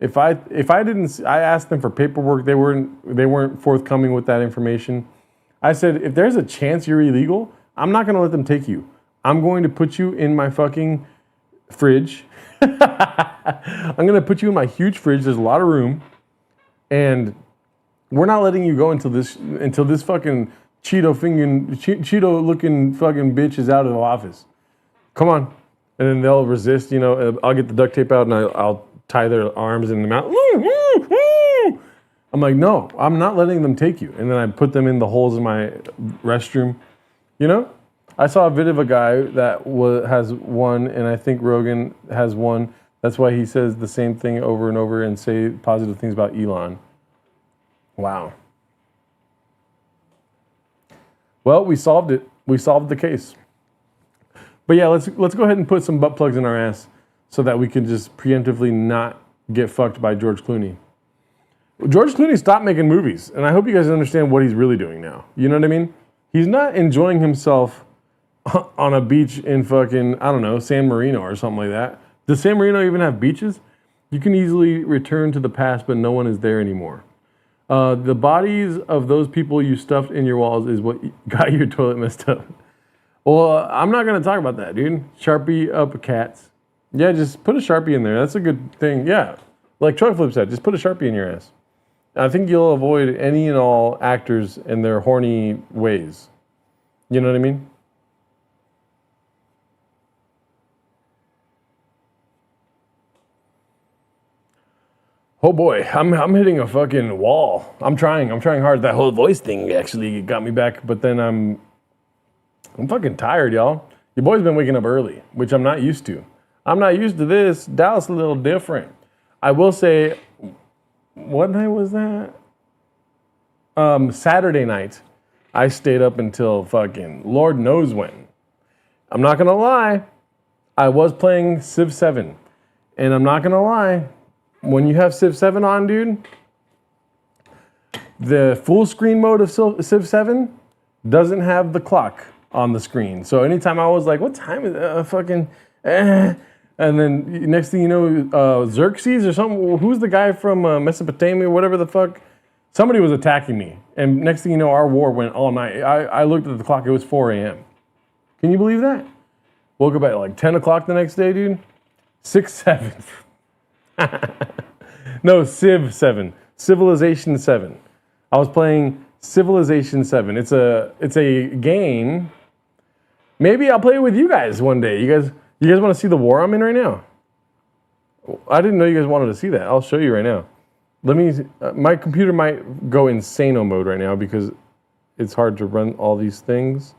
If I didn't, I asked them for paperwork. They weren't forthcoming with that information. I said, if there's a chance you're illegal, I'm not going to let them take you. I'm going to put you in my fucking fridge. I'm going to put you in my huge fridge. There's a lot of room. And we're not letting you go until this fucking Cheeto looking fucking bitch is out of the office. Come on. And then they'll resist, you know. I'll get the duct tape out and I'll tie their arms in the mouth. I'm like, no, I'm not letting them take you. And then I put them in the holes in my restroom. You know? I saw a video of a guy that has one, and I think Rogan has one. That's why he says the same thing over and over and say positive things about Elon. Wow. Well, we solved it. We solved the case. But yeah, let's go ahead and put some butt plugs in our ass so that we can just preemptively not get fucked by George Clooney. George Clooney stopped making movies, and I hope you guys understand what he's really doing now. You know what I mean? He's not enjoying himself on a beach in fucking, I don't know, San Marino or something like that. Does San Marino even have beaches? You can easily return to the past, but no one is there anymore. The bodies of those people you stuffed in your walls is what got your toilet messed up. Well, I'm not going to talk about that, dude. Sharpie up cats. Yeah, just put a Sharpie in there. That's a good thing. Yeah. Like Troy Flip said, just put a Sharpie in your ass. I think you'll avoid any and all actors and their horny ways. You know what I mean? Oh boy, I'm hitting a fucking wall. I'm trying hard. That whole voice thing actually got me back, but then I'm fucking tired, y'all. Your boy's been waking up early, which I'm not used to. I'm not used to this. Dallas a little different. I will say, what night was that? Saturday night. I stayed up until fucking Lord knows when. I'm not gonna lie. I was playing Civ 7, and I'm not gonna lie. When you have Civ 7 on, dude, the full screen mode of Civ 7 doesn't have the clock on the screen. So anytime I was like, what time is it? And then next thing you know, Xerxes or something, who's the guy from Mesopotamia, whatever the fuck? Somebody was attacking me. And next thing you know, our war went all night. I looked at the clock, it was 4 a.m. Can you believe that? Woke up at like 10 o'clock the next day, dude. 6-7. No, Civ 7. Civilization 7. I was playing Civilization 7. It's a game. Maybe I'll play it with you guys one day. You guys want to see the war I'm in right now? I didn't know you guys wanted to see that. I'll show you right now. Let me. My computer might go insano mode right now because it's hard to run all these things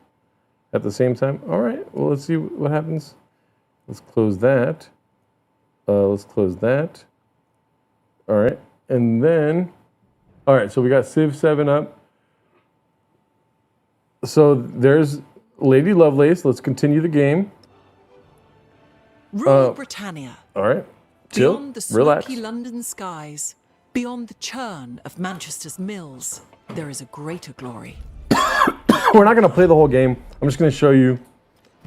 at the same time. All right. Well, let's see what happens. Let's close that. Let's close that. All right. And then, all right. So we got Civ 7 up. So there's Lady Lovelace. Let's continue the game. Rule Britannia. All right. Chill. Beyond the Relax. smoky London skies, beyond the churn of Manchester's mills, there is a greater glory. We're not going to play the whole game. I'm just going to show you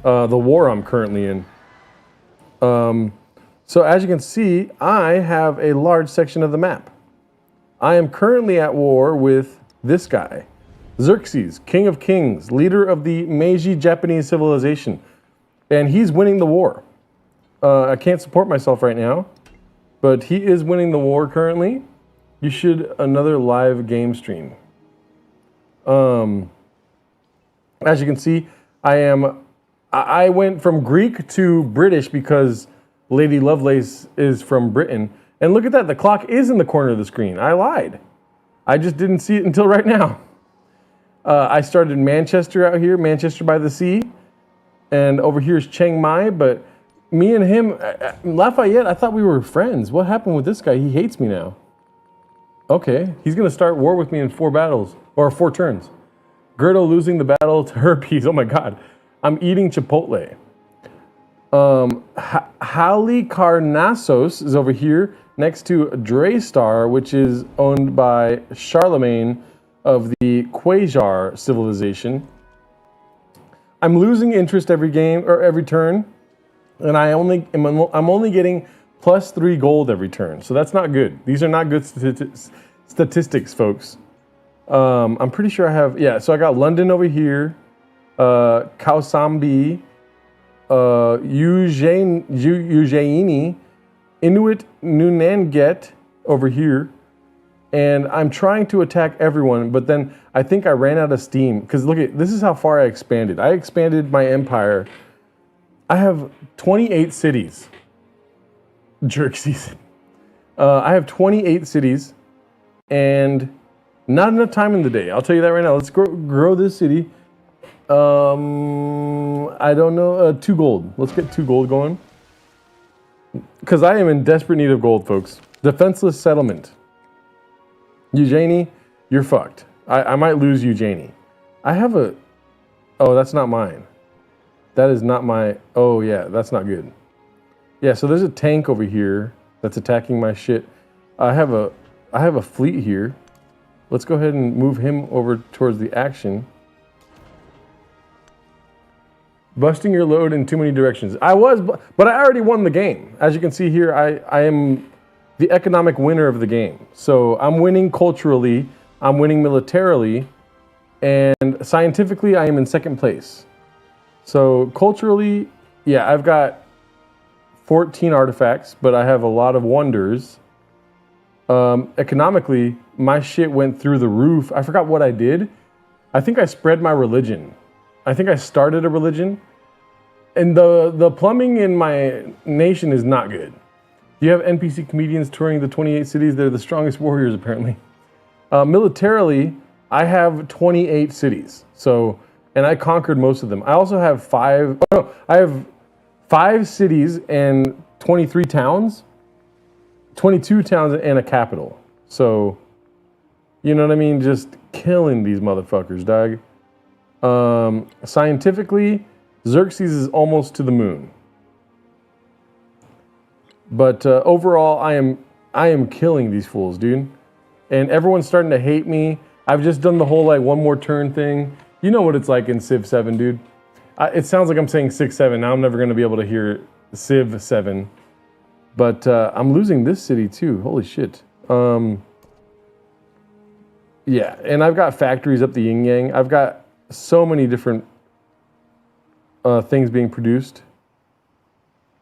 the war I'm currently in. So as you can see, I have a large section of the map. I am currently at war with this guy, Xerxes, King of Kings, leader of the Meiji Japanese civilization. And he's winning the war. I can't support myself right now, but he is winning the war currently. You should another live game stream. As you can see, I went from Greek to British because Lady Lovelace is from Britain. And look at that, the clock is in the corner of the screen. I lied. I just didn't see it until right now. I started in Manchester out here, Manchester by the Sea. And over here is Chiang Mai, but me and him, Lafayette, I thought we were friends. What happened with this guy? He hates me now. Okay, he's gonna start war with me in 4 battles, or 4 turns. Gerdo losing the battle to herpes. Oh my God, I'm eating Chipotle. Halicarnassos is over here next to Draystar, which is owned by Charlemagne of the Quasar civilization. I'm losing interest every game or every turn, and I'm only getting +3 gold every turn. So that's not good. These are not good statistics, folks. I'm pretty sure I have, yeah, so I got London over here, Kausambi, Eugenie, Inuit Nunanget over here, and I'm trying to attack everyone, but then I think I ran out of steam, because look at, this is how far I expanded. I expanded my empire. I have 28 cities. Xerxes. I have 28 cities, and not enough time in the day. I'll tell you that right now. Let's grow this city. I don't know, 2 gold. Let's get 2 gold going. Because I am in desperate need of gold, folks. Defenseless settlement. Eugenie, you're fucked. I might lose Eugenie. I have a... Oh, that's not mine. That is not my... Oh, yeah, that's not good. Yeah, so there's a tank over here that's attacking my shit. I have a fleet here. Let's go ahead and move him over towards the action. Busting your load in too many directions. I was, but I already won the game. As you can see here, I am the economic winner of the game. So I'm winning culturally, I'm winning militarily, and scientifically I am in 2nd place. So culturally, yeah, I've got 14 artifacts, but I have a lot of wonders. Economically, my shit went through the roof. I forgot what I did. I think I spread my religion. I think I started a religion. And the plumbing in my nation is not good. You have NPC comedians touring the 28 cities. They're the strongest warriors, apparently. Militarily, I have 28 cities. So, and I conquered most of them. I also have I have 5 cities and 23 towns, 22 towns and a capital. So, you know what I mean? Just killing these motherfuckers, dog. Scientifically, Xerxes is almost to the moon. But overall, I am killing these fools, dude. And everyone's starting to hate me. I've just done the whole like one more turn thing. You know what it's like in Civ 7, dude. It sounds like I'm saying 6-7. Now I'm never going to be able to hear Civ 7. But I'm losing this city too. Holy shit. Yeah, and I've got factories up the yin yang. I've got so many different things being produced.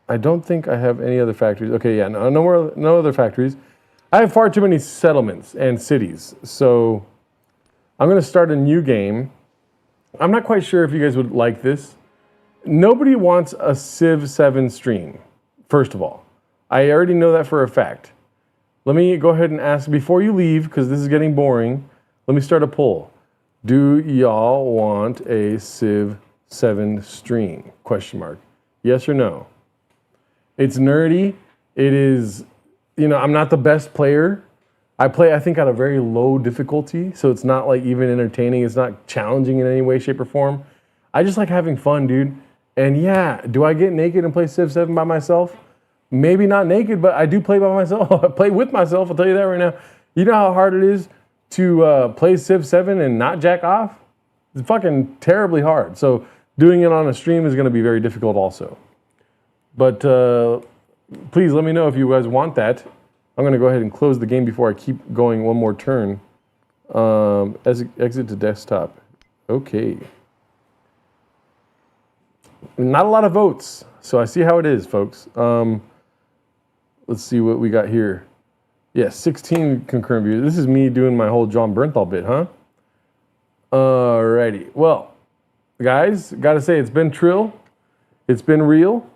I don't think I have any other factories. Okay, yeah, no other factories. I have far too many settlements and cities. So I'm going to start a new game. I'm not quite sure if you guys would like this. Nobody wants a Civ 7 stream, first of all. I already know that for a fact. Let me go ahead and ask, before you leave, because this is getting boring, let me start a poll. Do y'all want a Civ 7 stream? Question mark. Yes or no? It's nerdy. It is, I'm not the best player. I play, I think, at a very low difficulty, so it's not like even entertaining. It's not challenging in any way, shape, or form. I just like having fun, dude. And yeah, do I get naked and play Civ 7 by myself? Maybe not naked, but I do play by myself. I play with myself, I'll tell you that right now. You know how hard it is to play Civ 7 and not jack off? It's fucking terribly hard. So doing it on a stream is going to be very difficult also. But please let me know if you guys want that. I'm going to go ahead and close the game before I keep going one more turn. Exit to desktop. Okay. Not a lot of votes, so I see how it is, folks. Let's see what we got here. Yeah, 16 concurrent views. This is me doing my whole John Bernthal bit, huh? Alrighty. Well, guys, gotta say, it's been trill. It's been real.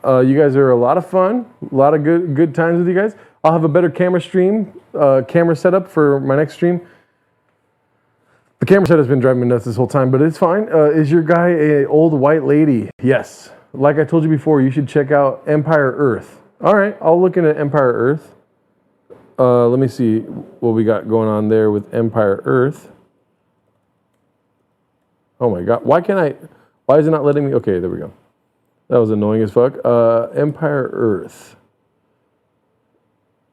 You guys are a lot of fun. A lot of good times with you guys. I'll have a better camera setup for my next stream. The camera setup's been driving me nuts this whole time, but it's fine. Is your guy an old white lady? Yes. Like I told you before, you should check out Empire Earth. All right, I'll look into Empire Earth. Let me see what we got going on there with Empire Earth. Oh my God, why is it not letting me? Okay, there we go. That was annoying as fuck. Empire Earth.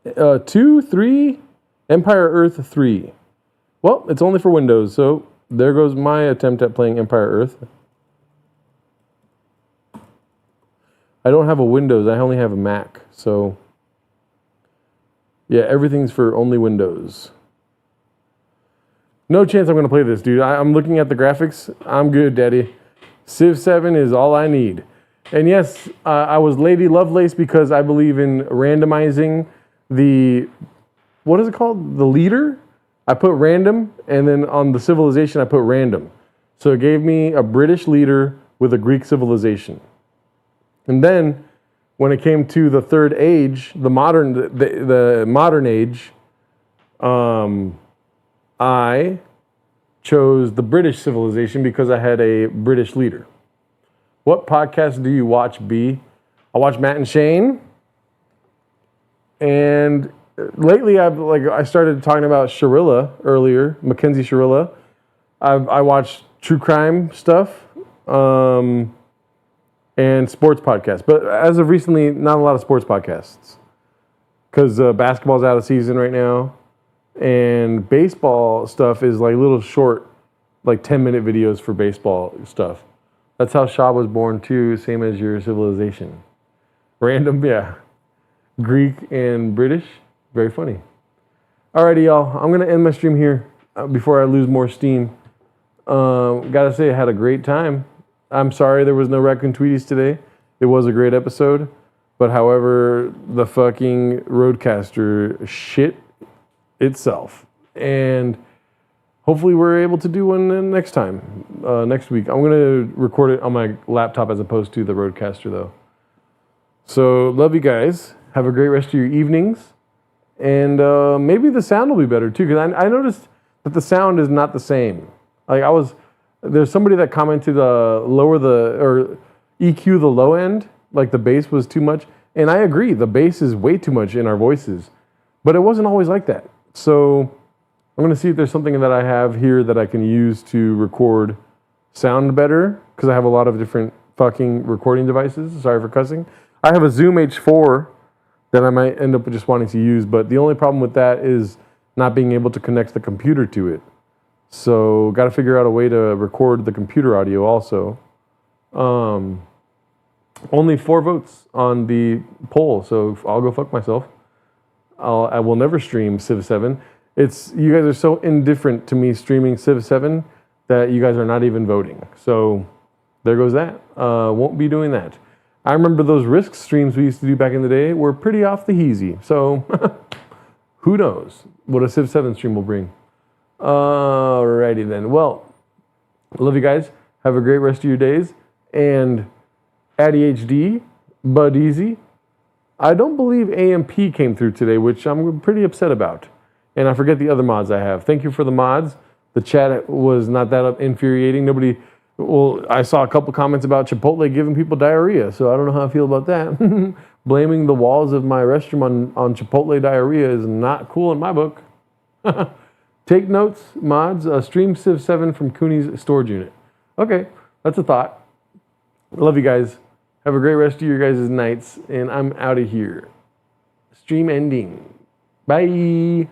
2, 3, Empire Earth 3. Well, it's only for Windows, so there goes my attempt at playing Empire Earth. I don't have a Windows, I only have a Mac, so yeah, everything's for only Windows. No chance I'm going to play this, dude. I'm looking at the graphics. I'm good, daddy. Civ 7 is all I need. And yes, I was Lady Lovelace because I believe in randomizing the, what is it called? The leader? I put random, and then on the civilization, I put random. So it gave me a British leader with a Greek civilization. And then, when it came to the third age, the modern age, I chose the British civilization because I had a British leader. What podcast do you watch, B? I watch Matt and Shane. And lately, I started talking about Sharilla earlier, Mackenzie Sharilla. I watched true crime stuff and sports podcasts. But as of recently, not a lot of sports podcasts because basketball's out of season right now. And baseball stuff is like little short, like 10-minute videos for baseball stuff. That's how Shaw was born too, same as your civilization. Random, yeah. Greek and British, very funny. Alrighty, y'all. I'm gonna end my stream here before I lose more steam. Gotta say, I had a great time. I'm sorry there was no Raccoon Tweeties today. It was a great episode, but however, the fucking Roadcaster shit itself, and hopefully we're able to do one next time, next week. I'm gonna record it on my laptop as opposed to the Roadcaster though. So love you guys. Have a great rest of your evenings. And maybe the sound will be better too, because I noticed that the sound is not the same. Like there's somebody that commented or EQ the low end, like the bass was too much. And I agree, the bass is way too much in our voices. But it wasn't always like that. So I'm going to see if there's something that I have here that I can use to record sound better, because I have a lot of different fucking recording devices. Sorry for cussing. I have a Zoom H4 that I might end up just wanting to use, but the only problem with that is not being able to connect the computer to it. So got to figure out a way to record the computer audio also. Only 4 votes on the poll, so I'll go fuck myself. I will never stream Civ 7. You guys are so indifferent to me streaming Civ 7 that you guys are not even voting. So there goes that. Won't be doing that. I remember those Risk streams we used to do back in the day were pretty off the heezy. So who knows what a Civ 7 stream will bring. Alrighty then. Well, love you guys. Have a great rest of your days. And ADHD, Bud Easy. I don't believe AMP came through today, which I'm pretty upset about. And I forget the other mods I have. Thank you for the mods. The chat was not that infuriating. I saw a couple comments about Chipotle giving people diarrhea, so I don't know how I feel about that. Blaming the walls of my restroom on Chipotle diarrhea is not cool in my book. Take notes, mods. Stream Civ 7 from Cooney's storage unit. Okay, that's a thought. Love you guys. Have a great rest of your guys' nights, and I'm out of here. Stream ending. Bye.